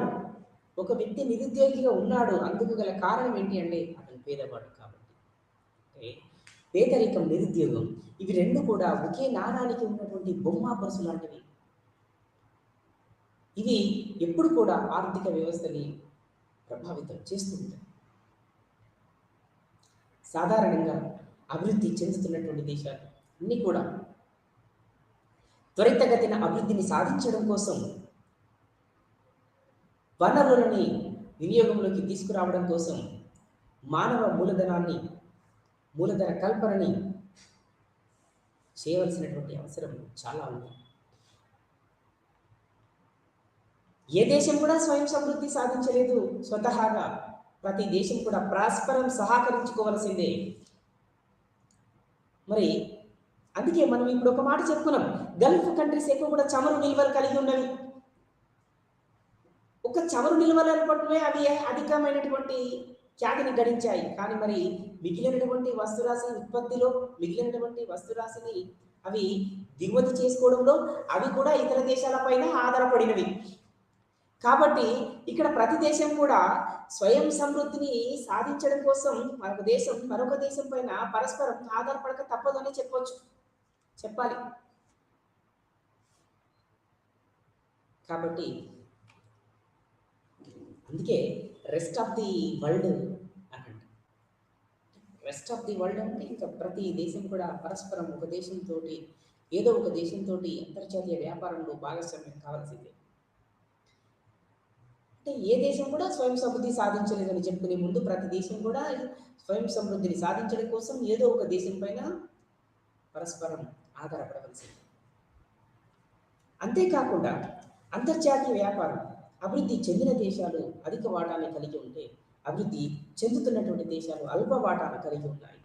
ఒక వ్యక్తి నిరుద్యోగిగా ఉన్నాడు. అందుకు గల కారణం ఏంటి అంటే అతను పేదవాడు కాబట్టి. అంటే పేదరికం, నిరుద్యోగం ఇవి 2 కూడా ఒకే నాణానికి ఉన్నటువంటి బొమ్మ బొరుసు లాంటివి. ఇవి ఎప్పుడు కూడా ఆర్థిక వ్యవస్థని ప్రభావితం చేస్తూ ఉంటాయి. సాధారణంగా అభివృద్ధి చెందుతున్నటువంటి దేశాలు అన్నీ కూడా త్వరితగతిన అభివృద్ధిని సాధించడం కోసం వనరులని వినియోగంలోకి తీసుకురావడం కోసం మానవ మూలధన కల్పనని చేయవలసినటువంటి అవసరం చాలా ఉంది. ఏ దేశం కూడా స్వయం సమృద్ధి సాధించలేదు స్వతహాగా. ప్రతి దేశం కూడా పరస్పరం సహకరించుకోవలసిందే. మరి అందుకే మనం ఇప్పుడు ఒక మాట చెప్పుకున్నాం, గల్ఫ్ కంట్రీస్ ఎక్కువ కూడా చమురు నిల్వలు కలిగి ఉన్నవి. ఒక చమురు నిల్వలు అనుకుంటే అవి అధికమైనటువంటి ఖ్యాతిని గడించాయి. కానీ మరి మిగిలినటువంటి వస్తురాశి ఉత్పత్తిలో, మిగిలినటువంటి వస్తురాశిని అవి దిగుమతి చేసుకోవడంలో అవి కూడా ఇతర దేశాల పైన ఆధారపడినవి. కాబట్టి ఇక్కడ ప్రతి దేశం కూడా స్వయం సమృద్ధిని సాధించడం కోసం మరొక దేశం పైన పరస్పరం ఆధారపడక తప్పదు అని చెప్పాలి. కాబట్టి అందుకే రెస్ట్ ఆఫ్ ది వరల్డ్ అనంట. రెస్ట్ ఆఫ్ ది వరల్డ్ అంటే ఇంకా ప్రతి దేశం కూడా పరస్పరం ఒక దేశంతో ఏదో ఒక దేశంతో అంతర్జాతీయ వ్యాపారంలో భాగస్వామ్యం కావాల్సిందే. అంటే ఏ దేశం కూడా స్వయం సమృద్ధి సాధించలేదని చెప్పుకునే ముందు ప్రతి దేశం కూడా స్వయం సమృద్ధిని సాధించడం కోసం ఏదో ఒక దేశం పైన పరస్పరం ఆధారపడవలసింది. అంతేకాకుండా అంతర్జాతీయ వ్యాపారం అభివృద్ధి చెందిన దేశాలు అధిక వాటాన్ని కలిగి ఉంటే అభివృద్ధి చెందుతున్నటువంటి దేశాలు అల్ప వాటాను కలిగి ఉన్నాయి.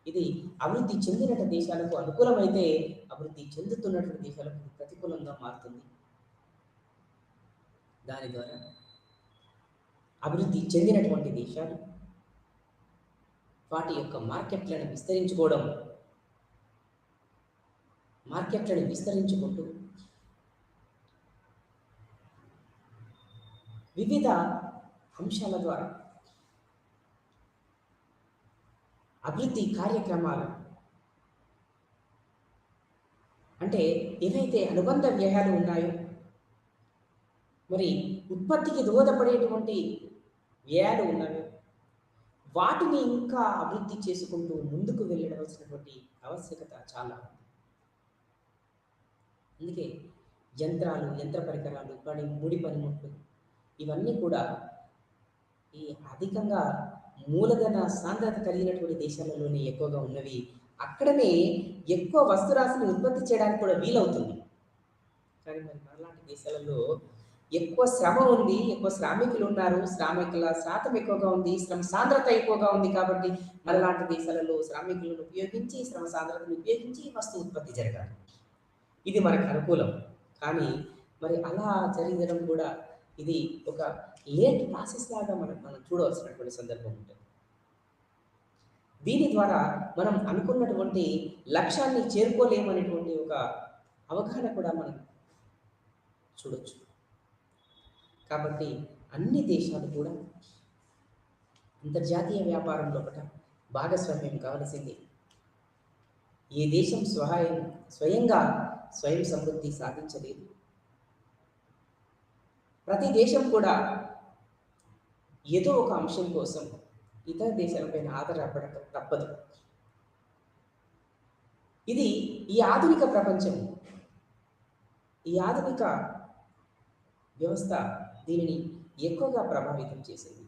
ఇది అభివృద్ధి చెందిన దేశాలకు అనుకూలమైతే అభివృద్ధి చెందుతున్నటువంటి దేశాలకు ప్రతికూలంగా మారుతుంది. దాని ద్వారా అభివృద్ధి చెందినటువంటి దేశాలు వాటి యొక్క మార్కెట్లను విస్తరించుకుంటూ వివిధ అంశాల ద్వారా అభివృద్ధి కార్యక్రమాలు అంటే ఏవైతే అనుబంధ వ్యయాలు ఉన్నాయో, మరి ఉత్పత్తికి దోహదపడేటువంటి వ్యయాలు ఉన్నాయో వాటిని ఇంకా అభివృద్ధి చేసుకుంటూ ముందుకు వెళ్ళవలసినటువంటి ఆవశ్యకత చాలా ఉంది. అందుకే యంత్ర పరికరాలు, ముడి పనిముట్లు ఇవన్నీ కూడా ఈ అధికంగా మూలధన సాంద్రత కలిగినటువంటి దేశాలలోనే ఎక్కువగా ఉన్నవి. అక్కడనే ఎక్కువ వస్తురాశిని ఉత్పత్తి చేయడానికి కూడా వీలవుతుంది. కానీ మరి మనలాంటి దేశాలలో ఎక్కువ శ్రమ ఉంది, ఎక్కువ శ్రామికులు ఉన్నారు, శ్రామికుల శాతం ఎక్కువగా ఉంది, శ్రమ సాంద్రత ఎక్కువగా ఉంది. కాబట్టి మనలాంటి దేశాలలో శ్రామికులను ఉపయోగించి, శ్రమ సాంద్రతను ఉపయోగించి వస్తు ఉత్పత్తి జరగాలి. ఇది మనకు అనుకూలం. కానీ మరి అలా జరగడం కూడా ఇది ఒక లేట్ ప్రాసెస్ లాగా మనం చూడవలసినటువంటి సందర్భం ఉంటుంది. దీని ద్వారా మనం అనుకున్నటువంటి లక్ష్యాన్ని చేరుకోలేమనేటువంటి ఒక అవగాహన కూడా మనం చూడొచ్చు. కాబట్టి అన్ని దేశాలు కూడా అంతర్జాతీయ వ్యాపారంలో భాగస్వామ్యం కావాల్సింది. ఏ దేశం స్వయంగా స్వయం సమృద్ధి సాధించలేదు. ప్రతి దేశం కూడా ఏదో ఒక అంశం కోసం ఇతర దేశాలపైన ఆధారపడక తప్పదు. ఇది ఈ ఆధునిక ప్రపంచం, ఈ ఆధునిక వ్యవస్థ దీనిని ఎక్కువగా ప్రభావితం చేసింది.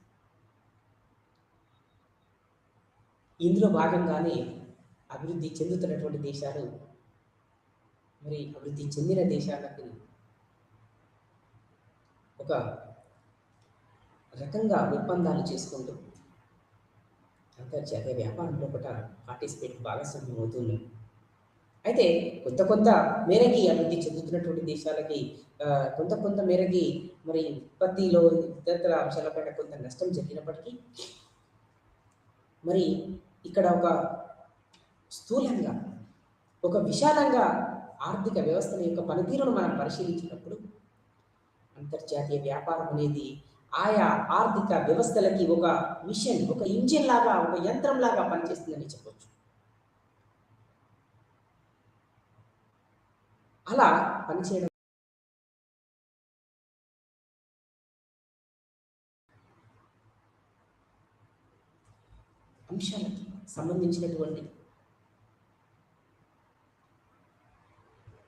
ఇందులో భాగంగానే అభివృద్ధి చెందుతున్నటువంటి దేశాలు మరి అభివృద్ధి చెందిన దేశాలకు ఒక రకంగా ఒప్పందాలు చేసుకుంటూ అంతర్జాతీయ వ్యాపారంలో కూడా భాగస్వామ్యం అవుతున్నాం. అయితే కొంత మేరకి అభివృద్ధి చెందుతున్నటువంటి దేశాలకి కొంత మేరకి మరి ఉత్పత్తిలో ఇతర అంశాలపైన కొంత నష్టం జరిగినప్పటికీ మరి ఇక్కడ ఒక స్థూలంగా ఒక విశాలంగా ఆర్థిక వ్యవస్థల యొక్క పనితీరును మనం పరిశీలించినప్పుడు అంతర్జాతీయ వ్యాపారం అనేది ఆయా ఆర్థిక వ్యవస్థలకి ఒక మిషన్, ఒక ఇంజిన్ లాగా, ఒక యంత్రం లాగా పనిచేస్తుందని చెప్పొచ్చు. అలా పనిచేయడం అంశాలకి సంబంధించినటువంటి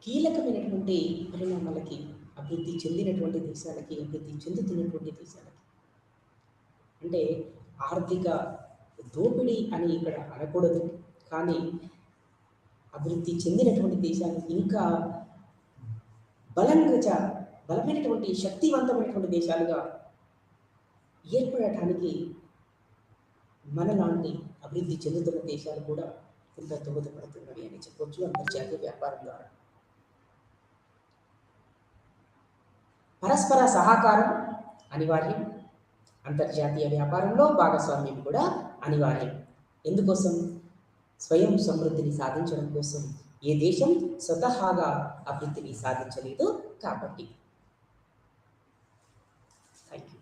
కీలకమైనటువంటి పరిణామాలకి అభివృద్ధి చెందినటువంటి దేశాలకి, అభివృద్ధి చెందుతున్నటువంటి దేశాలకి అంటే ఆర్థిక దోపిడీ అని ఇక్కడ అనకూడదు. కానీ అభివృద్ధి చెందినటువంటి దేశాలు ఇంకా బలమైనటువంటి శక్తివంతమైనటువంటి దేశాలుగా ఏర్పడటానికి మనలాంటి అభివృద్ధి చెందుతున్న దేశాలు కూడా కొంత దోహదపడుతున్నవి అని చెప్పొచ్చు. అంతర్జాతీయ వ్యాపారం ద్వారా పరస్పర సహకారం అనివార్యం. అంతర్జాతీయ వ్యాపారంలో భాగస్వామ్యం కూడా అనివార్యం. ఎందుకోసం? స్వయం సమృద్ధిని సాధించడం కోసం. ఏ దేశం స్వతహాగా అభివృద్ధిని సాధించలేదు కాబట్టి. Thank you.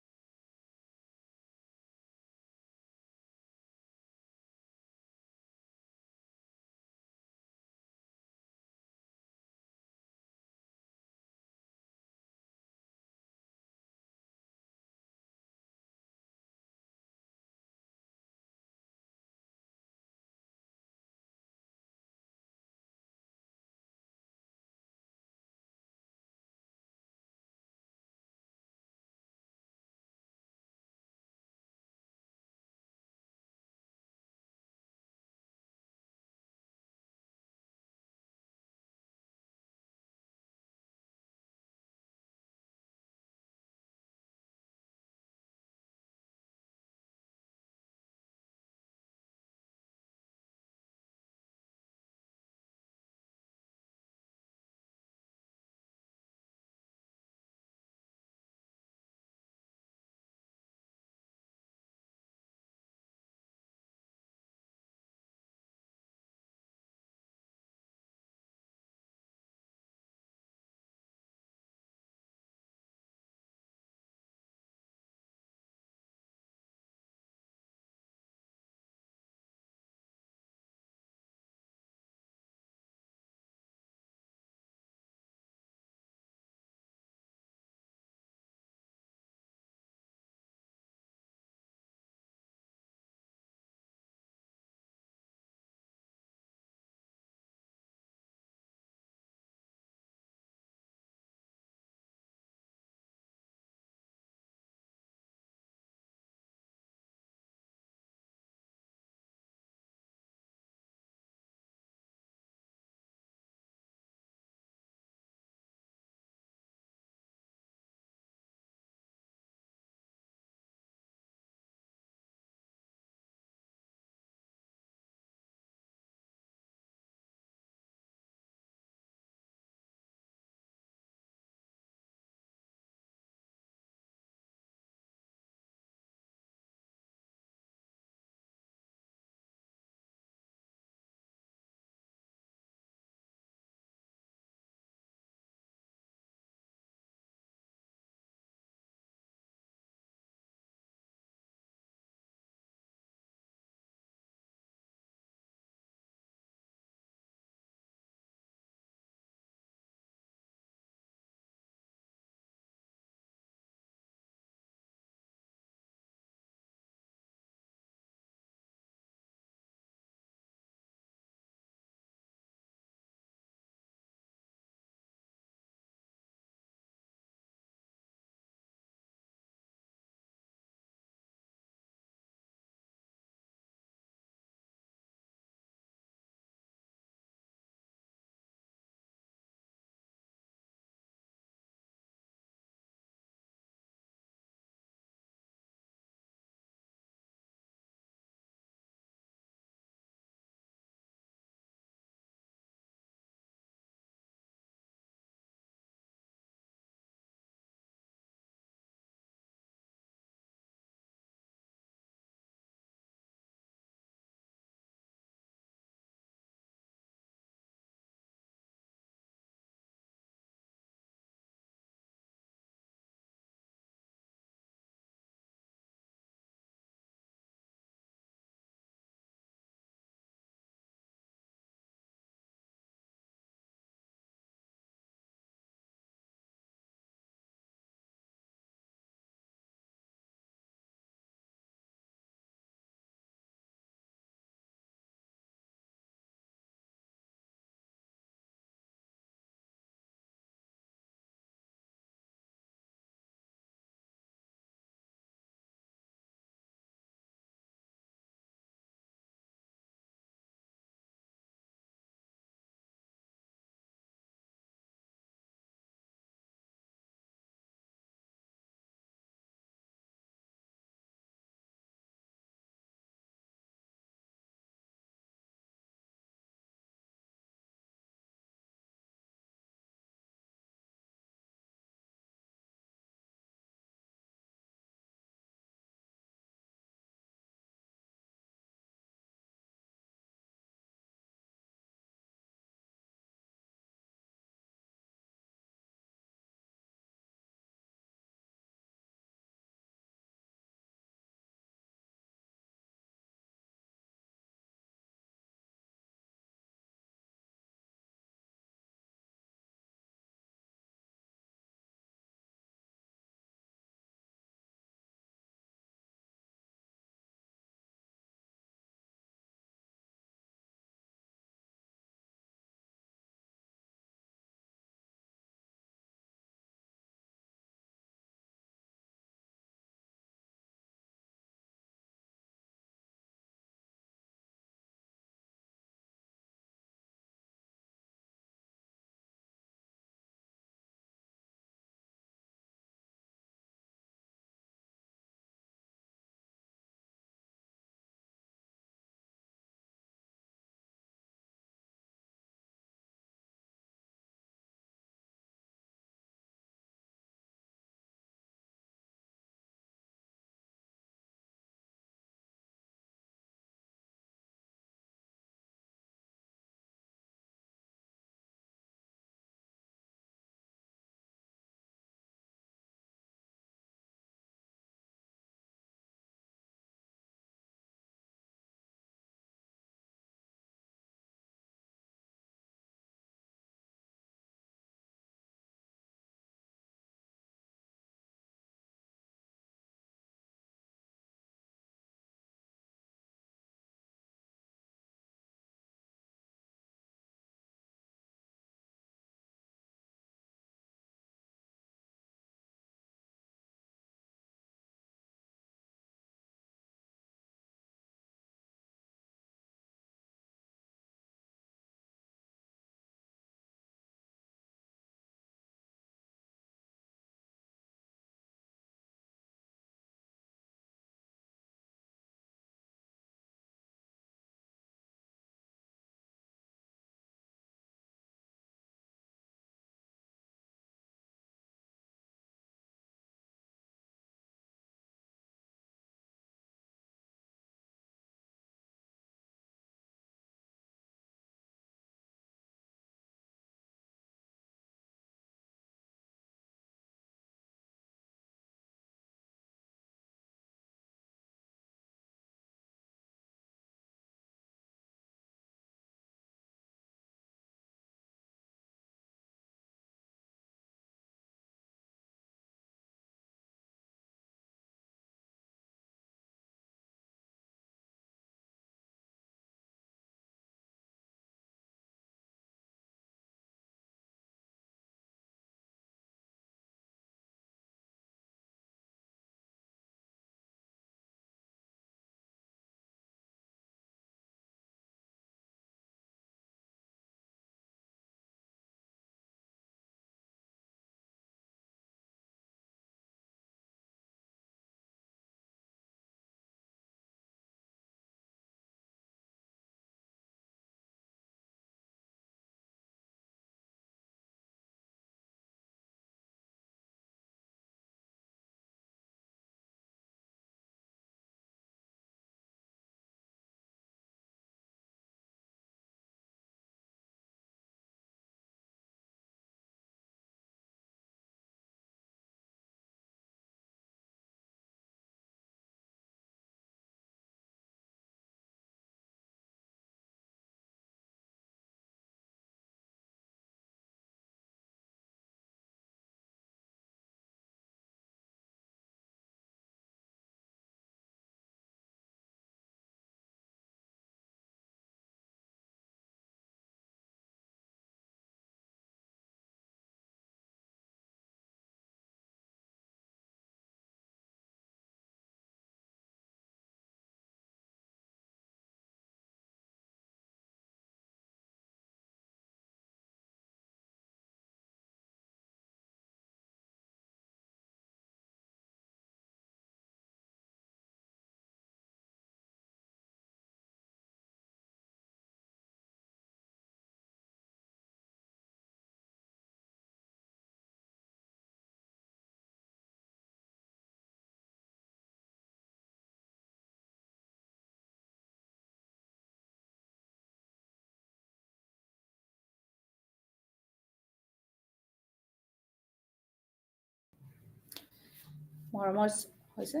মৰমৰ হৈছে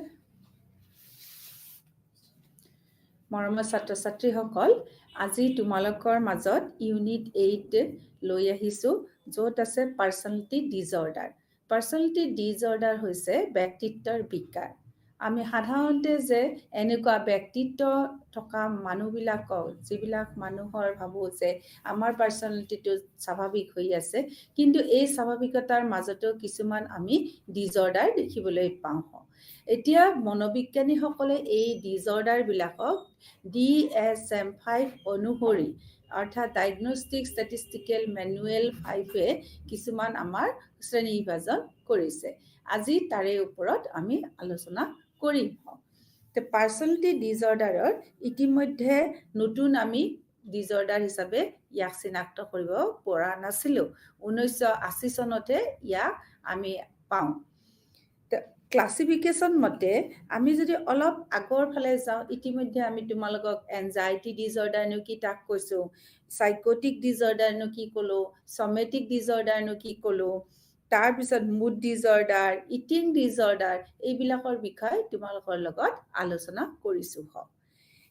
মৰমৰ ছাত্ৰ ছাত্ৰীসকল, আজি তোমালোকৰ মাজত ইউনিট 8 লৈ আহিছোঁ, য'ত আছে পাৰ্চনেলিটি ডিজঅৰ্ডাৰ। পাৰ্চনেলিটি ডিজঅৰ্ডাৰ হৈছে ব্যক্তিত্বৰ বিকাৰ। আমি সাধাৰণতে যে এনেকুৱা ব্যক্তিত্ব থকা মানুহবিলাকক, যিবিলাক মানুহৰ ভাবোঁ যে আমাৰ পাৰ্চনেলিটিটো স্বাভাৱিক হৈ আছে, কিন্তু এই স্বাভাৱিকতাৰ মাজতো কিছুমান আমি ডিজঅৰ্ডাৰ দেখিবলৈ পাওঁ। এতিয়া মনোবিজ্ঞানীসকলে এই ডিজঅৰ্ডাৰবিলাকক DSM-5 অনুসৰি, অৰ্থাৎ ডায়েগনষ্টিক ষ্টেটিষ্টিকেল মেনুৱেল 5-এ কিছুমান আমাৰ শ্ৰেণীবিভাজন কৰিছে। আজি তাৰে ওপৰত আমি আলোচনা কৰিম। পাৰ্চনেলিটি ডিজঅৰ্ডাৰৰ ইতিমধ্যে নতুন আমি ডিজঅৰ্ডাৰ হিচাপে ইয়াক চিনাক্ত কৰিব পৰা নাছিলোঁ। 1980 চনতে ইয়াক আমি পাওঁ। ক্লাছিফিকেশ্যন মতে আমি যদি অলপ আগৰ ফালে যাওঁ, ইতিমধ্যে আমি তোমালোকক এনজাইটি ডিজঅৰ্ডাৰনো কি তাক কৈছোঁ, চাইকটিক ডিজঅৰ্ডাৰনো কি ক'লোঁ, ছমেটিক ডিজঅৰ্ডাৰনো কি ক'লোঁ, তাৰপিছত মুড ডিজঅৰ্ডাৰ, ইটিং ডিজঅৰ্ডাৰ, এইবিলাকৰ বিষয়ে তোমালোকৰ লগত আলোচনা কৰিছোঁ।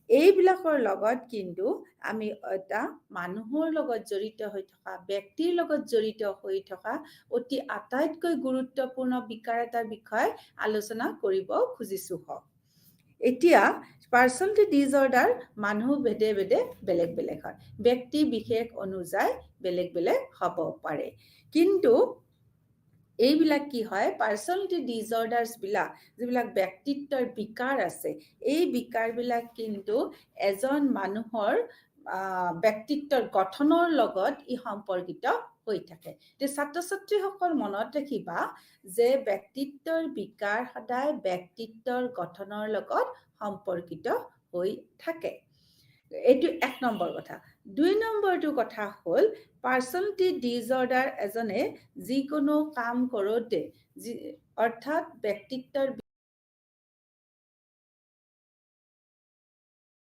এইবিলাকৰ লগত কিন্তু আমি এটা মানুহৰ লগত জড়িত হৈ থকা, ব্যক্তিৰ লগত জড়িত হৈ থকা অতি আটাইতকৈ গুৰুত্বপূৰ্ণ বিকাৰ এটাৰ বিষয়ে আলোচনা কৰিব খুজিছোঁ। এতিয়া পাৰ্চনেলিটি ডিজঅৰ্ডাৰ মানুহ ভেদে ভেদে বেলেগ বেলেগ হয়, ব্যক্তি বিশেষ অনুযায়ী বেলেগ বেলেগ হ'ব পাৰে। কিন্তু এইবিলাক কি হয়, পাৰ্চনেলিটি ডিজঅৰ্ডাৰ্ছবিলাক যিবিলাক ব্যক্তিত্বৰ বিকাৰ আছে, এই বিকাৰবিলাক কিন্তু এজন মানুহৰ ব্যক্তিত্বৰ গঠনৰ লগত ই সম্পৰ্কিত হৈ থাকে। ছাত্ৰ ছাত্ৰীসকল মনত ৰাখিবা যে ব্যক্তিত্বৰ বিকাৰ সদায় ব্যক্তিত্বৰ গঠনৰ লগত সম্পৰ্কিত হৈ থাকে। এইটো 1 নম্বৰ কথা। 2 নম্বৰটো কথা হ'ল, পাৰ্চনেলিটি ডিজঅৰ্ডাৰ এজনে যিকোনো কাম কৰোঁতে, অৰ্থাৎ ব্যক্তিত্বৰ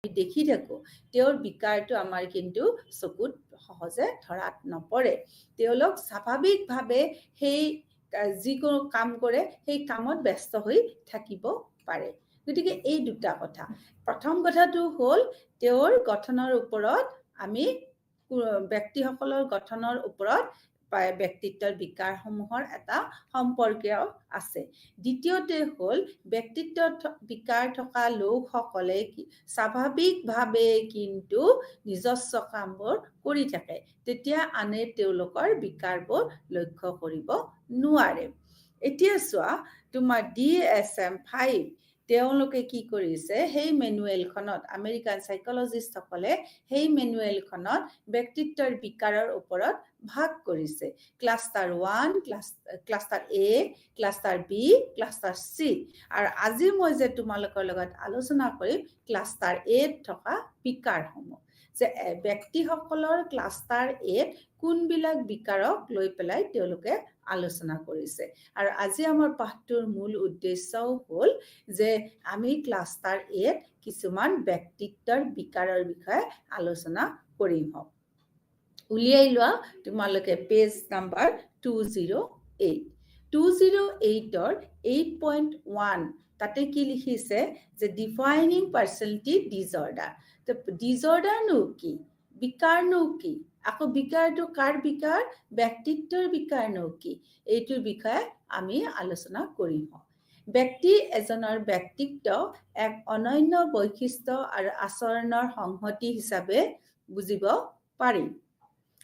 দেখি থাকোঁ, তেওঁৰ বিকাৰটো আমাৰ কিন্তু চকুত সহজে ধৰাত নপৰে। তেওঁলোক স্বাভাৱিকভাৱে সেই যিকোনো কাম কৰে, সেই কামত ব্যস্ত হৈ থাকিব পাৰে। গতিকে এই দুটা কথা। প্ৰথম কথাটো হ'ল, তেওঁৰ গঠনৰ ওপৰত আমি ব্যক্তিসকলৰ গঠনৰ ওপৰত ব্যক্তিত্বৰ বিকাৰসমূহৰ এটা সম্পৰ্কীয় আছে। দ্বিতীয়তে হ'ল, ব্যক্তিত্বৰ বিকাৰ থকা লোকসকলে স্বাভাৱিকভাৱে কিন্তু নিজস্ব কামবোৰ কৰি থাকে, তেতিয়া আনে তেওঁলোকৰ বিকাৰবোৰ লক্ষ্য কৰিব নোৱাৰে। এতিয়া চোৱা, তোমাৰ DSM-5 তেওঁলোকে কি কৰিছে, সেই মেনুৱেলখনত, আমেৰিকান চাইকলজিষ্টসকলে সেই মেনুৱেলখনত ব্যক্তিত্বৰ বিকাৰৰ ওপৰত ভাগ কৰিছে। Cluster 1, cluster A, cluster B, cluster C। আৰু আজি মই যে তোমালোকৰ লগত আলোচনা কৰিম ক্লাষ্টাৰ A-ত থকা বিকাৰসমূহ, যে ব্যক্তিসকলৰ ক্লাষ্টাৰ A-ত কোনবিলাক বিকাৰক লৈ পেলাই তেওঁলোকে আলোচনা কৰিছে। আৰু আজি আমাৰ পাঠটোৰ মূল উদ্দেশ্যও হ'ল যে আমি ক্লাষ্টাৰ A-ত কিছুমান ব্যক্তিত্বৰ বিকাৰৰ বিষয়ে আলোচনা কৰিম। উলিয়াই লোৱা তোমালোকে পেজ নাম্বাৰ 208। 208-ৰ 8.1 তাতে কি লিখিছে, যে ডিফাইনিং পাৰ্চনেলিটি ডিজঅৰ্ডাৰ। ডিজঅৰ্ডাৰনো কি, বিকাৰনো কি, আকৌ বিকাৰটো কাৰ বিকাৰ, ব্যক্তিত্বৰ বিকাৰনো কি, এইটোৰ বিষয়ে আমি আলোচনা কৰিম। ব্যক্তি এজনৰ ব্যক্তিত্ব এক অনন্য বৈশিষ্ট্য আৰু আচৰণৰ সংহতি হিচাপে বুজিব পাৰি।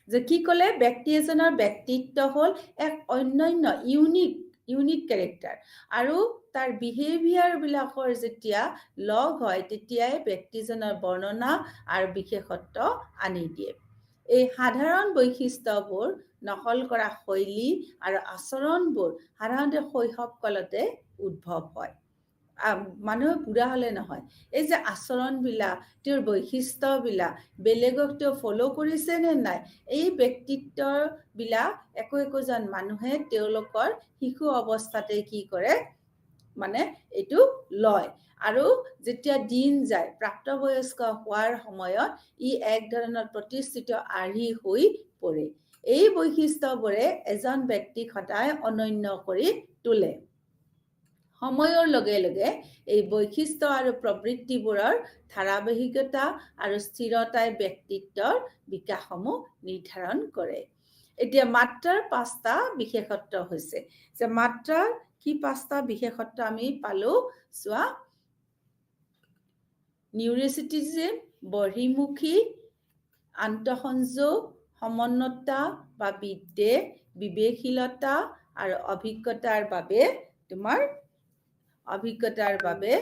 যে কি ক'লে, ব্যক্তি এজনৰ ব্যক্তিত্ব হ'ল এক অনন্য ইউনিক কেৰেক্টাৰ, আৰু তাৰ বিহেভিয়াৰবিলাকৰ যেতিয়া লগ হয়, তেতিয়াই ব্যক্তিজনৰ বৰ্ণনা আৰু বিশেষত্ব আনি দিয়ে। এই সাধাৰণ বৈশিষ্ট্যবোৰ নকল কৰা শৈলী আৰু আচৰণবোৰ সাধাৰণতে শৈশৱকালতে উদ্ভৱ হয়। মানুহ বুঢ়া হ'লে নহয়, এই যে আচৰণবিলাক, তেওঁৰ বৈশিষ্ট্যবিলাক বেলেগক তেওঁ ফ'ল' কৰিছে নে নাই, এই ব্যক্তিত্ববিলাক একোজন মানুহে তেওঁলোকৰ শিশু অৱস্থাতে কি কৰে, মানে এইটো লয়। আৰু যেতিয়া দিন যায়, প্ৰাপ্তবয়স্ক হোৱাৰ সময়ত ই এক ধৰণৰ প্ৰতিষ্ঠিত আৰ্হি হৈ পৰে। এই বৈশিষ্ট্যবোৰে এজন ব্যক্তিক সদায় অনন্য কৰি তোলে। সময়ৰ লগে লগে এই বৈশিষ্ট্য আৰু প্ৰবৃত্তিবোৰৰ ধাৰাবাহিকতা আৰু স্থিৰতাই ব্যক্তিত্বৰ বিকাশসমূহ নিৰ্ধাৰণ কৰে। এতিয়া মাত্ৰাৰ 5টা বিশেষত্ব হৈছে যে মাত্ৰাৰ কি 5টা বিশেষত্ব আমি পালো চোৱা নিউৰ'চিটিজম বহিৰ্মুখী আন্তঃসংযোগ সমন্বতা বা বিদ্বেষ বিবেকশীলতা আৰু অভিজ্ঞতাৰ বাবে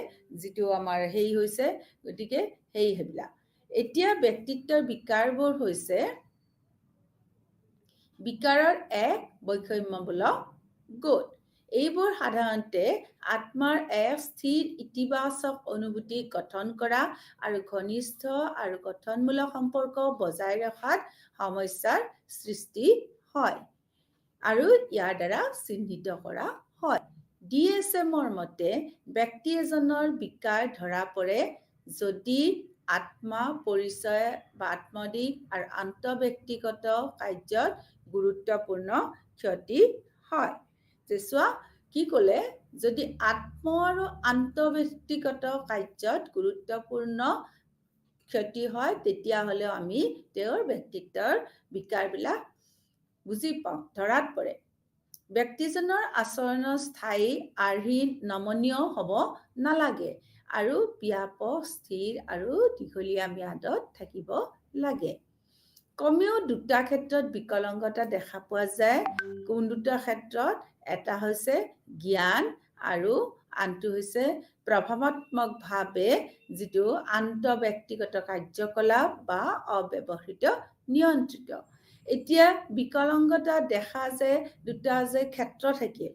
যিটো আমাৰ হেৰি হৈছে গতিকে সেইবিলাক এতিয়া ব্যক্তিত্বৰ বিকাৰবোৰ হৈছে বিকাৰৰ এক বৈষম্যমূলক গোট এইবোৰ সাধাৰণতে আত্মাৰ এক স্থিৰ ইতিবাচক অনুভূতি গঠন কৰা আৰু ঘনিষ্ঠ আৰু গঠনমূলক সম্পৰ্ক বজাই ৰখাত সমস্যাৰ সৃষ্টি হয় আৰু ইয়াৰ দ্বাৰা চিহ্নিত কৰা হয় DSMৰ মতে ব্যক্তি এজনৰ বিকাৰ ধৰা পৰে যদি আত্মা পৰিচয় বা আত্মদিক আৰু আন্তঃব্যক্তিগত কাৰ্যত গুৰুত্বপূৰ্ণ ক্ষতি হয় যে চোৱা কি ক'লে যদি আত্ম আৰু আন্তঃব্যক্তিগত কাৰ্যত গুৰুত্বপূৰ্ণ ক্ষতি হয় তেতিয়াহ'লে আমি তেওঁৰ ব্যক্তিত্বৰ বিকাৰবিলাক বুজি পাওঁ ধৰাত পৰে ব্যক্তিজনৰ আচৰণ স্থায়ী আৰ্হিত নমনীয় হ'ব নালাগে আৰু ব্যাপক স্থিৰ আৰু দীঘলীয়া ম্যাদত থাকিব লাগে কমেও দুটা ক্ষেত্ৰত বিকলাংগতা দেখা পোৱা যায় কোন দুটা ক্ষেত্ৰত এটা হৈছে জ্ঞান আৰু আনটো হৈছে প্ৰভাৱাত্মকভাৱে যিটো আন্তঃব্যক্তিগত কাৰ্যকলাপ বা অব্যৱহৃত নিয়ন্ত্ৰিত এতিয়া বিকলাংগতা দেখা যে দুটা যে ক্ষেত্ৰ থাকিল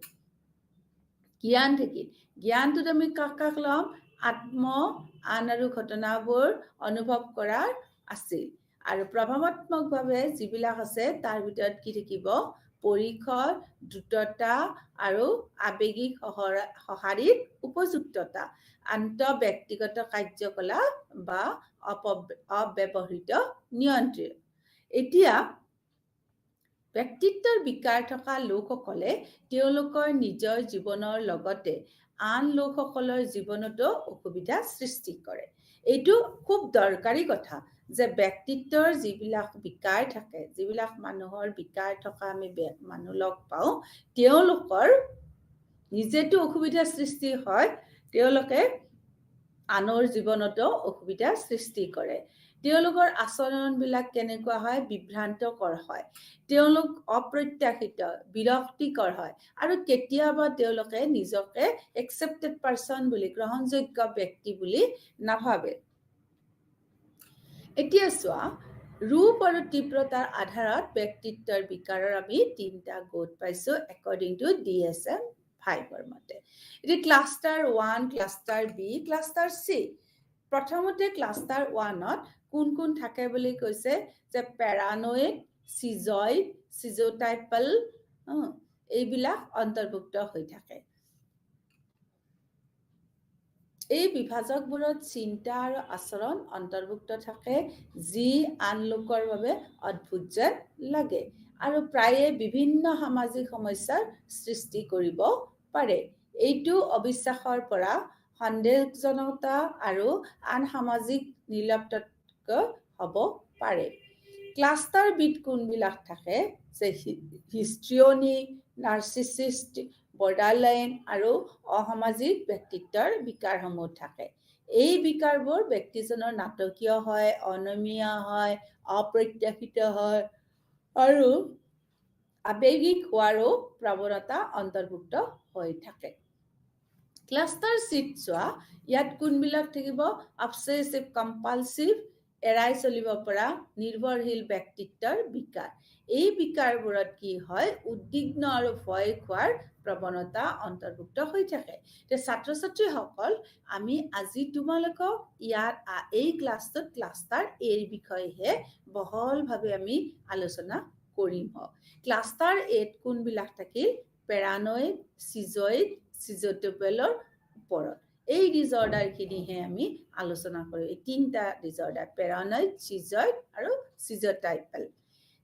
জ্ঞান থাকিল জ্ঞানটোত আমি কাক ল'ম আত্ম আন আৰু ঘটনাবোৰ অনুভৱ কৰাৰ আছিল আৰু প্ৰভাৱাত্মকভাৱে যিবিলাক আছে তাৰ ভিতৰত কি থাকিব পৰিসৰ দ্ৰুততা আৰু আৱেগিক সঁহাৰিৰ উপযুক্ততা আন্তঃব্যক্তিগত কাৰ্যকলাপ বা অব্যৱহৃত নিয়ন্ত্ৰণ এতিয়া ব্যক্তিত্বৰ বিকাৰ থকা লোকসকলে তেওঁলোকৰ নিজৰ জীৱনৰ লগতে আন লোকসকলৰ জীৱনতো অসুবিধা সৃষ্টি কৰে এইটো খুব দৰকাৰী কথা যে ব্যক্তিত্বৰ যিবিলাক বিকাৰ থাকে যিবিলাক মানুহৰ বিকাৰ থকা আমি মানুহ লগ পাওঁ তেওঁলোকৰ নিজেতো অসুবিধা সৃষ্টি হয় তেওঁলোকে আনৰ জীৱনতো অসুবিধা সৃষ্টি কৰে তেওঁলোকৰ আচৰণবিলাক কেনেকুৱা হয় বিভ্ৰান্তকৰ হয় তেওঁলোক অপ্ৰত্যাশিত বিৰক্তিকৰ হয় আৰু কেতিয়াবা তেওঁলোকে নিজকে একচেপ্টেড পাৰ্চন বুলি গ্ৰহণযোগ্য ব্যক্তি বুলি নাভাবে এতিয়া চোৱা ৰূপ আৰু তীব্ৰতাৰ আধাৰত ব্যক্তিত্বৰ বিকাৰৰ আমি 3টা গোট পাইছো একৰ্ডিং টু DSM-5ৰ মতে এতিয়া cluster 1 cluster B cluster C প্ৰথমতে ক্লাষ্টাৰ 1ত কোন থাকে বুলি কৈছে যে প্যাৰানয়েড সিজয়েড সিজোটাইপল এইবিলাক অন্তৰ্ভুক্ত হৈ থাকে এই বিভাজকবোৰত চিন্তা আৰু আচৰণ অন্তৰ্ভুক্ত থাকে যি আন লোকৰ বাবে অদ্ভুত যেন লাগে আৰু প্ৰায়ে বিভিন্ন সামাজিক সমস্যাৰ সৃষ্টি কৰিব পাৰে এইটো অবিশ্বাসৰ পৰা সন্দেহজনকতা আৰু আন সামাজিক নিৰ্লিপ্ততা হ'ব পাৰে ক্লাষ্টাৰ বিট কোনবিলাক থাকে যে হিষ্ট্ৰিয়নিক নাৰ্চিছিষ্ট বৰ্ডাৰলাইন আৰু অসামাজিক ব্যক্তিত্বৰ বিকাৰসমূহ থাকে এই বিকাৰবোৰ ব্যক্তিজনৰ নাটকীয় হয় অনমীয়া হয় অপ্ৰত্যাশিত হয় আৰু আৱেগিক হোৱাৰো প্ৰৱণতা অন্তৰ্ভুক্ত হৈ থাকে ক্লাষ্টাৰ চিট চোৱা ইয়াত কোনবিলাক থাকিব অবছেছিভ কম্পালছিভ এৰাই চলিব পৰা নিৰ্ভৰশীল ব্যক্তিত্বৰ বিকাৰ এই বিকাৰবোৰত কি হয় উদ্বিগ্ন আৰু ভয় খোৱাৰ প্ৰৱণতা অন্তৰ্ভুক্ত হৈ থাকে ছাত্ৰ ছাত্ৰীসকল আমি আজি তোমালোকক ইয়াত এই ক্লাছটোত ক্লাষ্টাৰ এৰ বিষয়েহে বহলভাৱে আমি আলোচনা কৰিম ক্লাষ্টাৰ এত কোনবিলাক থাকিল প্যাৰানয়েড সিজয়েড সিজোটাইপলৰ ওপৰত এই ডিজঅৰ্ডাৰখিনিহে আমি আলোচনা কৰোঁ এই 3টা ডিজঅৰ্ডাৰ প্যাৰানয়েড সিজয়েড আৰু সিজোটাইপল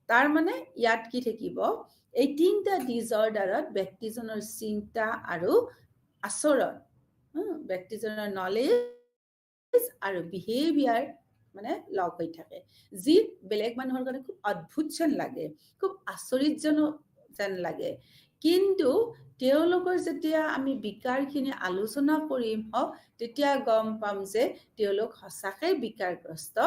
তাৰ মানে ইয়াত কি থাকিব এই 3টা ডিজঅৰ্ডাৰত ব্যক্তিজনৰ চিন্তা আৰু আচৰণ, ব্যক্তিজনৰ নলেজ আৰু বিহেভিয়াৰ মানে লগ হৈ থাকে, যি বেলেগ মানুহৰ কাৰণে খুব অদ্ভুত যেন লাগে, খুব আচৰিতজনক যেন লাগে। কিন্তু তেওঁলোকৰ যেতিয়া আমি বিকাৰখিনি আলোচনা কৰিম তেতিয়া গম পাম যে তেওঁলোক সঁচাকৈ বিকাৰগ্ৰস্ত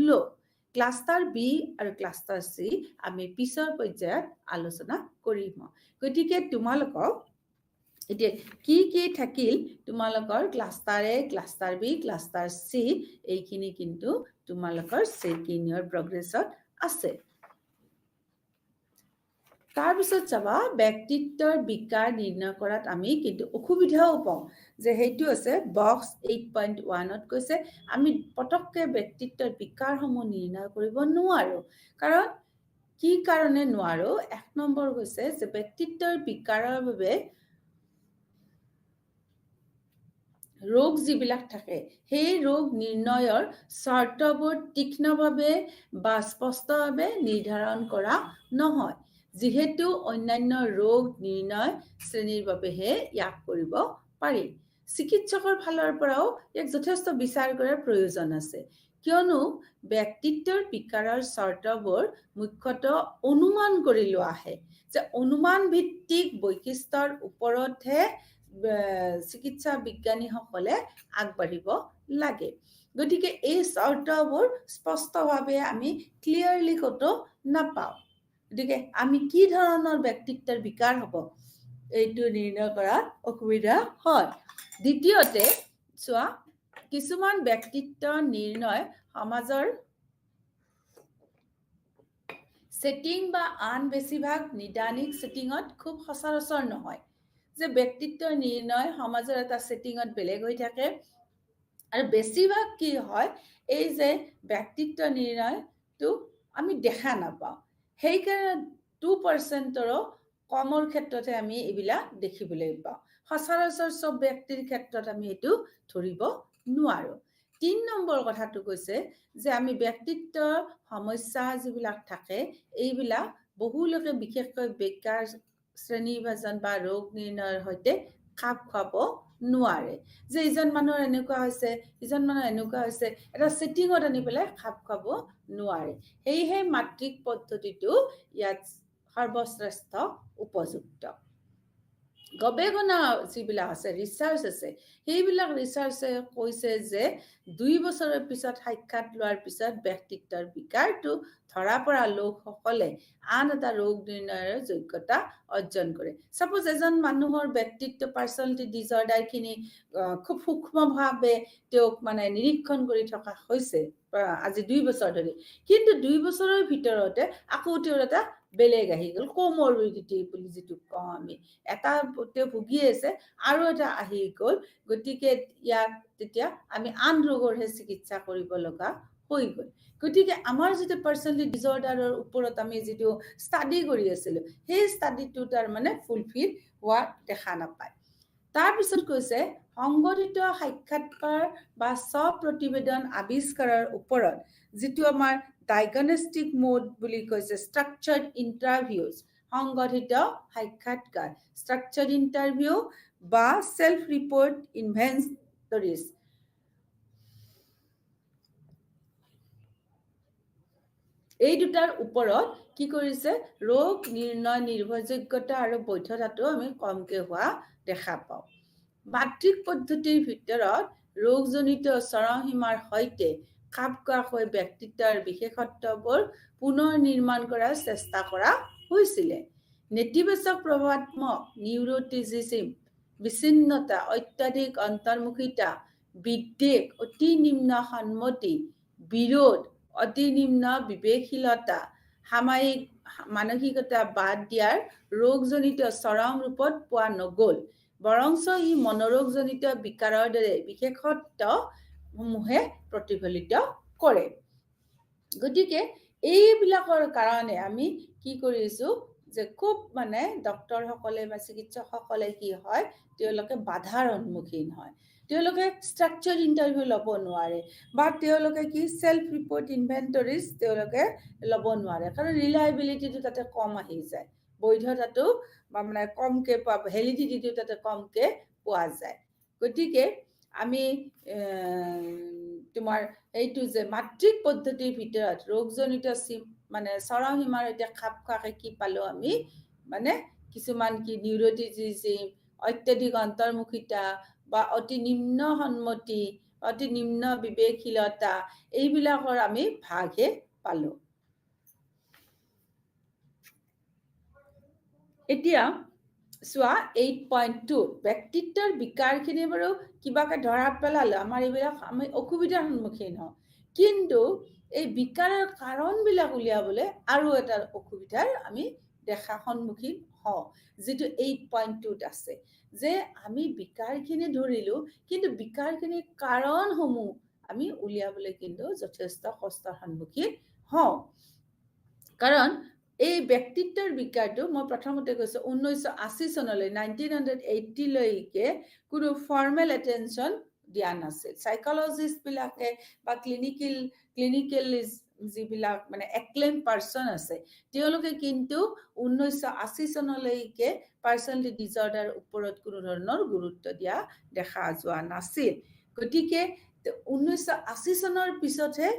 লোক। ক্লাষ্টাৰ বি আৰু ক্লাষ্টাৰ চি আমি পিছৰ পৰ্যায়ত আলোচনা কৰিম। গতিকে তোমালোকক এতিয়া কি থাকিল, তোমালোকৰ ক্লাষ্টাৰ এ, ক্লাষ্টাৰ বি, ক্লাষ্টাৰ চি, এইখিনি কিন্তু তোমালোকৰ ছেকেণ্ড ইয়াৰ প্ৰগ্ৰেছত আছে। তাৰপিছত চাবা ব্যক্তিত্বৰ বিকাৰ নিৰ্ণয় কৰাত আমি কিন্তু অসুবিধাও পাওঁ, যে সেইটো আছে বক্স 8.1ত কৈছে আমি পটককে ব্যক্তিত্বৰ বিকাৰসমূহ নিৰ্ণয় কৰিব নোৱাৰো। কি কাৰণে নোৱাৰো? 1 নম্বৰ কৈছে যে ব্যক্তিত্বৰ বিকাৰৰ বাবে ৰোগ যিবিলাক থাকে সেই ৰোগ নিৰ্ণয়ৰ চৰ্তবোৰ তীক্ষ্ণভাৱে বা স্পষ্টভাৱে নিৰ্ধাৰণ কৰা নহয়, যিহেতু অন্যান্য ৰোগ নিৰ্ণয় শ্ৰেণীৰ বাবেহে ইয়াক কৰিব পাৰি। চিকিৎসকৰ ফালৰ পৰাও ইয়াক যথেষ্ট বিচাৰ কৰাৰ প্ৰয়োজন আছে, কিয়নো ব্যক্তিত্বৰ বিকাৰৰ চৰ্তবোৰ মুখ্যতঃ অনুমান কৰি লোৱা আহে, যে অনুমান ভিত্তিক বৈশিষ্ট্যৰ ওপৰতহে চিকিৎসা বিজ্ঞানীসকলে আগবাঢ়িব লাগে। গতিকে এই চৰ্তবোৰ স্পষ্টভাৱে আমি ক্লিয়াৰলি ক'তো নাপাওঁ। গতিকে আমি কি ধৰণৰ ব্যক্তিত্বৰ বিকাৰ হ'ব এইটো নিৰ্ণয় কৰাত অসুবিধা হয়। দ্বিতীয়তে চোৱা, কিছুমান ব্যক্তিত্ব নিৰ্ণয় সমাজৰ ছেটিং বা আন বেছিভাগ নিদানিক ছেটিঙত খুব সচৰাচৰ নহয়, যে ব্যক্তিত্বৰ নিৰ্ণয় সমাজৰ এটা ছেটিঙত বেলেগ হৈ থাকে, আৰু বেছিভাগ কি হয় এই যে ব্যক্তিত্ব নিৰ্ণয়টো আমি দেখা নাপাওঁ, সেইকাৰণে 2%ৰো কমৰ ক্ষেত্ৰতে আমি এইবিলাক দেখিবলৈ পাওঁ। সচৰাচৰ চব ব্যক্তিৰ ক্ষেত্ৰত আমি এইটো ধৰিব নোৱাৰো। 3 নম্বৰ কথাটো কৈছে যে আমি ব্যক্তিত্বৰ সমস্যা যিবিলাক থাকে এইবিলাক বহু লোকে বিশেষকৈ বেকাৰ শ্ৰেণীভাজন বা ৰোগ নিৰ্ণয়ৰ সৈতে খাপ খুৱাব নোৱাৰে, যে ইজন মানুহৰ এনেকুৱা হৈছে, ইজন মানুহৰ এনেকুৱা হৈছে, এটা ছেটিঙত আনি পেলাই খাপ খুৱাব নোৱাৰে। সেয়েহে মাতৃক পদ্ধতিটো ইয়াত সৰ্বশ্ৰেষ্ঠ উপযুক্ত। গৱেষণা যিবিলাক আছে, ৰিচাৰ্চ আছে, সেইবিলাক ৰিচাৰ্চে কৈছে যে 2 বছৰৰ পিছত সাক্ষাৎ লোৱাৰ পিছত ব্যক্তিত্বৰ বিকাৰটো ধৰা পৰা লোকসকলে আন এটা ৰোগ নিৰ্ণয়ৰ যোগ্যতা অৰ্জন কৰে। চাপোজ এজন মানুহৰ ব্যক্তিত্ব পাৰ্চনেলিটি ডিজৰ্ডাৰখিনি খুব সূক্ষ্মভাৱে তেওঁক মানে নিৰীক্ষণ কৰি থকা হৈছে আজি 2 বছৰ ধৰি, কিন্তু 2 বছৰৰ ভিতৰতে আকৌ তেওঁৰ এটা বেলেগ আহি গ'ল, কমৰবিডিটি বুলি যিটো কওঁ আমি, এটা তেওঁ ভুগি আছে আৰু এটা আহি গ'ল। গতিকে ইয়াক তেতিয়া আমি আন ৰোগৰহে চিকিৎসা কৰিব লগা হৈ গ'ল। গতিকে আমাৰ যিটো পাৰ্চনেলিটি ডিজৰ্ডাৰৰ ওপৰত আমি যিটো ষ্টাডি কৰি আছিলো, সেই ষ্টাডিটো তাৰমানে ফুলফিল হোৱা দেখা নাপায়। তাৰপিছত কৈছে সংগঠিত সাক্ষাৎকাৰ বা স্ব-প্ৰতিবেদন আৱিষ্কাৰৰ ওপৰত যিটো আমাৰ ডায়াগনষ্টিক মোড বুলি কৈছে, ষ্ট্ৰাকচাৰ্ড ইণ্টাৰভিউজ, সংগঠিত সাক্ষাৎকাৰ, ষ্ট্ৰাকচাৰ্ড ইণ্টাৰভিউ বা সেলফ ৰিপোৰ্ট ইনভেন্টৰিজ, এই দুটাৰ ওপৰত কি কৰিছে, ৰোগ নিৰ্ণয় নিৰ্ভৰযোগ্যতা আৰু বৈধতাটো আমি কমকে হোৱা দেখা পাওঁ। মাতৃক পদ্ধতিৰ ভিতৰত ৰোগজনিত চৰমসীমাৰ সৈতে খাপ খোৱাকৈ ব্যক্তিত্বৰ বিশেষত্ববোৰ পুনৰ নিৰ্মাণ কৰাৰ চেষ্টা কৰা হৈছিলে। নেতিবাচক প্ৰভাৱাত্মক নিউৰোটিজিজিম, বিচ্ছিন্নতা, অত্যাধিক অন্তৰ্মুখিতা, বিদ্বেগ, অতি নিম্ন সন্মতি, বিৰোধ, অতি নিম্ন বিবেকশীলতা, সামায়িক মানসিকতা বাদ দিয়াৰ ৰোগজনিত চৰম ৰূপত পোৱা নগ'ল, বৰঞ্চ ই মনোৰোগজনিত বিকাৰৰ দৰে বিশেষত্বসমূহে প্ৰতিফলিত কৰে। গতিকে এইবিলাকৰ কাৰণে আমি কি কৰিছো, যে খুব মানে ডক্তৰসকলে বা চিকিৎসকসকলে কি হয়, তেওঁলোকে বাধাৰ সন্মুখীন হয়। তেওঁলোকে ষ্ট্ৰাকচাৰ্ড ইণ্টাৰভিউ ল'ব নোৱাৰে, বা তেওঁলোকে কি সেলফ ৰিপোৰ্ট ইনভেন্টৰিজ তেওঁলোকে ল'ব নোৱাৰে, কাৰণ ৰিলায়েবিলিটিটো তাতে কম আহি যায়, বৈধতাটো বা মানে কমকে পোৱা, ভেলিডিটিটো তাতে কমকে পোৱা যায়। গতিকে আমি তোমাৰ এইটো যে মাতৃক পদ্ধতিৰ ভিতৰত ৰোগজনিত মানে চৰমসীমাৰ এতিয়া খাপ খোৱাকে কি পালো আমি মানে কিছুমান কি নিউৰোটিজিজিম, অত্যাধিক অন্তৰ্মুখিতা বা অতি নিম্ন সন্মতি, অতি নিম্ন বিবেকশীলতা এইবিলাকৰ আমি ভাগহে পালো। এতিয়া চোৱা 8.2 ব্যক্তিত্বৰ বিকাৰখিনি বাৰু কিবাকে ধৰা পেলালো, আমাৰ এইবিলাক আমি অসুবিধাৰ সন্মুখীন হওঁ, কিন্তু এই বিকাৰৰ কাৰণবিলাক উলিয়াবলৈ আৰু এটা অসুবিধাৰ আমি সন্মুখীন হওঁ, যিটো 8.2ত আছে, যে আমি বিকাৰখিনি ধৰিলো কিন্তু বিকাৰখিনিৰ কাৰণসমূহ আমি উলিয়াবলৈ কিন্তু যথেষ্ট কষ্টৰ সন্মুখীন হওঁ। কাৰণ এই ব্যক্তিত্বৰ বিকাৰটো মই প্ৰথমতে কৈছো 1980 চনলৈ 1980লৈকে কোনো ফৰ্মেল এটেনশ্যন দিয়া নাছিল। সাইকোলজিষ্ট বিলাকে বা ক্লিনিকেল যিবিলাক মানে এক্লেইম পাৰ্চন আছে তেওঁলোকে কিন্তু 1980 চনলৈকে পাৰ্চনেলিটি ডিসঅৰ্ডাৰ ওপৰত কোনো ধৰণৰ গুৰুত্ব দিয়া দেখা যোৱা নাছিল। গতিকে 1980 চনৰ পিছতহে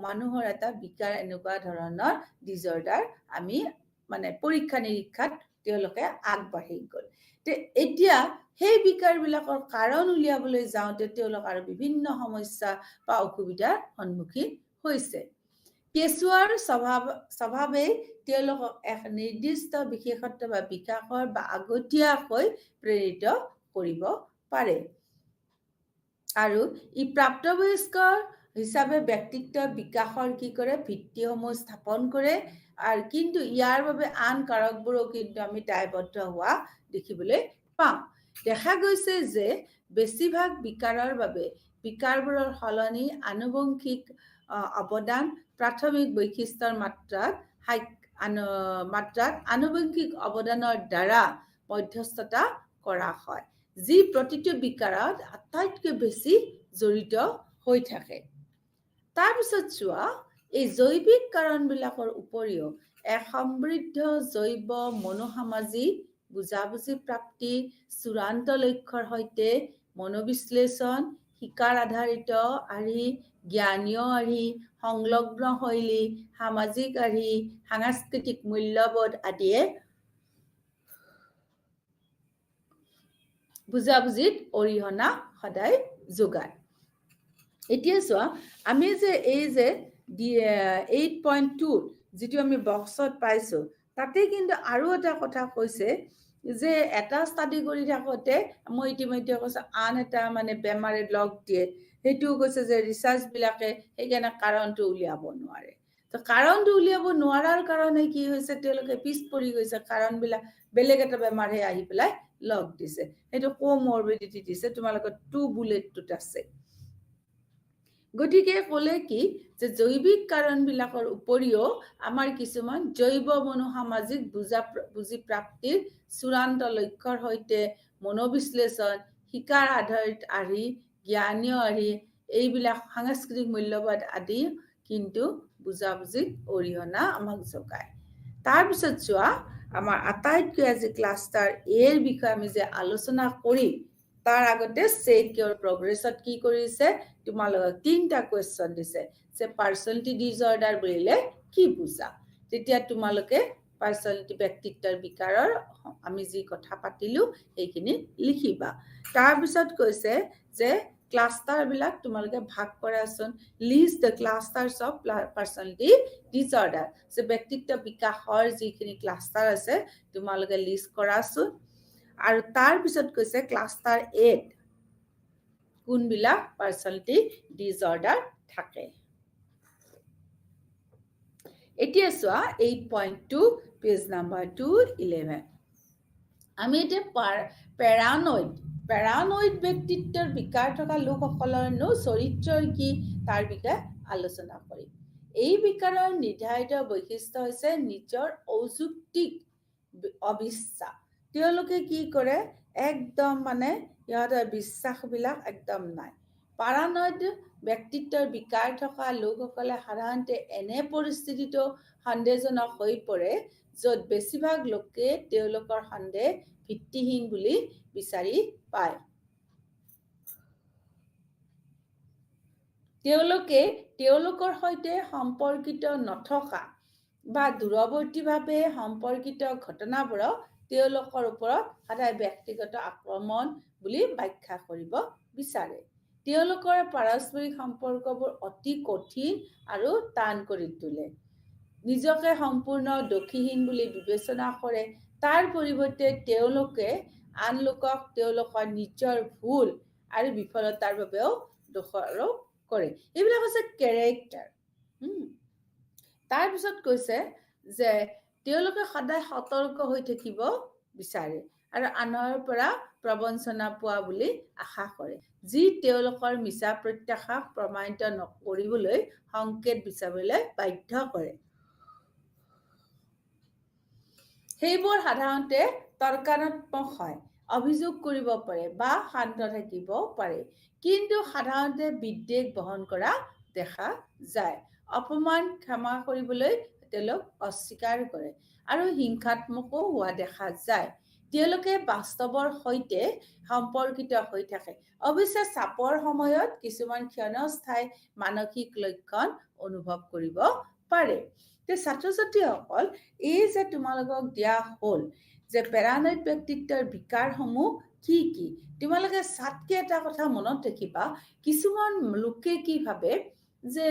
মানুহৰ এটা বিকাৰ এনেকুৱা ধৰণৰ ডিসঅৰ্ডাৰ আমি মানে পৰীক্ষা নিৰীক্ষাত তেওঁলোকে আগবাঢ়ি গ'ল। এতিয়া সেই বিকাৰবিলাকৰ কাৰণ উলিয়াবলৈ যাওঁতে তেওঁলোক আৰু বিভিন্ন সমস্যা বা অসুবিধাৰ সন্মুখীন হৈছে। কেঁচুৱাৰ স্বভাৱেই তেওঁলোকক এক নিৰ্দিষ্ট বিশেষত্ব বা বিকাশৰ বা আগতীয়াকৈ প্ৰেৰিত কৰিব পাৰে। আৰু ই প্ৰাপ্তবয়স্কৰ হিচাপে ব্যক্তিত্ব বিকাশৰ কি কৰে ভিত্তিসমূহ স্থাপন কৰে, আৰু কিন্তু ইয়াৰ বাবে আন কাৰকবোৰো কিন্তু আমি দায়বদ্ধ হোৱা দেখিবলৈ পাওঁ। দেখা গৈছে যে বেছিভাগ বিকাৰৰ বাবে বিকাৰবোৰৰ সলনি আনুবংশিক অৱদান প্ৰাথমিক বৈশিষ্ট্যৰ মাত্ৰাত আনুবংশিক অৱদানৰ দ্বাৰা মধ্যস্থতা কৰা হয়, যি প্ৰতিটো বিকাৰত আটাইতকৈ বেছি জড়িত হৈ থাকে। তাৰপিছত চোৱা এই জৈৱিক কাৰণবিলাকৰ উপৰিও এক সমৃদ্ধ জৈৱ মনোসামাজিক বুজাবুজি প্ৰাপ্তি, চূড়ান্ত লক্ষ্যৰ সৈতে মনোবিশ্লেষণ, শিকাৰ আধাৰিত আৰ্হি, জ্ঞানীয় আৰ্হি, সংলগ্ন শৈলী, সামাজিক আৰ্হি, সাংস্কৃতিক মূল্যবোধ আদিয়ে বুজাবুজিত অৰিহণা সদায় যোগায়। এতিয়া চোৱা আমি যে এই যে 8.2 যিটো আমি বক্সত পাইছো তাতে কিন্তু আৰু এটা কথা কৈছে যে এটা ষ্টাডি কৰি থাকোতে মই ইতিমধ্যে কৈছো আন এটা মানে বেমাৰে লগ দিয়ে, সেইটোও কৈছে যে ৰিচাৰ্চ বিলাকে সেইকাৰণে কাৰণটো উলিয়াব নোৱাৰে। তো কাৰণটো উলিয়াব নোৱাৰাৰ কাৰণে কি হৈছে তেওঁলোকে পিছ পৰি গৈছে, কাৰণবিলাক বেলেগ এটা বেমাৰে আহি পেলাই লগ দিছে, সেইটো কোমৰবিডিটি দিছে, তোমালোকৰ 2 বুলেটটোত আছে। গতিকে ক'লে কি যে জৈৱিক কাৰণবিলাকৰ উপৰিও আমাৰ কিছুমান জৈৱ মনোসামাজিক বুজি প্ৰাপ্তিৰ চূড়ান্ত লক্ষ্যৰ সৈতে মনোবিশ্লেষণ, শিকাৰ আধাৰিত আৰ্হি, জ্ঞানীয় আৰ্হি, এইবিলাক সাংস্কৃতিক মূল্যবোধ আদি কিন্তু বুজাবুজিত অৰিহণা আমাক যোগায়। তাৰপিছত চোৱা আমাৰ আটাইতকৈ আজি ক্লাষ্টাৰ এৰ বিষয়ে আমি যে আলোচনা কৰিম তাৰ আগতে চেক ইয়ৰ প্ৰগ্ৰেছত কি কৰিছে তোমালোকক 3টা কুৱেশ্যন দিছে যে পাৰ্চনেলিটি ডিসঅৰ্ডাৰ বুলিলে কি বুজা। তেতিয়া তোমালোকে পাৰ্চনেলিটি ব্যক্তিত্বৰ বিকাৰৰ আমি যি কথা পাতিলো সেইখিনি লিখিবা। তাৰপিছত কৈছে যে ক্লাষ্টাৰবিলাক তোমালোকে ভাগ কৰাচোন, list the clusters of personality disorder, যে ব্যক্তিত্ব বিকাশৰ যিখিনি ক্লাষ্টাৰ আছে তোমালোকে লিষ্ট কৰাচোন। আৰু তাৰপিছত কৈছে ক্লাষ্টাৰ 8 কোনবিলাক পাৰ্চনেলিটি ডিসঅৰ্ডাৰ থাকে। এতিয়া চোৱা 8.2 পেজ নাম্বাৰ 211 আমি এতিয়া পেৰানয়েড ব্যক্তিত্বৰ বিকাৰ থকা লোকসকলৰনো চৰিত্ৰৰ কি তাৰ বিষয়ে আলোচনা কৰিম। এই বিকাৰৰ নিৰ্ধাৰিত বৈশিষ্ট্য হৈছে নিজৰ অযৌক্তিক অবিশ্বাস। তেওঁলোকে কি কৰে একদম মানে ইহঁতৰ বিশ্বাসবিলাক একদম নাই। পাৰানয়েড ব্যক্তিত্বৰ বিকাৰ থকা লোকসকলে সাধাৰণতে এনে পৰিস্থিতিটো সন্দেহজনক হৈ পৰে য'ত বেছিভাগ লোকে তেওঁলোকৰ সন্দেহ ভিত্তিহীন বুলি বিচাৰি পায়। তেওঁলোকে তেওঁলোকৰ সৈতে সম্পৰ্কিত নথকা বা দূৰৱৰ্তীভাৱে সম্পৰ্কিত ঘটনাবোৰক তেওঁলোকৰ ওপৰত সদায় ব্যক্তিগত আক্ৰমণ বুলি ব্যাখ্যা কৰিব বিচাৰে। তেওঁলোকৰ পাৰস্পৰিক সম্পৰ্কবোৰ অতি কঠিন আৰু টান কৰি তোলে। নিজকে সম্পূৰ্ণ দোষীহীন বুলি বিবেচনা কৰে। তাৰ পৰিৱৰ্তে তেওঁলোকে আন লোকক তেওঁলোকৰ নিজৰ ভুল আৰু বিফলতাৰ বাবেও দোষাৰোপ কৰে। এইবিলাক হৈছে কেৰেক্টাৰ। তাৰপিছত কৈছে যে তেওঁলোকে সদায় সতৰ্ক হৈ থাকিব বিচাৰে আৰু আনৰ পৰা প্ৰবঞ্চনা পোৱা বুলি আশা কৰে, যি তেওঁলোকৰ মিছা প্ৰত্যাশাক প্ৰমাণিত নকৰিবলৈ সংকেত বিচাৰিবলৈ বাধ্য কৰে। সেইবোৰ সাধাৰণতে তৰ্কাত্মক হয়, অভিযোগ কৰিব পাৰে বা শান্ত থাকিব পাৰে, কিন্তু সাধাৰণতে বিদ্বেষ বহন কৰা দেখা যায়। অপমান ক্ষমা কৰিবলৈ তেওঁলোক অস্বীকাৰ কৰে আৰু হিংসাত্মকো হোৱা দেখা যায়। তেওঁলোকে বাস্তৱৰ সৈতে সম্পৰ্কিত হৈ থাকে। অৱশ্যে চাপৰ সময়ত কিছুমান ক্ষণস্থায়ী মানসিক লক্ষণ অনুভৱ কৰিব পাৰে। ছাত্ৰ ছাত্ৰীসকল, এই যে তোমালোকক দিয়া হ'ল যে পেৰানয়েড ব্যক্তিত্বৰ বিকাৰসমূহ কি কি, তোমালোকে চাতকে এটা কথা মনত ৰাখিবা, কিছুমান লোকে কি ভাবে যে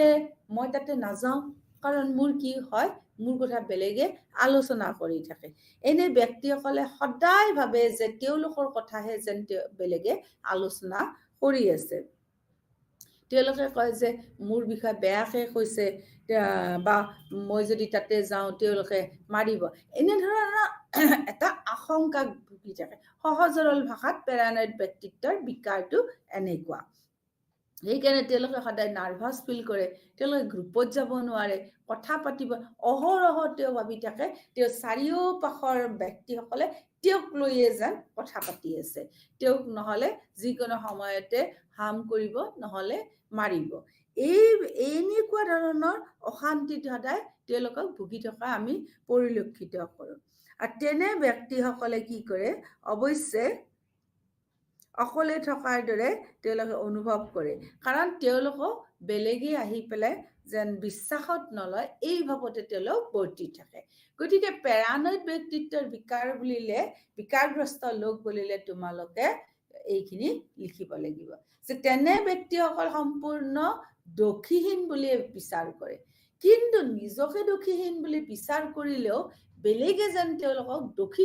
মই তাতে নাযাওঁ কাৰণ মোৰ কি হয়, মোৰ কথা বেলেগে আলোচনা কৰি থাকে। এনে ব্যক্তিসকলে সদায় ভাবে যে তেওঁলোকৰ কথাহে যেন বেলেগে আলোচনা কৰি আছে। তেওঁলোকে কয় যে মোৰ বিষয়ে বেয়াকে কৈছে বা মই যদি তাতে যাওঁ তেওঁলোকে মাৰিব, এনেধৰণৰ এটা আশংকাত ভুগি থাকে। সহজ সৰল ভাষাত পেৰানয়েড ব্যক্তিত্বৰ বিকাৰটো এনেকুৱা। সেইকাৰণে তেওঁলোকে সদায় নাৰ্ভাছ ফিল কৰে, তেওঁলোকে গ্ৰুপত যাব নোৱাৰে, কথা পাতিব, অহৰহ তেওঁ ভাবি থাকে তেওঁ চাৰিওপাশৰ ব্যক্তিসকলে তেওঁক লৈয়ে যেন কথা পাতি আছে, তেওঁক নহলে যিকোনো সময়তে হাৰ্ম কৰিব, নহলে মাৰিব। এনেকুৱা ধৰণৰ অশান্তিত সদায় তেওঁলোকক ভুগি থকা আমি পৰিলক্ষিত কৰোঁ। আৰু তেনে ব্যক্তিসকলে কি কৰে, অৱশ্যে অকলে থকাৰ দৰে তেওঁলোকে অনুভৱ কৰে, কাৰণ তেওঁলোকক বেলেগে আহি পেলাই যেন বিশ্বাসত নলয়, এই ভাৱতে তেওঁলোক বৰ্তি থাকে। গতিকে পেৰানয়েড ব্যক্তিত্বৰ বিকাৰ বুলিলে, বিকাৰগ্ৰস্ত লোক বুলিলে তোমালোকে এইখিনি লিখিব লাগিব যে তেনে ব্যক্তিসকল সম্পূৰ্ণ দোষীহীন বুলি বিচাৰ কৰে, কিন্তু নিজকে দোষীহীন বুলি বিচাৰ কৰিলেও বেলেগে যেন তেওঁলোকক দোষী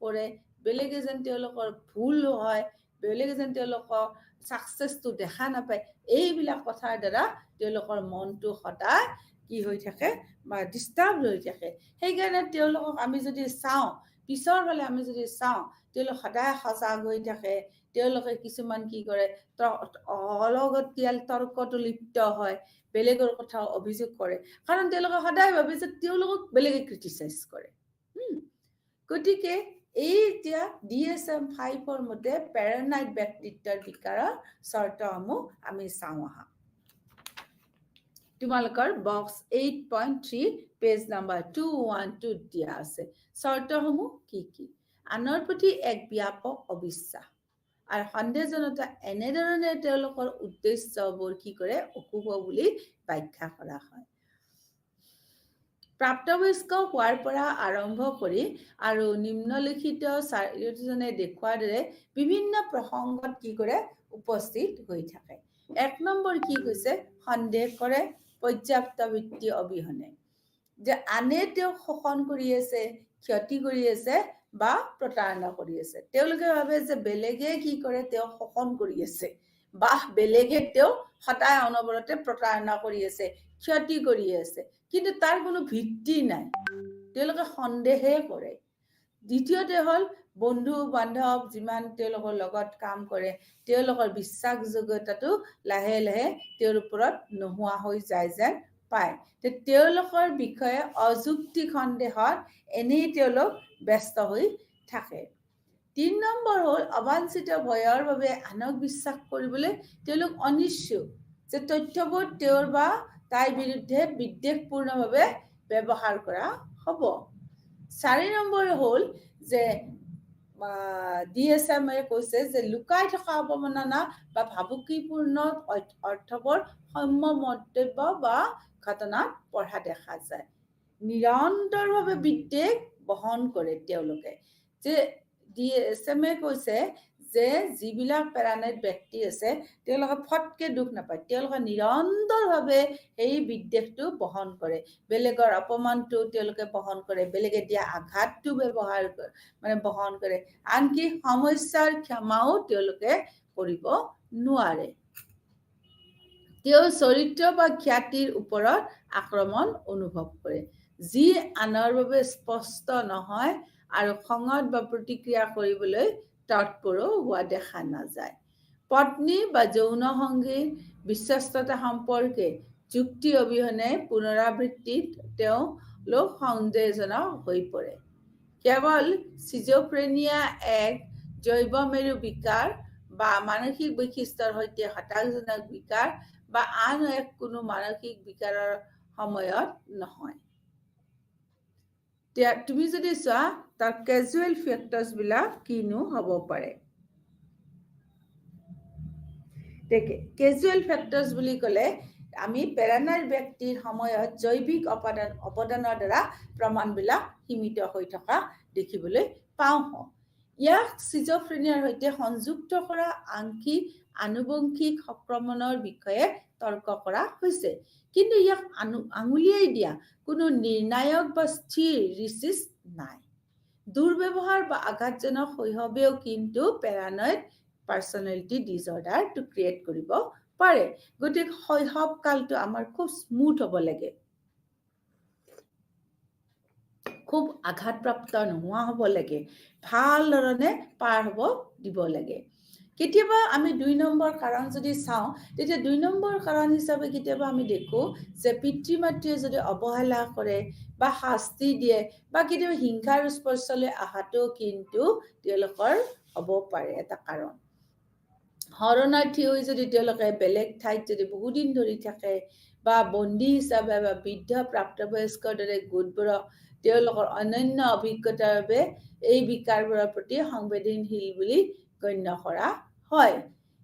কৰে, বেলেগে যেন তেওঁলোকৰ ভুল হয়, বেলেগে যেন তেওঁলোকৰ ছাকচেছটো দেখা নাপায়, এইবিলাক কথাৰ দ্বাৰা তেওঁলোকৰ মনটো সদায় কি হৈ থাকে বা ডিষ্টাৰ্ব হৈ থাকে। সেইকাৰণে তেওঁলোকক আমি যদি চাওঁ, পিছৰ ফালে আমি যদি চাওঁ, তেওঁলোক সদায় সজাগ হৈ থাকে। তেওঁলোকে কিছুমান কি কৰে, অলগতিয়াল তৰ্কটো লিপ্ত হয়, বেলেগৰ কথা অভিযোগ কৰে, কাৰণ তেওঁলোকে সদায় ভাবে যে তেওঁলোকক বেলেগে ক্ৰিটিচাইজ কৰে। গতিকে এই এতিয়া DSM-5 মতে পেৰানয়েড ব্যক্তিত্বৰ বিকাৰৰ চৰ্তসমূহ আমি চাওঁ আহা। তোমালোকৰ বক্স 8.3 পেজ নাম্বাৰ 212 দিয়া আছে। চৰ্তসমূহ কি কি? আনৰ প্ৰতি এক ব্যাপক অবিশ্বাস আৰু সন্দেহজনতা, এনেধৰণে তেওঁলোকৰ উদ্দেশ্যবোৰ কি কৰে, অশুভ বুলি ব্যাখ্যা কৰা হয়। প্ৰাপ্তবয়স্ক হোৱাৰ পৰা আৰম্ভ কৰি আৰু নিম্নলিখিত চাৰিজনে দেখুৱাৰ দৰে বিভিন্ন প্ৰসংগত কি কৰে, উপস্থিত হৈ থাকে। 1 নম্বৰ কি কৈছে, সন্দেহ কৰে পৰ্যাপ্ত বৃত্তি অবিহনে, যে আনে তেওঁক শোষণ কৰি আছে, ক্ষতি কৰি আছে বা প্ৰতাৰণা কৰি আছে। তেওঁলোকে ভাবে যে বেলেগে কি কৰে, তেওঁক শোষণ কৰি আছে বা বেলেগে তেওঁক সদায় অনবৰতে প্ৰতাৰণা কৰি আছে, ক্ষতি কৰি আছে, কিন্তু তাৰ কোনো ভিত্তি নাই, তেওঁলোকে সন্দেহে কৰে। দ্বিতীয়তে হ'ল বন্ধু বান্ধৱ যিমান তেওঁলোকৰ লগত কাম কৰে, তেওঁলোকৰ বিশ্বাসযোগ্যতাটো লাহে লাহে তেওঁৰ ওপৰত নোহোৱা হৈ যায় যেন পায়। তেওঁলোকৰ বিষয়ে অযুক্তিক সন্দেহত এনেই তেওঁলোক ব্যস্ত হৈ থাকে। 3 নম্বৰ হ'ল অবাঞ্ছিত ভয়ৰ বাবে আনক বিশ্বাস কৰিবলৈ তেওঁলোক অনিচ্ছুক, যে তথ্যবোৰ তেওঁৰ বা তাইৰ বিৰুদ্ধে বিদ্বেষপূৰ্ণভাৱে ব্যৱহাৰ কৰা হ'ব। 4 নম্বৰ হ'ল যে DSM-এ কৈছে যে লুকাই থকা অৱমাননা বা ভাবুকিপূৰ্ণ অৰ্থবোৰ সৌম্য মন্তব্য বা ঘটনাত পঢ়া দেখা যায়। নিৰন্তৰভাৱে বিদ্বেষ বহন কৰে তেওঁলোকে। যে DSM-এ কৈছে যে যিবিলাক পেৰানয়েড ব্যক্তি আছে তেওঁলোকে ফটকে দুখ নাপায়, তেওঁলোকে নিৰন্তৰভাৱে এই বিদ্বেষটো বহন কৰে, বেলেগৰ অপমানটো তেওঁলোকে বহন কৰে, বেলেগে দিয়া আঘাতটো বহন কৰে, আনকি সমস্যাৰ ক্ষমাও তেওঁলোকে কৰিব নোৱাৰে। তেওঁৰ চৰিত্ৰ বা খ্যাতিৰ ওপৰত আক্ৰমণ অনুভৱ কৰে, যি আনৰ বাবে স্পষ্ট নহয় আৰু খঙত বা প্ৰতিক্ৰিয়া কৰিবলৈ তৎপৰো হোৱা দেখা নাযায়। পত্নী বা যৌন সংগীৰ বিশ্বস্ততা সম্পৰ্কে যুক্তি অবিহনে পুনৰাবৃত্তিত তেওঁলোক সন্দেহজনক হৈ পৰে। কেৱল স্কিজোফ্ৰেনিয়া এক জৈৱমেৰু বিকাৰ বা মানসিক বৈশিষ্ট্যৰ সৈতে হতাশাজনক বিকাৰ বা আন এক কোনো মানসিক বিকাৰৰ সময়ত নহয়। তুমি যদি চোৱা তাৰ কেজুৱেল ফেক্টৰ্ছ বিলাক কিনো হ'ব পাৰে। কেজুৱেল ফেক্টৰ্ছ বুলি ক'লে আমি পেৰানয়েড ব্যক্তিৰ সময়ত জৈৱিক অৱদানৰ দ্বাৰা প্ৰমাণবিলাক সীমিত হৈ থকা দেখিবলৈ পাওঁ। ইয়াক স্কিজোফ্ৰেনিয়াৰ সৈতে সংযুক্ত কৰা আংশিক আনুবংশিক সংক্ৰমণৰ বিষয়ে তৰ্ক কৰা হৈছে, কিন্তু ইয়াক আঙুলিয়াই দিয়া কোনো নিৰ্ণায়ক বা স্থিৰ ৰিচিচ নাই। দুৰ্ব্যৱহাৰ বা আঘাতজনক শৈশৱেও কিন্তু পেৰানয়েড পাৰ্চনেলিটি ডিজঅৰ্ডাৰটো ক্ৰিয়েট কৰিব পাৰে। গতিকে শৈশৱ কালটো আমাৰ খুব স্মুথ হ'ব লাগে, খুব আঘাতপ্ৰাপ্ত নোহোৱা হ'ব লাগে, ভাল ধৰণে পাৰ হ'ব দিব লাগে। কেতিয়াবা আমি 2 নম্বৰ কাৰণ যদি চাওঁ, তেতিয়া 2 নম্বৰ কাৰণ হিচাপে কেতিয়াবা আমি দেখো যে পিতৃ মাতৃয়ে যদি অৱহেলা কৰে বা শাস্তি দিয়ে বা কেতিয়াবা হিংসাৰ স্পৰ্শলৈ অহাটো কিন্তু তেওঁলোকৰ হ'ব পাৰে এটা কাৰণ। শৰণাৰ্থী হৈ যদি তেওঁলোকে বেলেগ ঠাইত যদি বহুদিন ধৰি থাকে বা বন্দী হিচাপে বা বৃদ্ধ প্ৰাপ্তবয়স্কৰ দৰে গোটবোৰক তেওঁলোকৰ অনন্য অভিজ্ঞতাৰ বাবে এই বিকাৰবোৰৰ প্ৰতি সংবেদনশীল বুলি গণ্য কৰা হয়।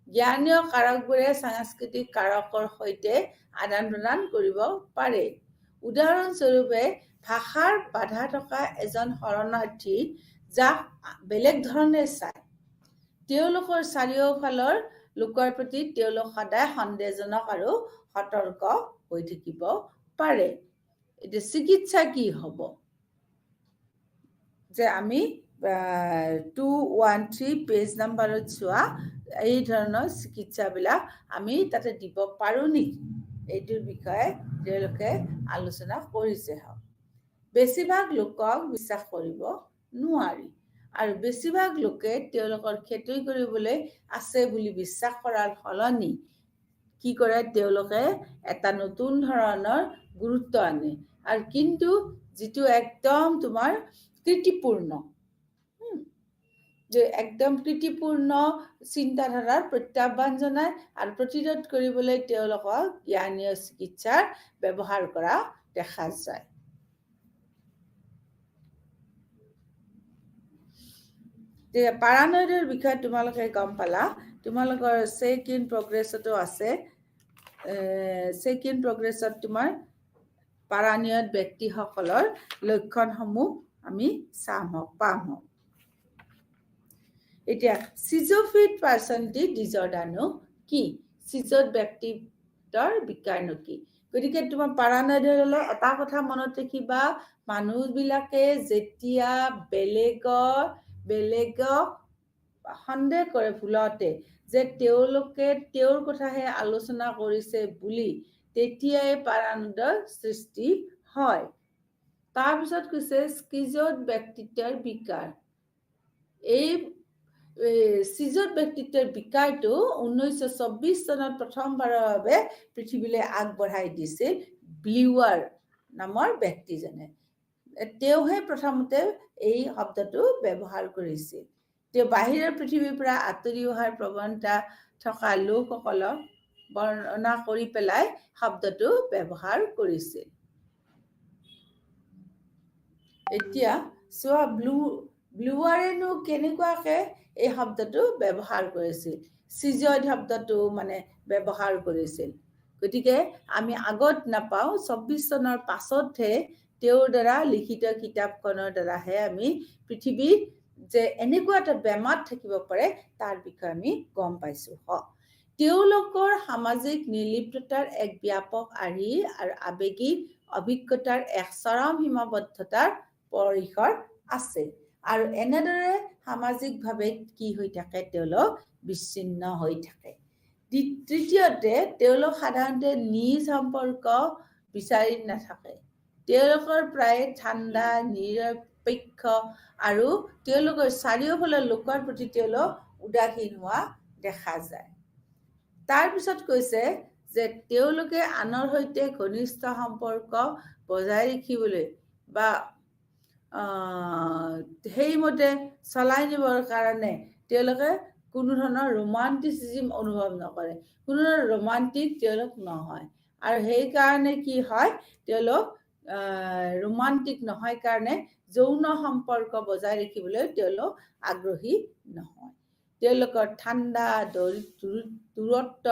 জ্ঞানীয় কাৰকবোৰে সাংস্কৃতিক কাৰকৰ সৈতে আদান প্ৰদান কৰিব পাৰে। উদাহৰণস্বৰূপে ভাষাৰ বাধা থকা এজন শৰণাৰ্থী যাক বেলেগ ধৰণে চায়, তেওঁলোকৰ চাৰিওফালৰ লোকৰ প্ৰতি তেওঁলোক সদায় সন্দেহজনক আৰু সতৰ্ক হৈ থাকিব পাৰে। এতিয়া চিকিৎসা কি হ'ব? যে আমি 213 পেজ নাম্বাৰত চোৱা এই ধৰণৰ চিকিৎসাবিলাক আমি তাতে দিব পাৰোঁ নেকি, এইটোৰ বিষয়ে তেওঁলোকে আলোচনা কৰিছে। বেছিভাগ লোকক বিশ্বাস কৰিব নোৱাৰি আৰু বেছিভাগ লোকে তেওঁলোকৰ ক্ষতি কৰিবলৈ আছে বুলি বিশ্বাস কৰাৰ সলনি কি কৰে, তেওঁলোকে এটা নতুন ধৰণৰ গুৰুত্ব আনে আৰু কিন্তু যিটো একদম তোমাৰ কৃতিপূৰ্ণ, যে একদম কৃতিপূৰ্ণ চিন্তাধাৰাৰ প্ৰত্যাহ্বান জনায় আৰু প্ৰতিৰোধ কৰিবলৈ তেওঁলোকক জ্ঞানীয় চিকিৎসাৰ ব্যৱহাৰ কৰা দেখা যায়। পাৰানয়েডৰ বিষয়ে তোমালোকে গম পালা, তোমালোকৰ চেক ইন প্ৰগ্ৰেছতো আছে। চেক ইন প্ৰগ্ৰেছত তোমাৰ পাৰানয়েড ব্যক্তিসকলৰ লক্ষণসমূহ আমি পাম। এতিয়া স্কিজোফ্ৰেনিক পাৰ্চনেলিটি ডিজঅৰ্ডাৰনো কি, স্কিজোড ব্যক্তিত্বৰ বিকাৰনো কি? গতিকে তোমাৰ পাৰানয়েডৰ এটা কথা মনত ৰাখিবা, মানুহবিলাকে যেতিয়া বেলেগক সন্দেহ কৰে ভুলতে যে তেওঁলোকে তেওঁৰ কথাহে আলোচনা কৰিছে বুলি, তেতিয়াই পাৰানয়েডৰ সৃষ্টি হয়। তাৰপিছত কৈছে স্কিজোড ব্যক্তিত্বৰ বিকাৰ। এই স্কিজোড ব্যক্তিত্বৰ বিকাৰটো 1924 চনত প্ৰথমবাৰৰ বাবে পৃথিৱীলৈ আগবঢ়াই দিছিল ব্লিৱাৰ নামৰ ব্যক্তিজনে। তেওঁহে প্ৰথমতে এই শব্দটো ব্যৱহাৰ কৰিছিল। তেওঁ বাহিৰৰ পৃথিৱীৰ পৰা আঁতৰি অহাৰ প্ৰৱণতা থকা লোকসকলক বৰ্ণনা কৰি পেলাই শব্দটো ব্যৱহাৰ কৰিছিল। এতিয়া চোৱা ব্লুৱাৰেনো কেনেকুৱাকে এই শব্দটো ব্যৱহাৰ কৰিছিল, চিজয়েড শব্দটো মানে ব্যৱহাৰ কৰিছিল। গতিকে আমি আগত নাপাওঁ, 24 চনৰ পাছতহে তেওঁৰ দ্বাৰা লিখিত কিতাপখনৰ দ্বাৰাহে আমি পৃথিৱীত যে এনেকুৱা এটা বেমাৰ থাকিব পাৰে তাৰ বিষয়ে আমি গম পাইছো। তেওঁলোকৰ সামাজিক নিৰ্লিপ্ততাৰ এক ব্যাপক আৰ্হি আৰু আৱেগিক অভিজ্ঞতাৰ এক চৰম সীমাবদ্ধতাৰ পৰিসৰ আছে, আৰু এনেদৰে সামাজিকভাৱে কি হৈ থাকে, তেওঁলোক বিচ্ছিন্ন হৈ থাকে। তৃতীয়তে, তেওঁলোক সাধাৰণতে নিজ সম্পৰ্ক বিচাৰি নাথাকে। তেওঁলোকৰ প্ৰায় ঠাণ্ডা, নিৰপেক্ষ আৰু তেওঁলোকৰ চাৰিওফালৰ লোকৰ প্ৰতি তেওঁলোক উদাসীন হোৱা দেখা যায়। তাৰপিছত কৈছে যে তেওঁলোকে আনৰ সৈতে ঘনিষ্ঠ সম্পৰ্ক বজাই ৰাখিবলৈ বা সেইমতে চলাই নিবৰ কাৰণে তেওঁলোকে কোনো ধৰণৰ ৰোমান্টিচিজম অনুভৱ নকৰে, কোনো ধৰণৰ ৰোমান্টিক তেওঁলোক নহয়। আৰু সেইকাৰণে কি হয়, তেওঁলোক ৰোমান্টিক নহয় কাৰণে যৌন সম্পৰ্ক বজাই ৰাখিবলৈ তেওঁলোক আগ্ৰহী নহয়। তেওঁলোকৰ ঠাণ্ডা, দূৰত্ব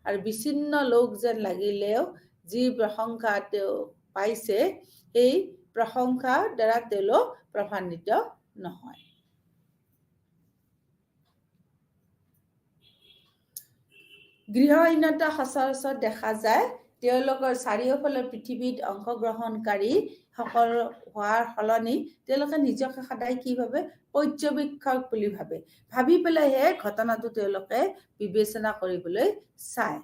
আৰু বিচ্ছিন্ন লোক যেন লাগিলেও যি প্ৰশংসা তেওঁ পাইছে, সেই প্ৰশংসাৰ দ্বাৰা তেওঁলোক প্ৰভান্বিত নহয়। গৃহহীনতা সচৰাচৰ দেখা যায়। তেওঁলোকৰ চাৰিওফালৰ পৃথিৱীত অংশগ্ৰহণকাৰী সকল হোৱাৰ সলনি তেওঁলোকে নিজকে সদায় কি ভাবে, পৰ্যবেক্ষক বুলি ভাবি পেলাইহে ঘটনাটো তেওঁলোকে বিবেচনা কৰিবলৈ চায়।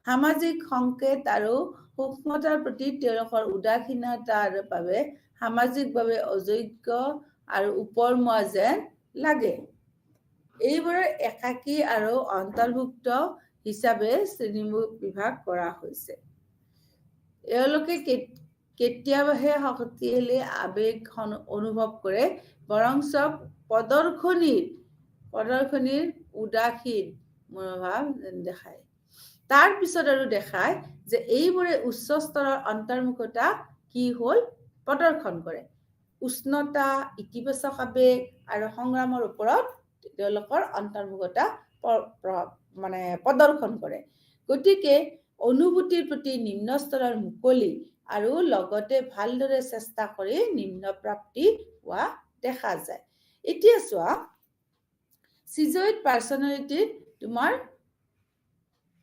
সামাজিক সংকেত আৰু সূক্ষ্মতাৰ প্ৰতি তেওঁলোকৰ উদাসীনতাৰ বাবে সামাজিকভাৱে অযোগ্য আৰু ওপৰমুৱা যেন লাগে। এইবোৰৰ একাকী আৰু অন্তৰ্ভুক্ত হিচাপে শ্ৰেণীবিভাগ কৰা হৈছে। এওঁলোকে কেতিয়াবাহে শক্তিশালী আৱেগ অনুভৱ কৰে, বৰঞ্চ প্ৰদৰ্শনীৰ উদাসীন মনোভাৱ দেখায়। তাৰ পিছত আৰু দেখায় যে এইবোৰে উচ্চ স্তৰৰ অন্তৰ্মুখতা কি হ'ল প্ৰদৰ্শন কৰে, উষ্ণতা, ইতিবাচক আৱেগ আৰু সংগ্ৰামৰ ওপৰত তেওঁলোকৰ অন্তৰ্মুখতা প্ৰদৰ্শন কৰে। গতিকে অনুভূতিৰ প্ৰতি নিম্ন স্তৰৰ মুকলি আৰু লগতে ভালদৰে চেষ্টা কৰি নিম্ন প্ৰাপ্তি হোৱা দেখা যায়। এতিয়া চোৱা, চিজয়েড পাৰ্চনেলিটিত তোমাৰ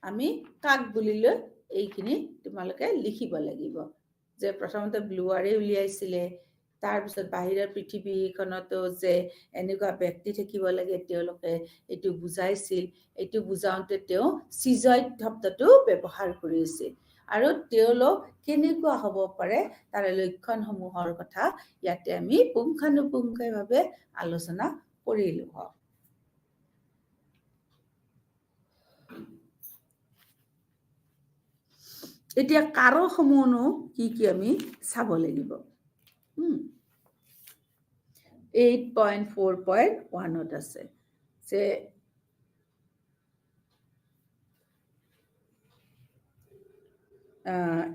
আমি কাক বুলিলৈ এইখিনি তোমালোকে লিখিব লাগিব। যে প্ৰথমতে ব্লুৱাৰে উলিয়াইছিলে, তাৰপিছত বাহিৰৰ পৃথিৱীখনতো যে এনেকুৱা ব্যক্তি থাকিব লাগে তেওঁলোকে এইটো বুজাইছিল। এইটো বুজাওঁতে তেওঁ চিজয়েড শব্দটো ব্যৱহাৰ কৰিছিল, আৰু তেওঁলোক কেনেকুৱা হ'ব পাৰে তাৰে লক্ষণসমূহৰ কথা ইয়াতে আমি পুংখানুপুংখভাৱে আলোচনা কৰিলো। এতিয়া কাৰকসমূহনো কি কি আমি চাব লাগিব। 8.4.1 আছে যে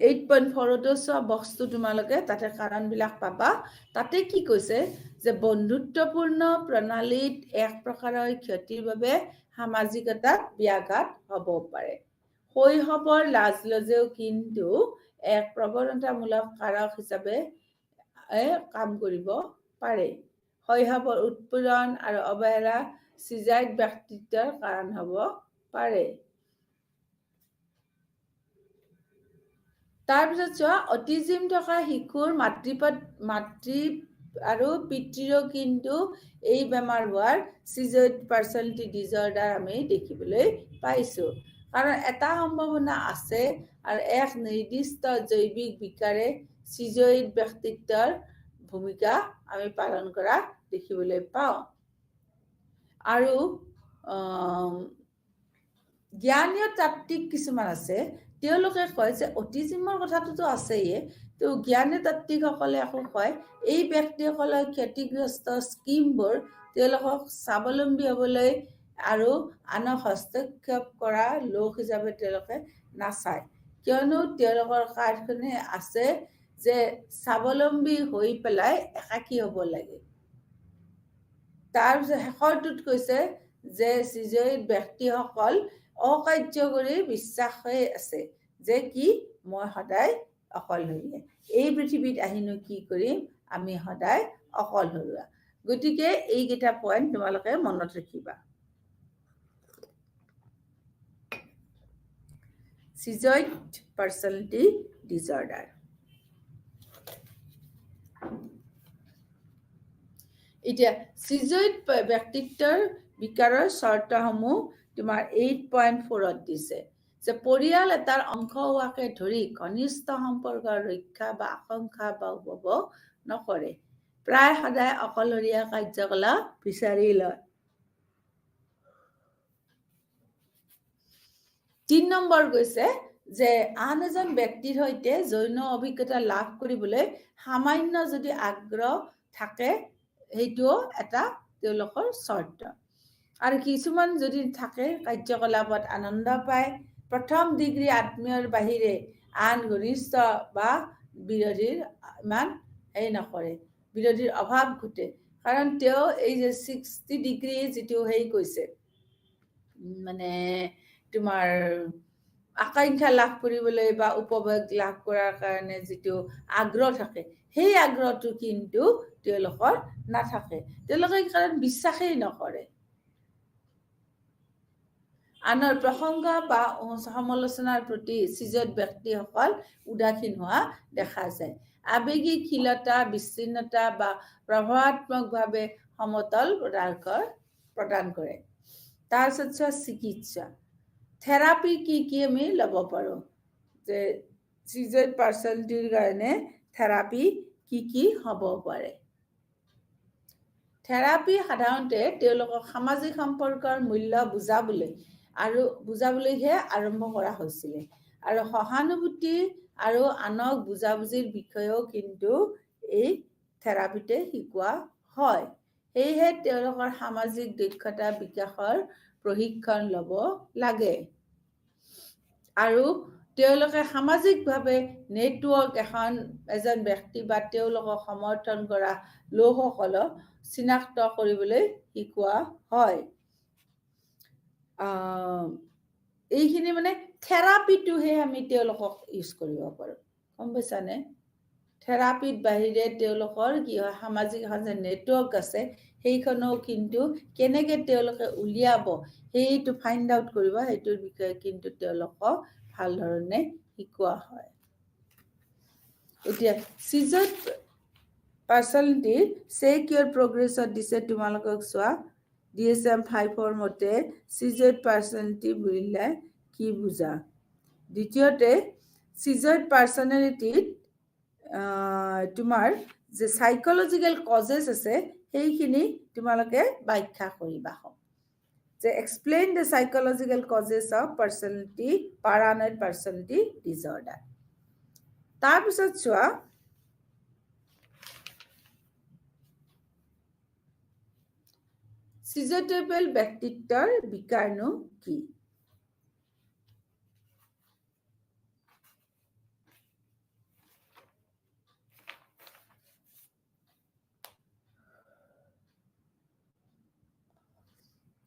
8.4 চোৱা বস্তু তোমালোকে তাতে কাৰণবিলাক পাবা। তাতে কি কৈছে যে বন্ধুত্বপূৰ্ণ প্ৰণালীত এক প্ৰকাৰৰ ক্ষতিৰ বাবে সামাজিকতাত ব্যাঘাত হ'ব পাৰে। শৈশৱৰ লাজলজেও কিন্তু এক প্ৰৱণতামূলক কাৰক হিচাপে কাম কৰিব পাৰে। শৈশৱৰ উৎপীড়ন আৰু অৱহেলা চিজয়েড ব্যক্তিত্বৰ কাৰণ হ'ব পাৰে। তাৰপিছত চোৱা, অটিজিম থকা শিশুৰ মাতৃ আৰু পিতৃৰো কিন্তু এই বেমাৰ হোৱাৰ চিজয়েড পাৰ্চনেলিটি ডিজঅৰ্ডাৰ আমি দেখিবলৈ পাইছো। কাৰণ এটা সম্ভাৱনা আছে আৰু এক নিৰ্দিষ্ট জৈৱিক বিকাৰে চিজয়েড ব্যক্তিত্বৰ ভূমিকা আমি পালন কৰা দেখিবলৈ পাওঁ। আৰু জ্ঞানীয় তাত্ত্বিক কিছুমান আছে, তেওঁলোকে কয় যে অটিজিমৰ কথাটোতো আছেই, তো জ্ঞানী তাত্ত্বিকসকলে আকৌ কয় এই ব্যক্তিসকলৰ ক্ষতিগ্ৰস্ত স্কিমবোৰ তেওঁলোকক স্বাৱলম্বী হ'বলৈ আৰু আনক হস্তক্ষেপ কৰা লোক হিচাপে তেওঁলোকে নাচায়, কিয়নো তেওঁলোকৰ কাৰ্ডখনে আছে যে স্বাৱলম্বী হৈ পেলাই একাকী হ'ব লাগে। তাৰপিছত শেষৰটোত কৈছে যে চিজয়িত ব্যক্তিসকল অকাৰ্যকৰী বিশ্বাস হৈ আছে যে কি মই সদায় অকলশৰীয়া, এই পৃথিৱীত আহিনো কি কৰিম, আমি সদায় অকলশৰীয়া। গতিকে এইকেইটা পইণ্ট তোমালোকে মনত ৰাখিবা। Schizoid personality disorder. এতিয়া schizoid ব্যক্তিত্বৰ বিকাৰৰ চৰ্তসমূহ তোমাৰ 8.4ত দিছে যে পৰিয়াল এটাৰ অংশ হোৱাকে ধৰি ঘনিষ্ঠ সম্পৰ্কৰ ৰক্ষা বা আকাংক্ষা বা উপভোগ নকৰে, প্ৰায় সদায় অকলশৰীয়া কাৰ্যকলাপ বিচাৰি লয়। 3 নম্বৰ কৈছে যে আন এজন ব্যক্তিৰ সৈতে যৌন অভিজ্ঞতা লাভ কৰিবলৈ সামান্য যদি আগ্ৰহ থাকে, সেইটোও এটা তেওঁলোকৰ চৰ্ত। আৰু কিছুমান যদি থাকে কাৰ্যকলাপত আনন্দ পায়, প্ৰথম ডিগ্ৰী আত্মীয়ৰ বাহিৰে আন ঘনিষ্ঠ বা বিৰোধীৰ ইমান নকৰে, বিৰোধীৰ অভাৱ ঘটে। কাৰণ তেওঁ এই যে 60 ডিগ্ৰী যিটো কৈছে মানে তোমাৰ আকাংক্ষা লাভ কৰিবলৈ বা উপভোগ লাভ কৰাৰ কাৰণে যিটো আগ্ৰহ থাকে, সেই আগ্ৰহটো কিন্তু তেওঁলোকৰ নাথাকে, তেওঁলোকে কাৰণ বিশ্বাসেই নকৰে। আনৰ প্ৰশংসা বা সমালোচনাৰ প্ৰতি চিজয়িত ব্যক্তিসকল উদাসীন হোৱা দেখা যায়। আৱেগিকশীলতা, বিচ্ছিন্নতা বা প্ৰভাৱাত্মকভাৱে সমতল প্ৰদান কৰে। তাৰপিছত চিকিৎসা থেৰাপি কি আমি ল'ব পাৰোঁ, যে চিজয়িত পাৰ্চনেলিটিৰ কাৰণে থেৰাপি কি হ'ব পাৰে। থেৰাপি সাধাৰণতে তেওঁলোকক সামাজিক সম্পৰ্কৰ মূল্য বুজাবলৈহে আৰম্ভ কৰা হৈছিল, আৰু সহানুভূতি আৰু আনক বুজাবুজিৰ বিষয়েও কিন্তু এই থেৰাপিতে শিকোৱা হয়। সেয়েহে তেওঁলোকৰ সামাজিক দক্ষতা বিকাশৰ প্ৰশিক্ষণ ল'ব লাগে। আৰু তেওঁলোকে সামাজিকভাৱে নেটৱৰ্ক এজন ব্যক্তি বা তেওঁলোকক সমৰ্থন কৰা লোকসকলক চিনাক্ত কৰিবলৈ শিকোৱা হয়। এইখিনি মানে থেৰাপিটোহে আমি তেওঁলোকক ইউজ কৰিব পাৰোঁ, গম পাইছানে? থেৰাপিত বাহিৰে তেওঁলোকৰ কি হয়, সামাজিক এখন যে নেটৱৰ্ক আছে, সেইখনো কিন্তু কেনেকে তেওঁলোকে উলিয়াব, সেইটো ফাইণ্ড আউট কৰিব, সেইটোৰ বিষয়ে কিন্তু তেওঁলোকক ভাল ধৰণে শিকোৱা হয়। এতিয়া চিজয়িত পাৰ্চনেলিটিৰ চেক ইয়ৰ প্ৰগ্ৰেছত দিছে, তোমালোকক চোৱা। DSM-5ৰ মতে চিজয়িত পাৰ্চনেলিটি বুলিলে কি বুজা। দ্বিতীয়তে চিজয়িত পাৰ্চনেলিটিত তোমাৰ যে সাইকোলজিকেল কজেছ আছে, সেইখিনি তোমালোকে ব্যাখ্যা কৰিবা। যে explain the psychological causes of paranoid personality disorder. তাৰপিছত চোৱা চিজোটাইপেল ব্যক্তিত্বৰ বিকাৰনো কি।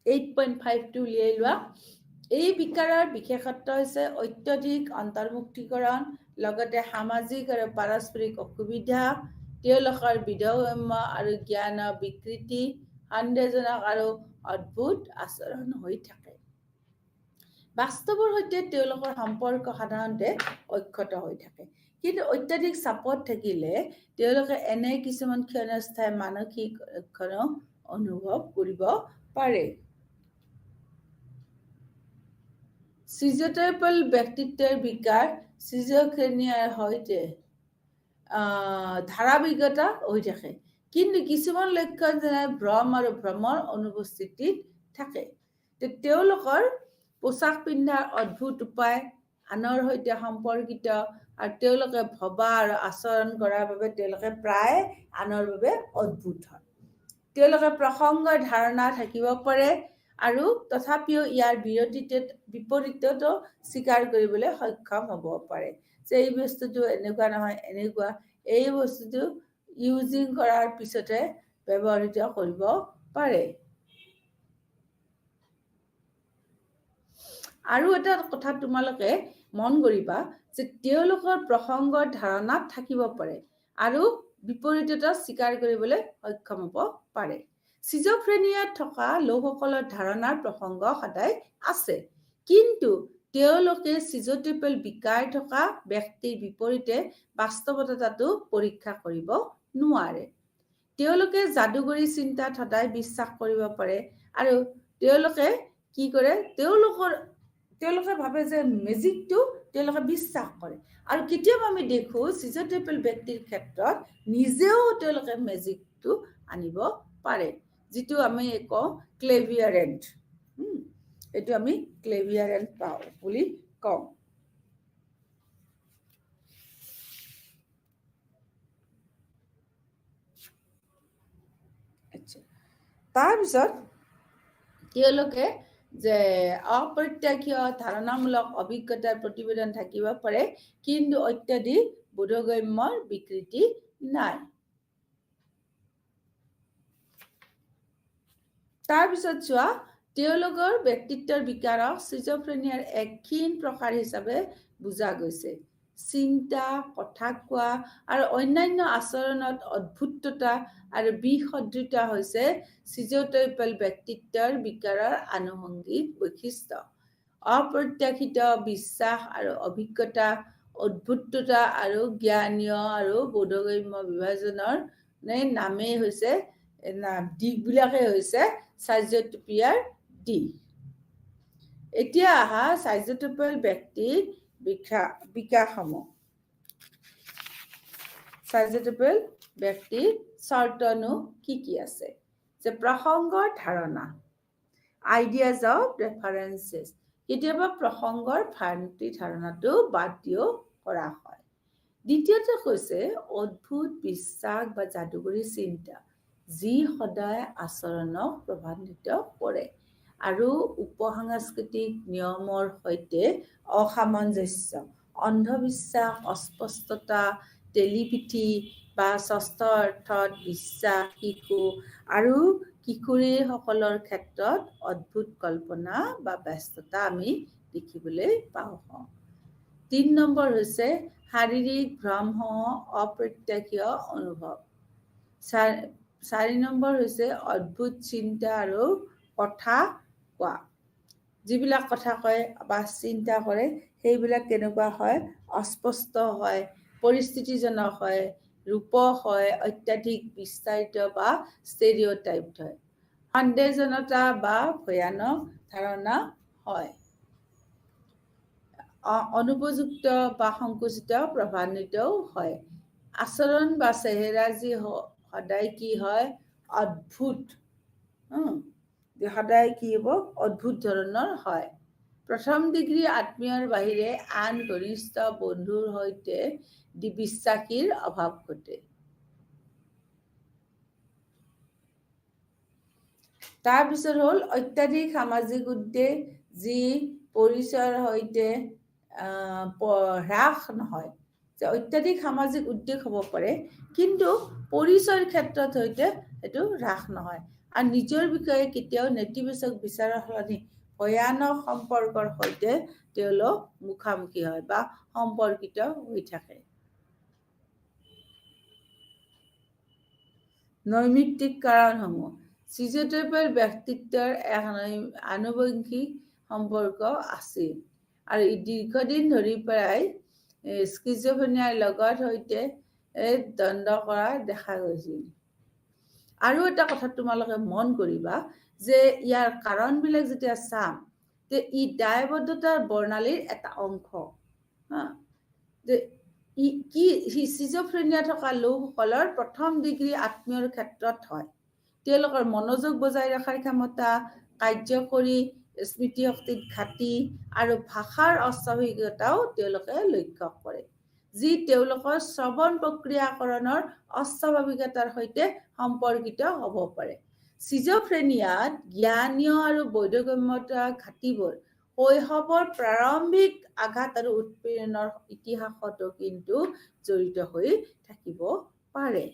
(8.5) উলিয়াই লোৱা। এই বিকাৰৰ বিশেষত্ব হৈছে অত্যধিক অন্তৰ্মুক্তিকৰণ, লগতে সামাজিক আৰু পাৰস্পৰিক অসুবিধা, তেওঁলোকৰ বিধগম্য আৰু জ্ঞানৰ বিকৃতি, সন্দেহজনক আৰু অদ্ভুত আচৰণ হৈ থাকে। বাস্তৱৰ সৈতে তেওঁলোকৰ সম্পৰ্ক সাধাৰণতে অক্ষত হৈ থাকে, কিন্তু অত্যাধিক চাপত থাকিলে তেওঁলোকে এনে কিছুমান ক্ষণস্থায়ী মানসিক লক্ষণো অনুভৱ কৰিব পাৰে। চিজোটাইপেল ব্যক্তিত্বৰ বিকাৰ চিজোফ্ৰেনিয়াৰ সৈতে ধাৰাবাহিকতা হৈ থাকে, কিন্তু কিছুমান লক্ষণ যেনে ভ্ৰম আৰু ভ্ৰমৰ অনুপস্থিতিত থাকে। তেওঁলোকৰ পোচাক পিন্ধাৰ অদ্ভুত উপায়, আনৰ সৈতে সম্পৰ্কিত, আৰু তেওঁলোকে ভবা আৰু আচৰণ কৰাৰ বাবে তেওঁলোকে প্ৰায় আনৰ বাবে অদ্ভুত হয়। তেওঁলোকে প্ৰসংগৰ ধাৰণা থাকিব পাৰে, আৰু তথাপিও ইয়াৰ বিপৰীততো স্বীকাৰ কৰিবলৈ সক্ষম হ'ব পাৰে, যে এই বস্তুটো এনেকুৱা নহয়, এনেকুৱা, এই বস্তুটো ইউজিং কৰাৰ পিছতহে ব্যৱহৃত কৰিব পাৰে। আৰু এটা কথা তোমালোকে মন কৰিবা যে তেওঁলোকৰ প্ৰসংগৰ ধাৰণাত থাকিব পাৰে আৰু বিপৰীততা স্বীকাৰ কৰিবলৈ সক্ষম হ'ব পাৰে। চিজোফ্ৰেনিয়াত থকা লোকসকলৰ ধাৰণাৰ প্ৰসংগ সদায় আছে, কিন্তু তেওঁলোকে চিজোটিপেল বিকাৰ থকা ব্যক্তিৰ বিপৰীতে বাস্তৱতাটো পৰীক্ষা কৰিব নোৱাৰে। তেওঁলোকে যাদুগৰী চিন্তাত সদায় বিশ্বাস কৰিব পাৰে আৰু তেওঁলোকে কি কৰে, তেওঁলোকে ভাবে যে মেজিকটো তেওঁলোকে বিশ্বাস কৰে। আৰু কেতিয়াবা আমি দেখো চিজোটিপেল ব্যক্তিৰ ক্ষেত্ৰত নিজেও তেওঁলোকে মেজিকটো আনিব পাৰে, যিটো আমি কওঁ ক্লেভিয়াৰেণ্ট। এইটো আমি ক্লেভিয়াৰেণ্ট পাওঁ বুলি কওঁ। তাৰপিছত তেওঁলোকে যে অপ্ৰত্যাশিত ধাৰণামূলক অভিজ্ঞতাৰ প্ৰতিবেদন থাকিব পাৰে, কিন্তু অত্যাধিক বোধগম্যৰ বিকৃতি নাই। তাৰপিছত চোৱা, তেওঁলোকৰ ব্যক্তিত্বৰ বিকাৰক চিজোফ্ৰেনিয়াৰ এক ক্ষীণ প্ৰকাৰ হিচাপে বুজা গৈছে। চিন্তা, কথা কোৱা আৰু অন্যান্য আচৰণত অদ্ভুততা আৰু বিসদৃতা হৈছে চিজোটিপেল ব্যক্তিত্বৰ বিকাৰৰ আনুষংগিক বৈশিষ্ট্য। অপ্ৰত্যাশিত বিশ্বাস আৰু অভিজ্ঞতা, অদ্ভুততা আৰু জ্ঞানীয় আৰু বোধগম্য বিভাজনৰ নামেই হৈছে দিশবিলাকেই হৈছে চাইজোটিপিয়াৰ দিশ। এতিয়া আহা চাইজোটিপেল ব্যক্তিৰ বিকাশসমূহ। চাইজোটিপেল ব্যক্তিৰ চৰ্তনো কি আছে? যে প্ৰসংগৰ ধাৰণা, আইডিয়াজ অফ ৰেফাৰেন্সেছ। কেতিয়াবা প্ৰসংগৰ ভ্ৰান্তি ধাৰণাটো বাদ দিও কৰা হয়। দ্বিতীয়তে কৈছে অদ্ভুত বিশ্বাস বা যাদুগৰী চিন্তা, যি সদায় আচৰণক প্ৰভাৱিত কৰে আৰু উপসাংস্কৃতিক নিয়মৰ সৈতে অসামঞ্জস্য, অন্ধবিশ্বাস, অস্পষ্টতা, টেলিপেথি বা ষষ্ঠ অৰ্থত বিশ্বাস, শিশু আৰু কিশোৰীসকলৰ ক্ষেত্ৰত অদ্ভুত কল্পনা বা ব্যস্ততা আমি দেখিবলৈ পাওঁ। 3 নম্বৰ হৈছে শাৰীৰিক ভ্ৰমসমূহ, অপ্ৰত্যাশিত অনুভৱ। 4 নম্বৰ হৈছে অদ্ভুত চিন্তা আৰু কথা কোৱা। যিবিলাক কথা কয় বা চিন্তা কৰে সেইবিলাক কেনেকুৱা হয়? অস্পষ্ট হয়, পৰিস্থিতিজনক হয়, ৰূপক হয়, অত্যাধিক বিস্তাৰিত বা ষ্টেৰিঅ'টাইপ হয়, সন্দেহজনতা বা ভয়ানক ধাৰণা হয়, অনুপযুক্ত বা সংকুচিত প্ৰভাৱান্বিতও হয়। আচৰণ বা চেহেৰা যি সদায় কি হয়? অদ্ভুত। সদায় কি হ'ব? অদ্ভুত ধৰণৰ হয়। প্ৰথম ডিগ্ৰী আত্মীয়ৰ বাহিৰে আন ঘনিষ্ঠ বন্ধুৰ সৈতে বিশ্বাসীৰ অভাৱ ঘটে। তাৰপিছত হ'ল অত্যাধিক সামাজিক উদ্বেগ, যি পৰিচয়ৰ সৈতে হ্ৰাস নহয়। যে অত্যাধিক সামাজিক উদ্বেগ হ'ব পাৰে, কিন্তু পৰিচয়ৰ ক্ষেত্ৰত সৈতে এইটো হ্ৰাস নহয়। আৰু নিজৰ বিষয়ে কেতিয়াও নেতিবাচক বিচাৰৰ সলনি ভয়ানক সম্পৰ্কৰ সৈতে তেওঁলোক মুখামুখি হয় বা সম্পৰ্কিত হৈ থাকে। নৈমিত্তিক কাৰণসমূহ। চিজোটিপেল ব্যক্তিত্বৰ এক আনুবংশিক সম্পৰ্ক আছিল আৰু দীৰ্ঘদিন ধৰি প্ৰায় স্কিজোফ্ৰেনিয়াৰ লগত সৈতে দ্বন্দ্ব কৰা দেখা গৈছিল। আৰু এটা কথা তোমালোকে মন কৰিবা যে ইয়াৰ কাৰণবিলাক যেতিয়া চাম, যে ই দায়বদ্ধতাৰ বৰ্ণালীৰ এটা অংশ। যে চিজোফ্ৰেনিয়া থকা লোকসকলৰ প্ৰথম ডিগ্ৰী আত্মীয়ৰ ক্ষেত্ৰত হয়। তেওঁলোকৰ মনোযোগ বজাই ৰখাৰ ক্ষমতা, কাৰ্যকৰী স্মৃতিশক্তিত ঘাটি আৰু ভাষাৰ অস্বাভাৱিকতাও তেওঁলোকে লক্ষ্য কৰে, যি তেওঁলোকৰ শ্ৰৱণ প্ৰক্ৰিয়াকৰণৰ অস্বাভাৱিকতাৰ সৈতে সম্পৰ্কিত হ'ব পাৰে। চিজোফ্ৰেনিয়াত জ্ঞানীয় আৰু বোধগম্যতা ঘাটিবোৰ শৈশৱৰ প্ৰাৰম্ভিক আঘাত আৰু উৎপীড়নৰ ইতিহাসতো কিন্তু জড়িত হৈ থাকিব পাৰে।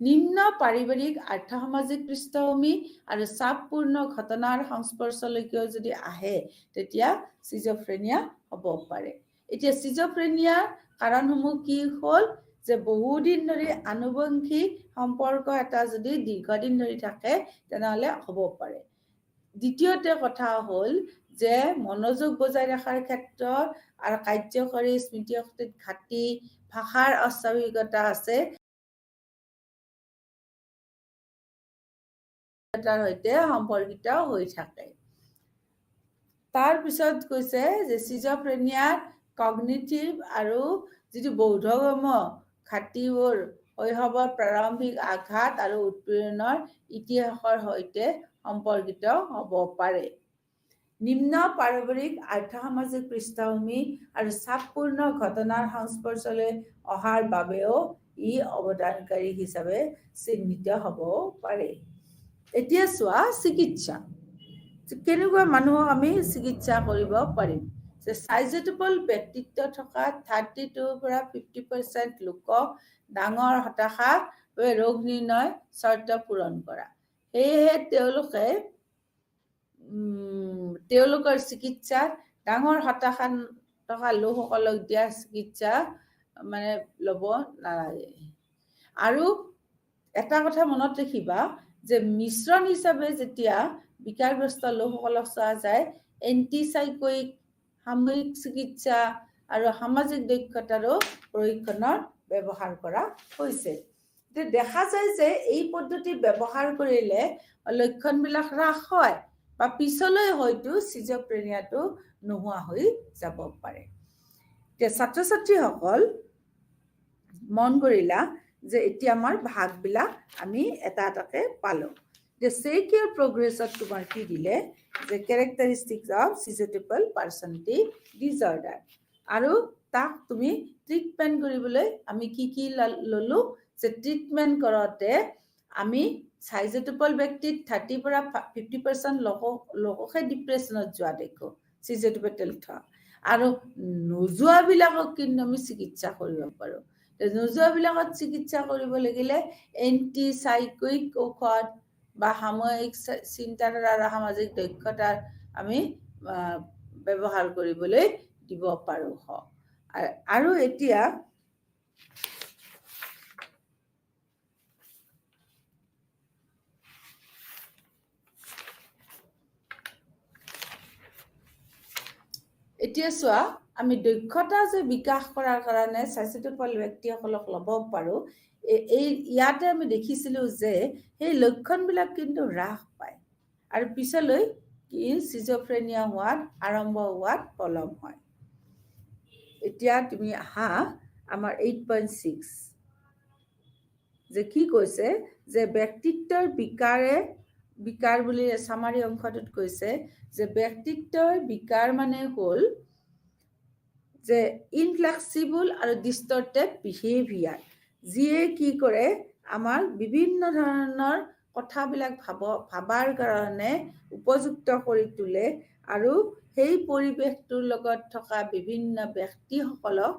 নিম্ন পাৰিবাৰিক আৰ্থ-সামাজিক পৃষ্ঠভূমি আৰু চাপপূৰ্ণ ঘটনাৰ সংস্পৰ্শলৈকেও যদি আহে তেতিয়া চিজোফ্ৰেনিয়া হ'ব পাৰে। এতিয়া চিজোফ্ৰেনিয়াৰ কাৰণসমূহ কি হ'ল যে বহুদিন ধৰি আনুবংশিক সম্পৰ্ক এটা যদি দীৰ্ঘদিন ধৰি থাকে তেনেহ'লে হ'ব পাৰে। দ্বিতীয়তে কথা হ'ল যে মনোযোগ বজাই ৰখাৰ ক্ষেত্ৰত আৰু কাৰ্যকৰী স্মৃতি শক্তিত ঘাটি, ভাষাৰ অস্বাভাৱিকতা আছে তাৰ সৈতে সম্পৰ্কিত হৈ থাকে। তাৰপিছত কৈছে যে চিজোফ্ৰেনিয়াৰ কগনিটিভ আৰু যিটো বৌদ্ধগম্য ঘাটিবোৰ শৈশৱৰ প্ৰাৰম্ভিক আঘাত আৰু উৎপীড়নৰ ইতিহাসৰ সৈতে সম্পৰ্কিত হ'ব পাৰে। নিম্ন পাৰিবাৰিক আৰ্থ-সামাজিক পৃষ্ঠভূমি আৰু চাপপূৰ্ণ ঘটনাৰ সংস্পৰ্শলৈ অহাৰ বাবেও ই অৱদানকাৰী হিচাপে চিহ্নিত হ'ব পাৰে। এতিয়া চোৱা চিকিৎসা। কেনেকুৱা মানুহক আমি চিকিৎসা কৰিব পাৰিম? যে সাইজেটিপল ব্যক্তিত্ব থকা 32 পৰা 50% লোকক ডাঙৰ হতাশা ৰোগ নিৰ্ণয় চৰ্ত পূৰণ কৰা। সেয়েহে তেওঁলোকৰ চিকিৎসাত ডাঙৰ হতাশা থকা লোকসকলক দিয়া চিকিৎসা মানে ল'ব নালাগে। আৰু এটা কথা মনত ৰাখিবা যে মিশ্ৰণ হিচাপে যেতিয়া বিকাৰগ্ৰস্ত লোকসকলক চোৱা যায়, এণ্টিচাইকোইক, সাময়িক চিকিৎসা আৰু সামাজিক দক্ষতাৰো প্ৰশিক্ষণৰ ব্যৱহাৰ কৰা হৈছে। দেখা যায় যে এই পদ্ধতি ব্যৱহাৰ কৰিলে লক্ষণবিলাক হ্ৰাস হয় বা পিছলৈ হয়তো চিজোফ্ৰেনিয়াটো নোহোৱা হৈ যাব পাৰে। এতিয়া ছাত্ৰ-ছাত্ৰীসকল মন কৰিলা যে এতিয়া আমাৰ ভাগবিলাক আমি এটা এটাকে পালোঁ। যে চেকিয়াৰ প্ৰগ্ৰেছত তোমাৰ কি দিলে যে কেৰেক্টাৰিষ্টিক্স অফ চিজোটিপল পাৰ্চনেলিটি ডিজঅৰ্ডাৰ, আৰু তাক তুমি ট্ৰিটমেণ্ট কৰিবলৈ আমি কি ল'লোঁ যে ট্ৰিটমেণ্ট কৰোঁতে আমি সাইজেটিপল ব্যক্তিত 30 পৰা 50% লোককহে ডিপ্ৰেশ্যনত যোৱা দেখোঁ চিজোটিপেটেল থকা, আৰু নোযোৱাবিলাকক কিন্তু আমি চিকিৎসা কৰিব পাৰোঁ। নোযোৱাবিলাকত চিকিৎসা কৰিব লাগিলে এণ্টিচাইকোইক ঔষধ বা সাময়িক চিন্তাধাৰা আৰু সামাজিক দক্ষতাৰ আমি ব্যৱহাৰ কৰিবলৈ দিব পাৰোঁ। আৰু এতিয়া চোৱা আমি দক্ষতা যে বিকাশ কৰাৰ কাৰণে সাইজেটিপল ব্যক্তিসকলক ল'ব পাৰোঁ, ইয়াতে আমি দেখিছিলোঁ যে সেই লক্ষণবিলাক কিন্তু হ্ৰাস পায় আৰু পিছলৈ চিজোফ্ৰেনিয়া আৰম্ভ হোৱাত পলম হয়। এতিয়া তুমি আহা আমাৰ 8.6 যে কি কৈছে যে ব্যক্তিত্বৰ বিকাৰ বুলি চামাৰী অংশটোত কৈছে যে ব্যক্তিত্বৰ বিকাৰ মানে হ'ল যে ইনফ্লেক্সিবল আৰু ডিষ্টৰ্টেড বিহেভিয়াৰ, যিয়ে কি কৰে আমাৰ বিভিন্ন ধৰণৰ কথাবিলাক ভাবাৰ কাৰণে উপযুক্ত কৰি তোলে আৰু সেই পৰিৱেশটোৰ লগত থকা বিভিন্ন ব্যক্তিসকলক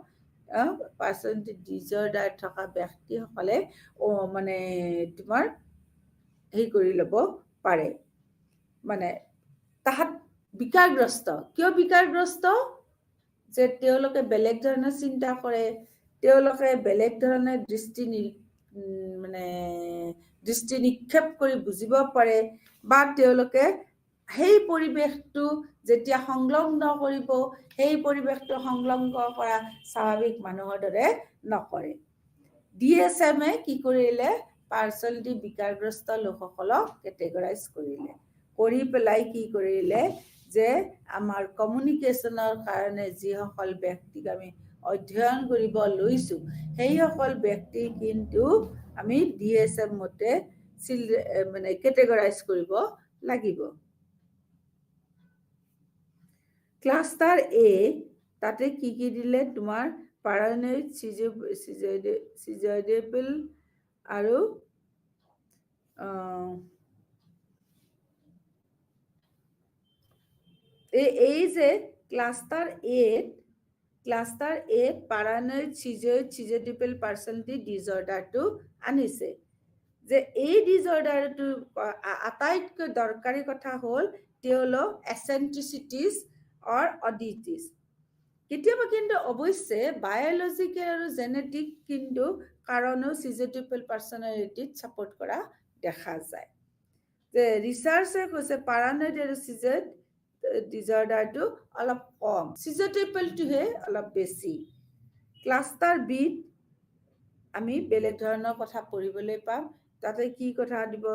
পাৰ্চনেলিটি ডিজঅৰ্ডাৰ থকা ব্যক্তিসকলে মানে তোমাৰ হেৰি কৰি ল'ব পাৰে। মানে তাহাঁত বিকাৰগ্ৰস্ত। কিয় বিকাৰগ্ৰস্ত? যে তেওঁলোকে বেলেগ ধৰণে চিন্তা কৰে, তেওঁলোকে বেলেগ ধৰণে দৃষ্টি নিক্ষেপ কৰি বুজিব পাৰে, বা তেওঁলোকে সেই পৰিৱেশটো যেতিয়া সংলগ্ন কৰিব, সেই পৰিৱেশটো সংলগ্ন কৰা স্বাভাৱিক মানুহৰ দৰে নকৰে। DSM-এ কি কৰিলে? পাৰ্চনেলিটি বিকাৰগ্ৰস্ত লোকসকলক কেটেগৰাইজ কৰিলে, কৰি পেলাই কি কৰিলে যে আমাৰ কমিউনিকেশ্যনৰ কাৰণে যিসকল ব্যক্তিক আমি অধ্যয়ন কৰিব লৈছোঁ সেইসকল ব্যক্তি কিন্তু আমি DSM মতে কেটেগৰাইজ কৰিব লাগিব। ক্লাষ্টাৰ A তাতে কি দিলে তোমাৰ paranoid, schizoidal আৰু এই যে cluster A paranoid, schizoidal personality ডিজঅৰ্ডাৰটো আনিছে। যে এই ডিজৰ্ডাৰটো আটাইতকৈ দৰকাৰী কথা হ'ল তেওঁলোক এচেন্ট্ৰিচিটিছ অৰ অডিটিছ। কেতিয়াবা কিন্তু অৱশ্যে বায়'লজিকেল আৰু জেনেটিক কিন্তু কাৰণেও চিজোটিপল পাৰ্চনেলিটিত ছাপোৰ্ট কৰা দেখা যায়। যে ৰিচাৰ্চে কৈছে পাৰানয়েড আৰু চিজেড ডিজৰ্ডাৰটো অলপ কম, চিজোটিপলটোহে অলপ বেছি। ক্লাষ্টাৰ বিত আমি বেলেগ ধৰণৰ কথা পঢ়িবলৈ পাম। তাতে কি কথা দিব,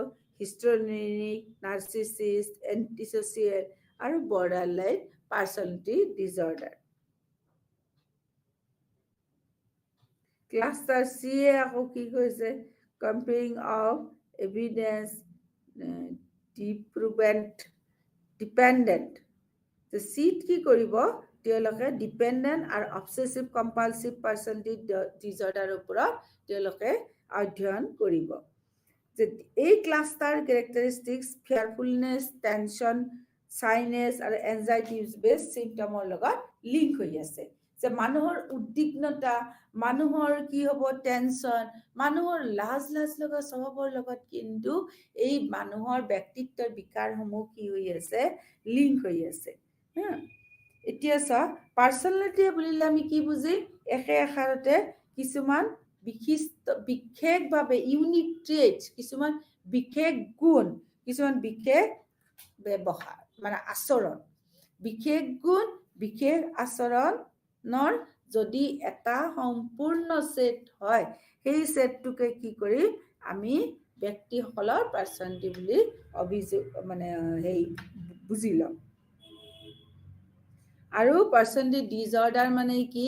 হিষ্ট্ৰনিক, নাৰ্চিছিষ্ট, এণ্টিছ'চিয়েল আৰু বৰ্ডাৰলাইন পাৰ্চনেলিটি ডিজৰ্ডাৰ। ক্লাষ্টাৰ চিয়ে আকৌ কি কৈছে, comparing of evidence dependent. Cheat কি কৰিব, তেওঁলোকে ডিপেণ্ডেণ্ট আৰু অবচেছিভ কম্পালচিভ পাৰ্চনেলিটি ডিজৰ্ডাৰৰ ওপৰত তেওঁলোকে অধ্যয়ন কৰিব। যে এই ক্লাষ্টাৰ কেৰেক্টাৰিষ্টিক্স ফিয়াৰফুলনেছ, টেনশ্যন, চাইনেছ আৰু এনজাইটি বেছ চিম্পটমৰ লগত লিংক হৈ আছে। যে মানুহৰ উদ্বিগ্নতা, মানুহৰ কি হ'ব টেনশ্যন, মানুহৰ লাজ লগা স্বভাৱৰ লগত কিন্তু এই মানুহৰ ব্যক্তিত্বৰ বিকাৰসমূহ কি হৈ আছে, লিংক হৈ আছে। এতিয়া চোৱা, পাৰ্চনেলিটি বুলিলে আমি কি বুজিম, একে এষাৰতে কিছুমান বিশেষভাৱে ইউনিক ট্ৰেইটছ, কিছুমান বিশেষ গুণ, কিছুমান বিশেষ ব্যৱহাৰ মানে আচৰণ, বিশেষ গুণ বিশেষ আচৰণৰ যদি এটা সম্পূৰ্ণ ছেট হয়, সেই ছেটটোকে কি কৰিম আমি ব্যক্তিসকলৰ পাৰ্চনেলিটি বুলি বুজি ল'ম। আৰু পাৰ্চনেলিটি ডিজৰ্ডাৰ মানে কি,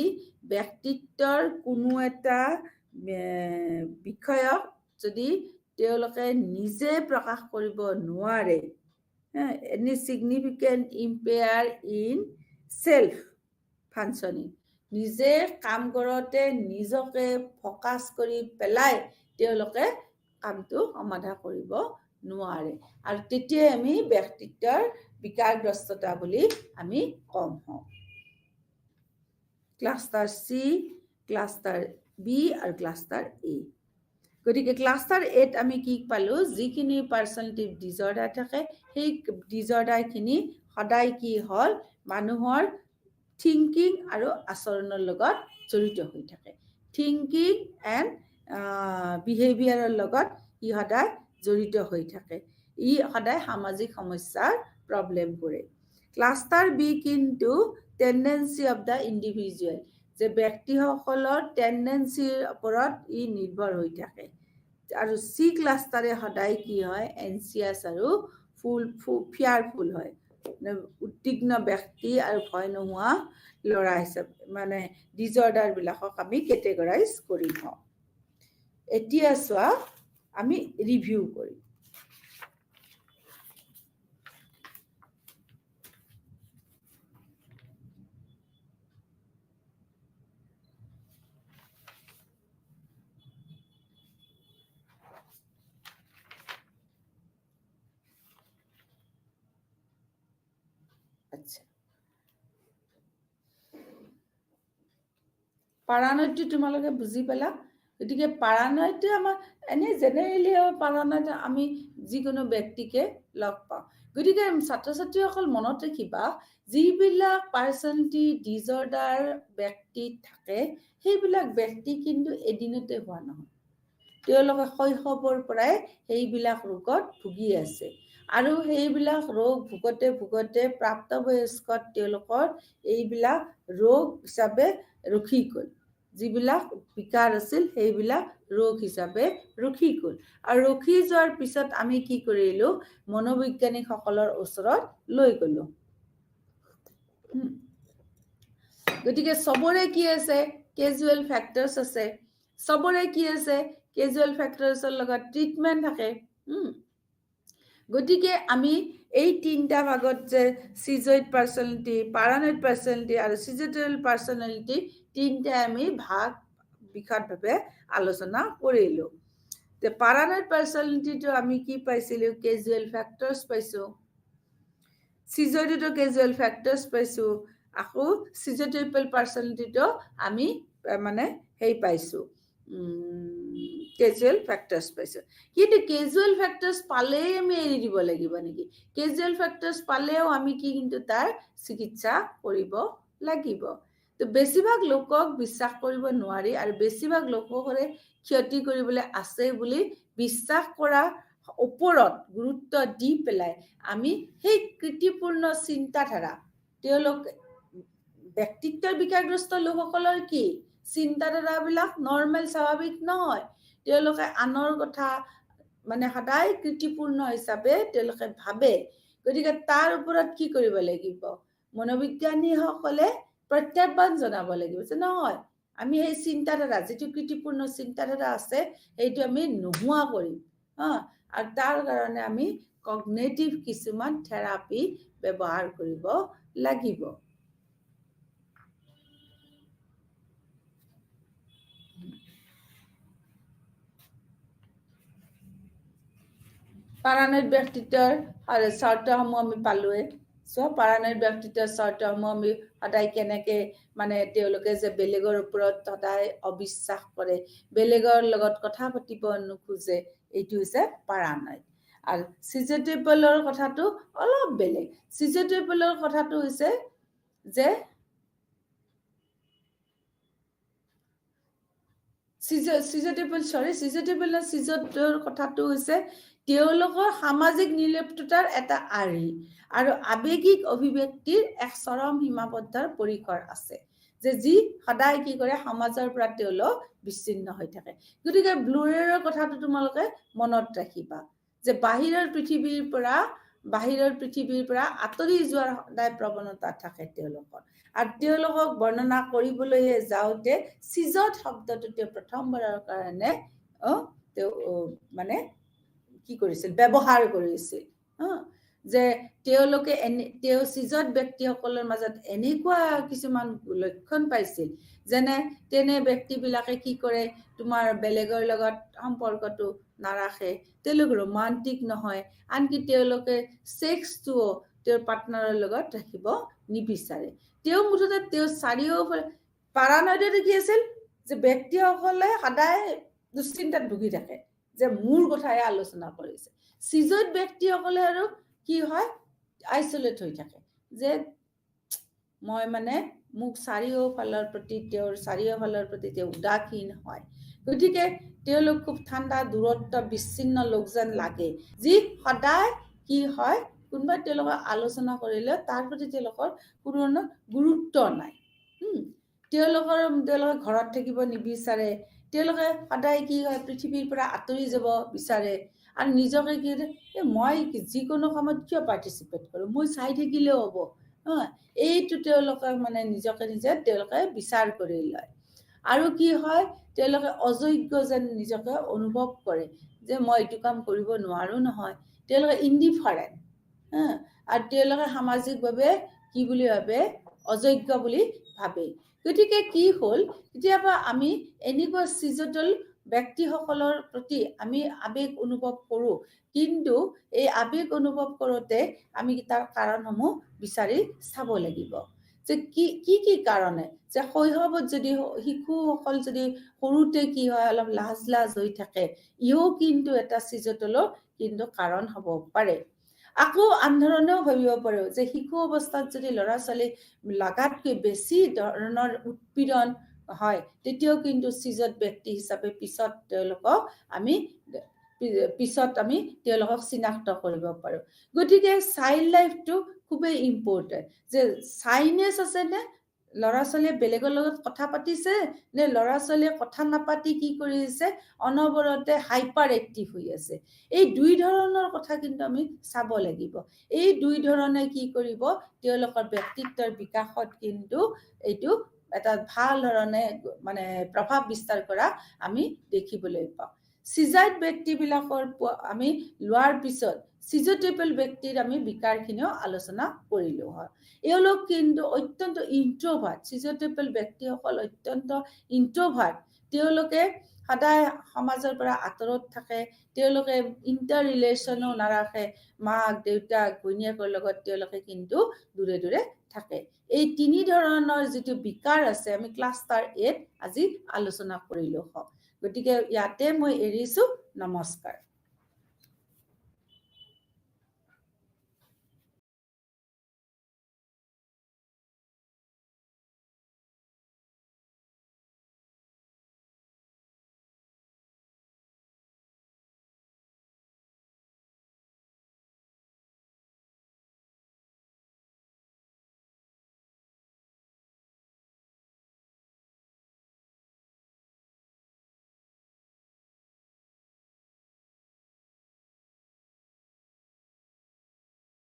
ব্যক্তিত্বৰ কোনো এটা বিষয়ক যদি তেওঁলোকে নিজে প্ৰকাশ কৰিব নোৱাৰে, এনি চিগনিফিকেণ্ট ইম্পেয়াৰ ইন চেল্ফ ফাংচনিং, নিজে কাম কৰোঁতে নিজকে ফ'কাছ কৰি পেলাই তেওঁলোকে কামটো সমাধা কৰিব নোৱাৰে, আৰু তেতিয়াই আমি ব্যক্তিত্বৰ বিকাৰগ্ৰস্ততা বুলি আমি কম হওঁ। ক্লাষ্টাৰ চি, ক্লাষ্টাৰ বি আৰু ক্লাষ্টাৰ এ। গতিকে ক্লাষ্টাৰ এত আমি কি পালোঁ, যিখিনি পাৰ্চনেলিটি ডিজৰ্ডাৰ থাকে সেই ডিজৰ্ডাৰখিনি সদায় কি হ'ল, মানুহৰ থিংকিং আৰু আচৰণৰ লগত জড়িত হৈ থাকে। থিংকিং এণ্ড বিহেভিয়াৰৰ লগত ই সদায় জড়িত হৈ থাকে। ই সদায় সামাজিক সমস্যাৰ প্ৰব্লেম কৰে। ক্লাষ্টাৰ বি কিন্তু টেণ্ডেঞ্চি অফ দ্য ইণ্ডিভিজুৱেল, যে ব্যক্তিসকলৰ টেণ্ডেঞ্চিৰ ওপৰত ই নিৰ্ভৰ হৈ থাকে। আৰু চি ক্লাষ্টাৰে সদায় কি হয়, এনচিয়াছ আৰু ফিয়াৰফুল হয়, উদ্বিগ্ন ব্যক্তি আৰু ভয় নোহোৱা ল'ৰা হিচাপে মানে ডিজৰ্ডাৰবিলাকক আমি কেটেগৰাইজ কৰি থওঁ। এতিয়া চোৱা, আমি ৰিভিউ কৰিম। আচ্ছা, পাৰানয়ডটো তোমালোকে বুজি পালা। গতিকে পাৰানয়ডটো আমাৰ এনেই জেনেৰেলি পাৰানয়ড আমি যিকোনো ব্যক্তিকে লগ পাওঁ। গতিকে ছাত্ৰ ছাত্ৰীসকল মনত ৰাখিবা, যিবিলাক পাৰ্চনেলিটি ডিজৰ্ডাৰ ব্যক্তি থাকে সেইবিলাক ব্যক্তি কিন্তু এদিনতে হোৱা নহয়, তেওঁলোকে শৈশৱৰ পৰাই সেইবিলাক ৰোগত ভুগি আছে, আৰু সেইবিলাক ৰোগ ভুগতে প্ৰাপ্তবয়স্কত তেওঁলোকৰ এইবিলাক ৰোগ হিচাপে ৰখি গ'ল। যিবিলাক বিকাৰ আছিল সেইবিলাক ৰোগ হিচাপে ৰখি গ'ল, আৰু ৰখি যোৱাৰ পিছত আমি কি কৰিলোঁ, মনোবৈজ্ঞানিকসকলৰ ওচৰত লৈ গ'লোঁ। গতিকে চবৰে কি আছে, কেজুৱেল ফেক্টৰ্ছ আছে, চবৰে কি আছে, কেজুৱেল ফেক্টৰ্ছৰ লগত ট্ৰিটমেণ্ট থাকে। গতিকে আমি এই তিনিটা ভাগত যে চিজইড পাৰ্চনেলিটি, পাৰানয়েড পাৰ্চনেলিটি আৰু চিজোটিয়েল পাৰ্চনেলিটি তিনিটাই আমি বিশদভাৱে আলোচনা কৰিলোঁ। পাৰানয়েড পাৰ্চনেলিটিটো আমি কি পাইছিলোঁ, কেজুৱেল ফেক্টৰ্ছ পাইছোঁ, চিজইডতো কেজুৱেল ফেক্টৰ্ছ পাইছোঁ, আকৌ চিজোটিয়েল পাৰ্চনেলিটিটো আমি পাইছোঁ কেজুৱেল ফেক্টৰ্ছ পাইছোঁ। কিন্তু কেজুৱেল ফেক্টৰ্ছ পালেই আমি এৰি দিব লাগিব নেকি? কেজুৱেল ফেক্টৰ্ছ পালেও আমি কিন্তু তাৰ চিকিৎসা কৰিব লাগিব। তো বেছিভাগ লোকক বিশ্বাস কৰিব নোৱাৰি আৰু বেছিভাগ লোকসকলে ক্ষতি কৰিবলৈ আছে বুলি বিশ্বাস কৰাৰ ওপৰত গুৰুত্ব দি পেলাই আমি সেই কৃতিপূৰ্ণ চিন্তাধাৰা, তেওঁলোক ব্যক্তিত্বৰ বিকাৰগ্ৰস্ত লোকসকলৰ কি চিন্তাধাৰাবিলাক নৰ্মেল স্বাভাৱিক নহয়। তেওঁলোকে আনৰ কথা মানে সদায় কৃতিপূৰ্ণ হিচাপে তেওঁলোকে ভাবে। গতিকে তাৰ ওপৰত কি কৰিব লাগিব? মনোবিজ্ঞানীসকলে প্ৰত্যাহ্বান জনাব লাগিব যে নহয়, আমি সেই চিন্তাধাৰা, যিটো কৃতিপূৰ্ণ চিন্তাধাৰা আছে, সেইটো আমি নোহোৱা কৰিম। আৰু তাৰ কাৰণে আমি কগনেটিভ কিছুমান থেৰাপি ব্যৱহাৰ কৰিব লাগিব। পাৰানয়িক ব্যক্তিত্বৰ চৰ্তসমূহ আমি পালোৱে। পাৰানয়িক ব্যক্তিত্বৰ চৰ্তসমূহ আমি সদায় কেনেকে মানে তেওঁলোকে যে বেলেগৰ ওপৰত সদায় অবিশ্বাস কৰে, বেলেগৰ লগত কথা পাতিব নোখোজে, এইটো হৈছে পাৰানয়িক। আৰু চিজোটেবলৰ কথাটো অলপ বেলেগ। চিজোটেবলৰ কথাটো হৈছে যে চিজোটেবলৰ কথাটো হৈছে তেওঁলোকৰ সামাজিক নিৰ্লিপ্ততাৰ এটা আৰ্হি আৰু আৱেগিক অভিব্যক্তিৰ এক চৰম সীমাবদ্ধৰ পৰিসৰ আছে, যে যি সদায় কি কৰে সমাজৰ পৰা তেওঁলোক বিচ্ছিন্ন হৈ থাকে। গতিকে ব্লুৰেৰ কথাটো তোমালোকে মনত ৰাখিবা যে বাহিৰৰ পৃথিৱীৰ পৰা আঁতৰি যোৱাৰ সদায় প্ৰৱণতা থাকে তেওঁলোকৰ। আৰু তেওঁলোকক বৰ্ণনা কৰিবলৈ যাওঁতে চিজত শব্দটো তেওঁ প্ৰথমবাৰৰ কাৰণে মানে কি কৰিছিল, ব্যৱহাৰ কৰিছিল। যে তেওঁলোকে চিজত ব্যক্তিসকলৰ মাজত এনেকুৱা কিছুমান লক্ষণ পাইছিল, যেনে তেনে ব্যক্তিবিলাকে কি কৰে, তোমাৰ বেলেগৰ লগত সম্পৰ্কটো নাৰাখে, তেওঁলোক ৰোমান্টিক নহয়, আনকি তেওঁলোকে ছেক্সটোও তেওঁৰ পাৰ্টনাৰৰ লগত ৰাখিব নিবিচাৰে। তেওঁ মুঠতে তেওঁ চাৰিওফালে পাৰানয়ডে কি আছিল যে ব্যক্তিসকলে সদায় দুশ্চিন্তাত ভুগি থাকে যে মোৰ কথাই আলোচনা কৰিছে। চিজত ব্যক্তিসকলে আৰু কি হয়, আইচলেট হৈ থাকে যে মই মানে মোক চাৰিওফালৰ প্ৰতি তেওঁ উদাসীন হয়। গতিকে তেওঁলোক খুব ঠাণ্ডা, দূৰত্ব, বিচ্ছিন্ন লোক যেন লাগে, যি সদায় কি হয় কোনোবাই তেওঁলোকক আলোচনা কৰিলে তাৰ প্ৰতি তেওঁলোকৰ কোনো গুৰুত্ব নাই। তেওঁলোকে ঘৰত থাকিব নিবিচাৰে, তেওঁলোকে সদায় কি হয় পৃথিৱীৰ পৰা আঁতৰি যাব বিচাৰে আৰু নিজকে কি মই যিকোনো কামত কিয় পাৰ্টিচিপেট কৰোঁ, মই চাই থাকিলেও হ'ব। এইটো তেওঁলোকে মানে নিজকে তেওঁলোকে বিচাৰ কৰি লয়। আৰু কি হয়, তেওঁলোকে অযোগ্য যেন নিজকে অনুভৱ কৰে যে মই এইটো কাম কৰিব নোৱাৰো নহয়। তেওঁলোকে ইনডিফাৰেণ্ট, আৰু তেওঁলোকে সামাজিকভাৱে কি বুলি ভাবে, অযোগ্য বুলি ভাবে। গতিকে কি হ'ল, কেতিয়াবা আমি এনেকুৱা চিজোটেল ব্যক্তিসকলৰ প্ৰতি আমি আৱেগ অনুভৱ কৰোঁ, কিন্তু এই আৱেগ অনুভৱ কৰোঁতে আমি তাৰ কাৰণসমূহ বিচাৰি চাব লাগিব যে কি কাৰণে, যে শৈশৱত যদি শিশুসকল যদি সৰুতে কি হয় অলপ লাজ হৈ থাকে, ইও কিন্তু এটা চিজোটেলৰ কিন্তু কাৰণ হ'ব পাৰে। আকৌ আনধৰণেও ভাবিব পাৰোঁ যে শিশু অৱস্থাত যদি ল'ৰা ছোৱালী লাগাতকৈ বেছি ধৰণৰ উৎপীড়ন হয়, তেতিয়াও কিন্তু চিজত ব্যক্তি হিচাপে পিছত আমি তেওঁলোকক চিনাক্ত কৰিব পাৰোঁ। গতিকে চাইল্ড লাইফটো খুবেই ইম্পৰ্টেণ্ট, যে চাইনেছ আছে নে, ল'ৰা ছোৱালীয়ে বেলেগৰ লগত কথা পাতিছে নে ল'ৰা ছোৱালীয়ে কথা নাপাতি কি কৰিছে, অনবৰতে হাইপাৰ এক্টিভ হৈ আছে। এই দুই ধৰণৰ কথা কিন্তু আমি চাব লাগিব। এই দুই ধৰণে কি কৰিব, তেওঁলোকৰ ব্যক্তিত্বৰ বিকাশত কিন্তু এইটো এটা ভাল ধৰণে মানে প্ৰভাৱ বিস্তাৰ কৰা আমি দেখিবলৈ পাওঁ। চিজাইড ব্যক্তিবিলাকৰ আমি লোৱাৰ পিছত চিজোটেবল ব্যক্তিৰ আমি বিকাৰখিনিও আলোচনা কৰিলো হয়। এওঁলোক কিন্তু অত্যন্ত ইন্ট্ৰোভাৰ্ট, চিজোটেবল ব্যক্তিসকল অত্যন্ত ইন্ট্ৰোভাৰ্ট। তেওঁলোকে সদায় সমাজৰ পৰা আঁতৰত থাকে, তেওঁলোকে ইণ্টাৰ ৰিলেশ্যনো নাৰাখে, মাক দেউতাক ঘৈণীয়েকৰ লগত তেওঁলোকে কিন্তু দূৰে দূৰে থাকে। এই তিনি ধৰণৰ যিটো বিকাৰ আছে আমি ক্লাষ্টাৰ 8 আজি আলোচনা কৰিলো হওক। গতিকে ইয়াতে মই এৰিছো নমস্কাৰ